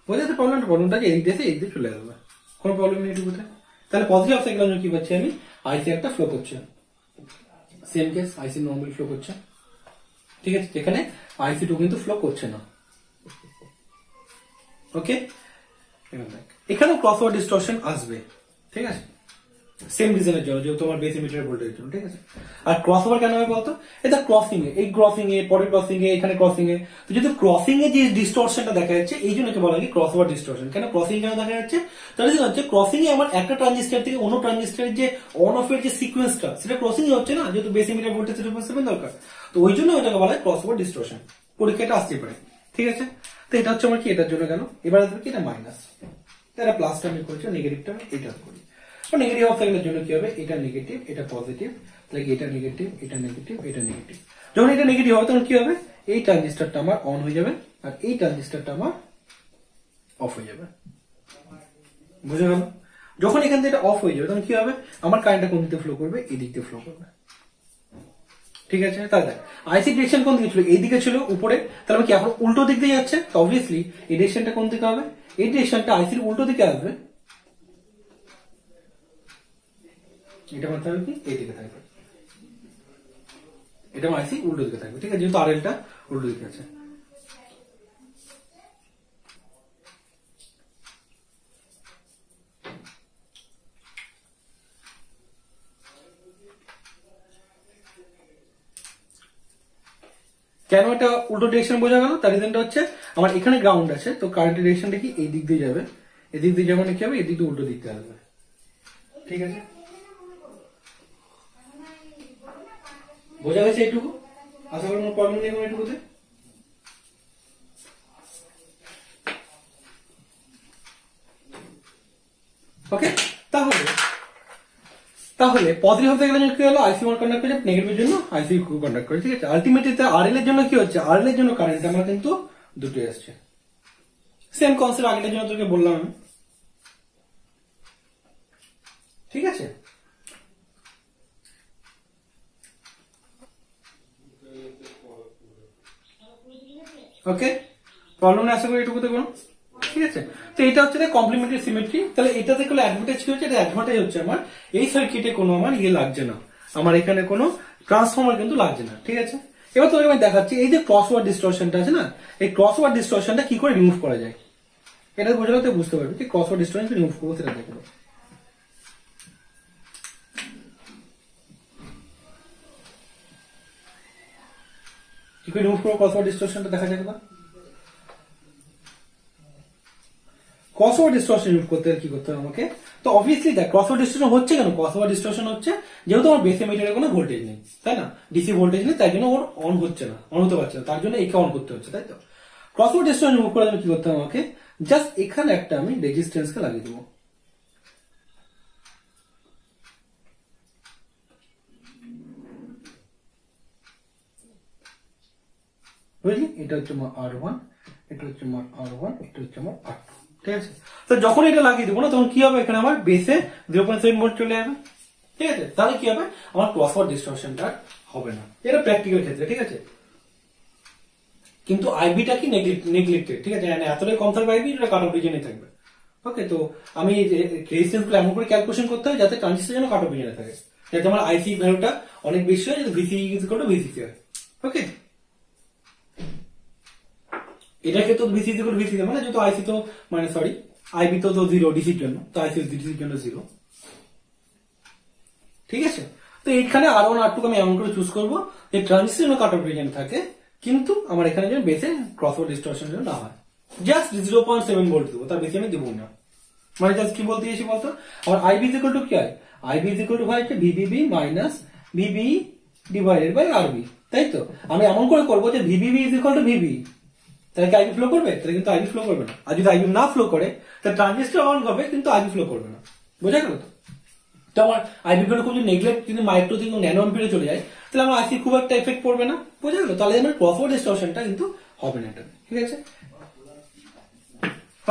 বোঝা যাচ্ছে প্রবলেমটাকে এদিক দিয়ে এসে এদিক দিয়ে চলে যাবে, কোনো প্রবলেম নেই এটুকুতে। তাহলে পজিটিভ হাফ সাইকেল কি পাচ্ছি আমি, আইসি একটা ফ্লো করছে, সেম কেস আইসি নর্মালি ফ্লো করছে। ঠিক আছে, এখানে আইসি টু কিন্তু ফ্লো করছে না। ওকে, এখানে ক্রস ওভার ডিস্টরশন আসবে। ঠিক আছে, সেম রিজনের জন্য, যেহেতু তোমার বেসি মিটার ভোল্টেজের জন্য। ঠিক আছে, আর ক্রস ওভার কেন হবে বলতো, এটা ক্রসিং এ, এই ক্রসিং এ, পরের ক্রসিং এ, এখানে ক্রসিং এ, তো যদি ক্রসিং এ যে ডিস্টরশনটা দেখা যাচ্ছে এই জন্য বলা হয় ক্রস ওভার ডিস্টরশন। কেন ক্রসিং কেন দেখা যাচ্ছে, তাহলে কি হচ্ছে ক্রসিং এ আমার একটা ট্রানজিস্টর থেকে অন্য ট্রানজিস্টরের যে অন অফ এর যে সিকোয়েন্সটা সেটা ক্রসিং এ হচ্ছে না, যেহেতু বেসি মিটার ভোল্টেজ 0.7 দরকার, তো ওই জন্য ওটাকে বলা হয় ক্রস ওভার ডিস্টরশন। পরীক্ষাটা আসতে পারে। ঠিক আছে, তো এটা হচ্ছে আমার কি এটার জন্য গেল। এবার আসবে কি এটা মাইনাস, এটা প্লাসটা আমি করছি, নেগেটিভটা আমি এটা করি। নেগেটিভ হাফ সাইকেলের জন্য কি হবে, এটা নেগেটিভ এটা পজিটিভ, তাহলে এটা নেগেটিভ এটা নেগেটিভ এটা নেগেটিভ। যখন এটা নেগেটিভ হবে তখন কি হবে, এই ট্রানজিস্টরটা আমার অন হয়ে যাবে আর এই ট্রানজিস্টরটা আমার অফ হয়ে যাবে। বুঝে গেল, যখন এখান থেকে এটা অফ হয়ে যাবে তখন কি হবে আমার কারেন্টটা কোন দিকে ফ্লো করবে, এই দিক দিয়ে ফ্লো করবে। ঠিক আছে, তাহলে দেখ আইসি ডিরেকশন কোন দিকে ছিল, এই দিকে ছিল উপরে, তাহলে কি এখন উল্টো দিক দিয়ে যাচ্ছে, তো অবভিয়াসলি এই ডিরেকশনটা কোন দিকে হবে, এই ডিরেকশনটা আইসির উল্টো দিকে আসবে। এটা মানতে হবে কি এই দিকে থাকবে, এটা আইসি উল্টো দিকে থাকবে। ঠিক আছে, যেহেতু আরএলটা উল্টো দিকে আছে। কেন এটা উল্টো ডিরেকশন বোঝা গেল, তার রিজনটা হচ্ছে আমার এখানে গ্রাউন্ড আছে, তো কারেন্টের ডিরেকশনটা কি এই দিক দিয়ে যাবে, এদিক দিয়ে যাবে মানে কি হবে এদিক দিয়ে উল্টো দিক দিয়ে আসবে। ঠিক আছে, বোঝা গেছে এইটুকু, আশা করি কোনো প্রবলেম নেই কোনো এটুকুতে। ওকে, তাহলে পজিটিভ হাফ সাইকেলের জন্য কি হলো, আইসি ওয়ান কন্ডাক্ট করে, নেগেটিভের জন্য আইসি কন্ডাক্ট করে। ঠিক আছে, আলটিমেটলি আরএল এর জন্য কি হচ্ছে, আরএল এর জন্য কারেন্ট আমার কিন্তু দুটোই আসছে। সেম কনসেপ্ট আগের জন্য তোকে বললাম আমি। ঠিক আছে, ওকে, প্রবলেম নেই আশা করি এটুকুতে কোনো। ঠিক আছে, তো এটা হচ্ছে কমপ্লিমেন্টারি সিমেট্রি। তাহলে এটাতে কোনো অ্যাডভান্টেজ কি হচ্ছে, এটা অ্যাডভান্টেজ হচ্ছে আমার এই সার্কিটে কোনো আমার ইয়ে লাগছে না, আমার এখানে কোনো ট্রান্সফর্মার কিন্তু লাগছে না। ঠিক আছে, এবার তোকে আমি দেখাচ্ছি এই যে ক্রস ওভার ডিস্টরশনটা আছে না, এই ক্রস ওভার ডিস্টরশনটা কি করে রিমুভ করা যায়, এটা বোঝালে তুই বুঝতে পারবি যে ক্রস ওভার ডিস্টরশন রিমুভ করবো সেটা দেখবো। কি করে রিমুভ করবো ক্রস ওভার ডিস্টরশনটা দেখা যাবে না। ক্রস ওভার ডিস্টরশন রিমুভ করতে কি করতে হবে আমাকে, তো অবভিয়াসলি দেখ ক্রস ওভার ডিস্টরশন হচ্ছে কেন, ক্রস ওভার ডিস্টরশন হচ্ছে যেহেতু আমার বেস এমিটারে কোনো ভোল্টেজ নেই, তাই না, ডিসি ভোল্টেজ নেই, তাই জন্য ওর অন হচ্ছে না, অন হতে পারছে না, তার জন্য একে অন করতে হচ্ছে, তাই তো। ক্রস ওভার ডিস্টরশন রিমুভ করার জন্য কি করতে হবে আমাকে, জাস্ট এখানে একটা আমি রেজিস্ট্যান্সকে লাগিয়ে দেবো। বুঝলি, এটা হচ্ছে আমার R1, এটা হচ্ছে আমার R1, এটা হচ্ছে আমার R2। ঠিক আছে, তো যখন এটা লাগিয়ে দেবো না তখন কি হবে, এখানে আমার বেসে 0.7 ভোল্ট চলে যাবে। ঠিক আছে, তাহলে কি হবে আমার ক্রস ওভার ডিস্টরশনটা হবে না, এটা প্র্যাকটিক্যাল ক্ষেত্রে। ঠিক আছে, কিন্তু আইবিটা কি নেগলেক্টেড। ঠিক আছে, এতটাই কম থাকবে আইবি, এটা কাট অফ রিজনে থাকবে। ওকে, তো আমি রেজিস্ট্যান্স গুলো এমন করে ক্যালকুলেশন করতে হয় যাতে ট্রানজিস্টর যেন কাট অফ রিজনে থাকে, যাতে আমার আইসি ভ্যালুটা অনেক বেশি হয়, যাতে VC is equal to VCC হয়। ওকে, এটাকে তো ভিসি ইকুয়াল ভিসি মানে যেহেতু আইসি তো মানে সরি আইবি তো জিরো ডিসির জন্য, তো আইসি ডিসির জন্য জিরো। ঠিক আছে, তো এইখানে R1 R2 আমি এমন করে চুজ করবো যে ট্রানজিস্টর কাট অফ রিজন থাকে, কিন্তু আমার এখানে যেন বেসে ক্রসওভার ডিস্টরশন যেন না হয়। জাস্ট 0.7 ভোল্ট দেবো, তার বেশি আমি দেবো না। মানে জাস্ট কি বলতে চাইছি বলতো, আমার আইবি ইজ ইকুয়াল টু কি হয়, আইবি ইজ ইকুয়াল টু হয় VBB minus VB divided by RB, তাই তো? আমি এমন করে করবো যে VBB is equal to VB, তাহলে কি আইবি ফ্লো করবে? তাহলে কিন্তু আইবি ফ্লো করবে না। আর যদি আইবি না ফ্লো করে তাহলে ট্রানজিস্টর অন হবে কিন্তু আইবি ফ্লো করবে না। বোঝা গেল তো? তো আমার আইবি গুলো খুব নেগলেক্ট কিন্তু মাইক্রো থেকে ন্যানো অ্যাম্পিয়ারে চলে যায়, তাহলে আমার আইসি খুব একটা এফেক্ট পড়বে না। বোঝা গেল? তাহলে আমার ক্রসওভার ডিস্টরশনটা কিন্তু হবে না এটা। ঠিক আছে,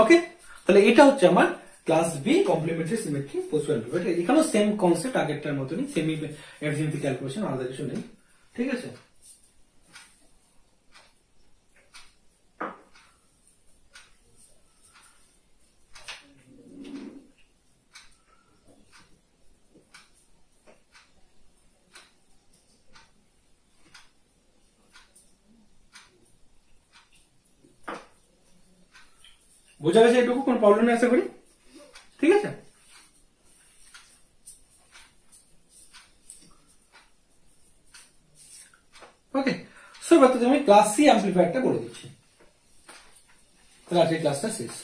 ওকে, তাহলে এটা হচ্ছে আমার class B complementary symmetry post amplifier. এখানেও সেম কনসেপ্ট আগেরটার মতনই, সেমি এফিসিয়েন্সি ক্যালকুলেশন, আলাদা কিছু নেই। ঠিক আছে, বোঝা গেছে এটুকু? কোনো প্রবলেম নেই আশা করি। ঠিক আছে, ওকে, সো এবার তো আমি ক্লাস সি অ্যাম্পলিফায়ারটা বলে দিচ্ছি, তাহলে আজকে ক্লাসটা শেষ।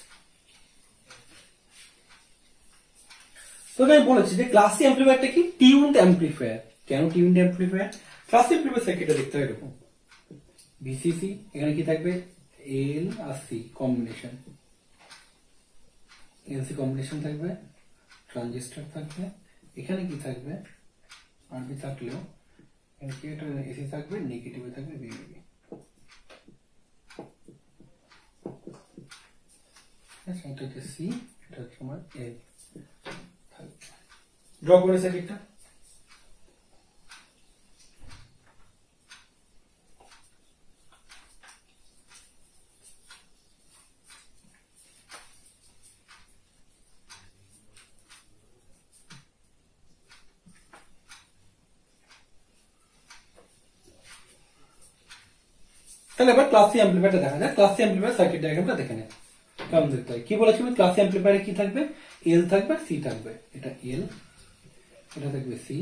তো আমি বলেছি যে ক্লাস সি অ্যাম্পলিফায়ারটা কি, টিউনড অ্যাম্পলিফায়ার। কেন tuned amplifier? Class C amplifier সার্কিটটা দেখতে হয় এরকম, ভিসিসি, এখানে কি থাকবে এল আর সি কম্বিনেশন, এলসি কম্বিনেশন থাকবে, ট্রানজিস্টর থাকবে, এখানে কি থাকবে আরবি থাকলেও এটা এসি থাকবে, নেগেটিভে থাকবে ভিভিবি। আচ্ছা, এটা হচ্ছে সি, এটা হচ্ছে আমার এল। ড্র করে সার্কিটটা। তাহলে এবার ক্লাস সি অ্যাম্পলিফায়ারটা দেখা যায়। ক্লাস সি অ্যাম্পলিফায়ার সার্কিট ডায়াগ্রামটা দেখে নেয় কেমন দেখতে হয়। কি বলেছি আমি, ক্লাস সি অ্যাম্পলিফায়ারে কি থাকবে, এল থাকবে, সি থাকবে। এটা এল, এটা থাকবে সি,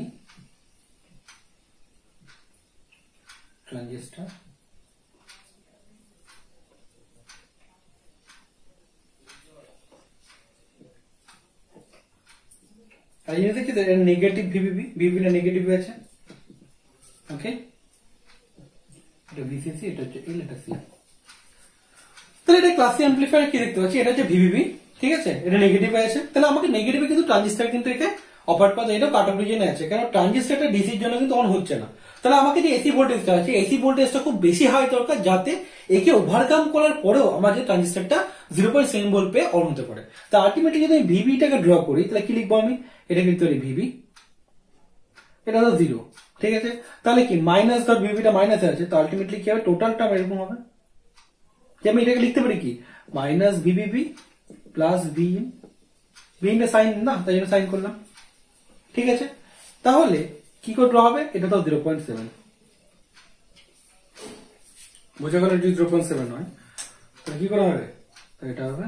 ট্রানজিস্টর, আর এই দেখছি নেগেটিভ ভিভিবি, ভিভিবিটা নেগেটিভ আছে। ওকে, এটা ভিসিসি, এটা হচ্ছে এল, এটা সি। তাহলে এটা ক্লাস সি অ্যাম্পলিফায়ার কি দেখতে পাচ্ছি, এটা হচ্ছে ভিভিবি। ঠিক আছে, এটা নেগেটিভ আছে, তাহলে আমাকে নেগেটিভে কিন্তু ট্রানজিস্টর কিন্তু একে অপারেট করতে, এটাও কাট অফ রিজনে আছে, কারণ ট্রানজিস্টরটা ডিসির জন্য কিন্তু অন হচ্ছে না। তাহলে আমাকে যে এসি ভোল্টেজটা আছে, এসি ভোল্টেজটা খুব বেশি হাই দরকার, যাতে একে ওভারকাম করার পরেও আমাদের ট্রানজিস্টরটা 0.7 ভোল্ট পেয়ে অন হতে পারে। তা আলটিমেটলি যদি আমি ভিভিটাকে ড্র করি, তাহলে কি লিখবো আমি, এটা কিন্তু ভিভি, এটা তো জিরো। ঠিক আছে, তাহলে কি মাইনাস ধর ভিভিটা মাইনাসে আছে, তো আলটিমেটলি কি হবে, টোটালটা আমার এরকম হবে যে আমি এটাকে লিখতে পারি কি minus VBB plus V in, V in sine না, তাই জন্য সাইন করলাম। ঠিক আছে, তাহলে কি করে ড্র হবে, এটা তো 0.7, বোঝা গেল? যদি 0.7 হয় তাহলে কি করে হবে, তো এটা হবে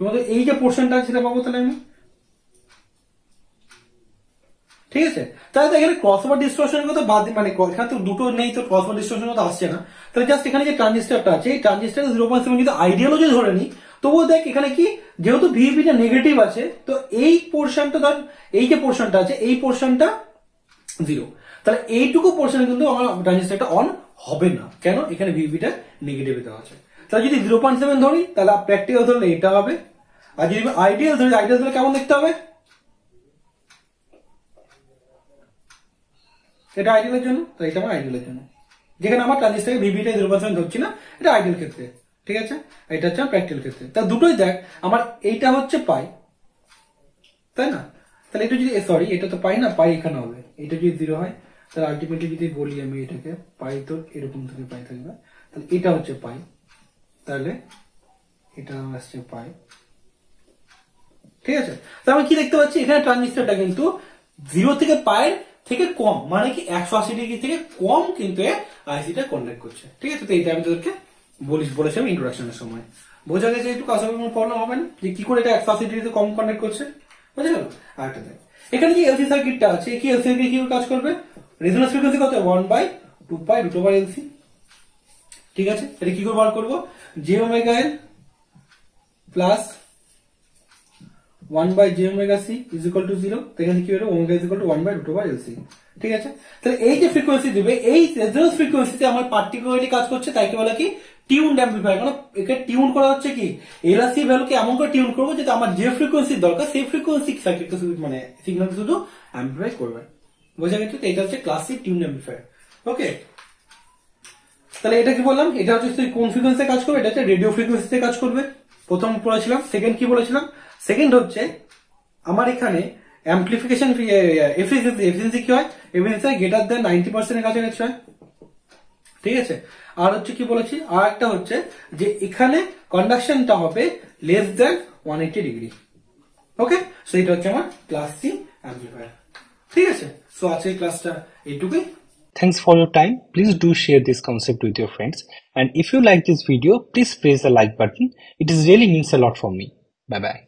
তোমাদের এই যে পোর্শনটা সেটা পাবো তাহলে আমি। ঠিক আছে, তাহলে এখানে ক্রসওভার ডিস্টরশনের কথা বাদ, মানে এখানে তো দুটো নেই, তো ক্রসওভার ডিস্টরশন তো আসছে না। তাহলে জাস্ট এখানে যে ট্রানজিস্টরটা আছে, এই ট্রানজিস্টর 0.7 যদি আইডিয়ালও যদি ধরে নিই, তবুও দেখ এখানে কি, যেহেতু ভিভিটা নেগেটিভ আছে, তো এই পোর্শনটা ধর, এই যে পোর্শনটা আছে, এই পোর্শনটা জিরো, তাহলে এইটুকু পোর্শনে কিন্তু আমার ট্রানজিস্টরটা অন হবে না। কেন, এখানে ভিভিটা নেগেটিভ দেওয়া আছে। তাহলে যদি 0.7 ধরি, তাহলে প্র্যাকটিক্যাল ধরলে এটা হবে, আর যদি আইডিয়াল ধরি, আইডিয়াল ধরলে কেমন দেখতে হবে, এটা আইডিয়ালের জন্য, তো এটা আমার আইডিয়ালের জন্য, যেখানে আমার ট্রানজিস্টরকে ভিভিটা 0.7 ধরছি না, এটা আইডিয়াল ক্ষেত্রে। ঠিক আছে, এটা হচ্ছে আমার প্র্যাকটিক্যাল ক্ষেত্রে। তা দুটোই দেখ, আমার এইটা হচ্ছে পাই, তাই না? তাহলে এটা যদি সরি, এটা তো পাই না, পাই এখানে হবে, এটা যদি জিরো হয়, তাহলে আলটিমেটলি যদি বলি আমি এটাকে পাই, তো এরকম থেকে পাই থাকবে, তাহলে এটা হচ্ছে পাই, তাহলে এটা আসছে পাই। ঠিক আছে, তো আমি কি দেখতে পাচ্ছি, এখানে ট্রানজিস্টরটা কিন্তু 0 থেকে পায়ের থেকে কম, মানে কি 180 ডিগ্রি থেকে কম কিন্তু আইসিটা কন্ডাক্ট করছে। ঠিক আছে, তো এইটা আমি তোদেরকে বলেছিলাম ইন্ট্রোডাকশনের সময়। বোঝা গেছে একটু, আশা করি কোনো প্রবলেম হবে না যে কি করে এটা 180 ডিগ্রিতে কম কন্ডাক্ট করছে। বুঝা গেল? আরেকটা দেখ, এখানে যে এলসি সার্কিটটা আছে, কি এলসি সার্কিট কি কাজ করবে? রেজোন্যান্স ফ্রিকোয়েন্সি কত? 1/2π√LC। ঠিক আছে, এটা কি করে বার করবো? jωL plus 1/jωc is equal two 0। এখানে কি হবে? Omega is equal two 1/√LC। ঠিক আছে, তাহলে এই যে ফ্রিকোয়েন্সি দিবে, এই রেজোন্যান্স ফ্রিকোয়েন্সিতে আমার পার্টিকুলারলি কাজ করছে, তাই কি বলে কি টিউনড অ্যাম্পলিফায়ার। কারণ একে টিউন করা হচ্ছে কি, এলআরসি ভ্যালুকে এমন করে টিউন করবো যাতে আমার যে ফ্রিকোয়েন্সি দরকার সেই ফ্রিকোয়েন্সি সার্কিটকে মানে সিগন্যাল শুধু অ্যাম্পলিফাই করবে। বোঝা গেছে? তো এটা হচ্ছে ক্লাসিক টিউন অ্যাম্পলিফায়ার। ওকে, তাহলে এটা কি বললাম? এটা হচ্ছে কোন ফ্রিকোয়েন্সিতে কাজ করবে? এটা হচ্ছে রেডিও ফ্রিকোয়েন্সিতে কাজ করবে, প্রথম বলেছিলাম। সেকেন্ড কি বলেছিলাম? সেকেন্ড হচ্ছে আমার এখানে অ্যাম্পলিফিকেশন এফিসিয়েন্সি কি হয়? এফিসিয়েন্সি গ্রেটার দেন 90% এর কাছাকাছি হয়। ঠিক আছে, আর হচ্ছে কি বলেছি, আর একটা হচ্ছে যে এখানে কন্ডাকশনটা হবে লেস দেন 180 ডিগ্রি। ওকে, সো এটা হচ্ছে আমার ক্লাস সি অ্যাম্পলিফায়ার। ঠিক আছে, সো আজকের ক্লাসটা এইটুকুই। Thanks for your time. Please do share this concept with your friends. And if you like this video, please press the like button. It really means a lot for me. Bye bye.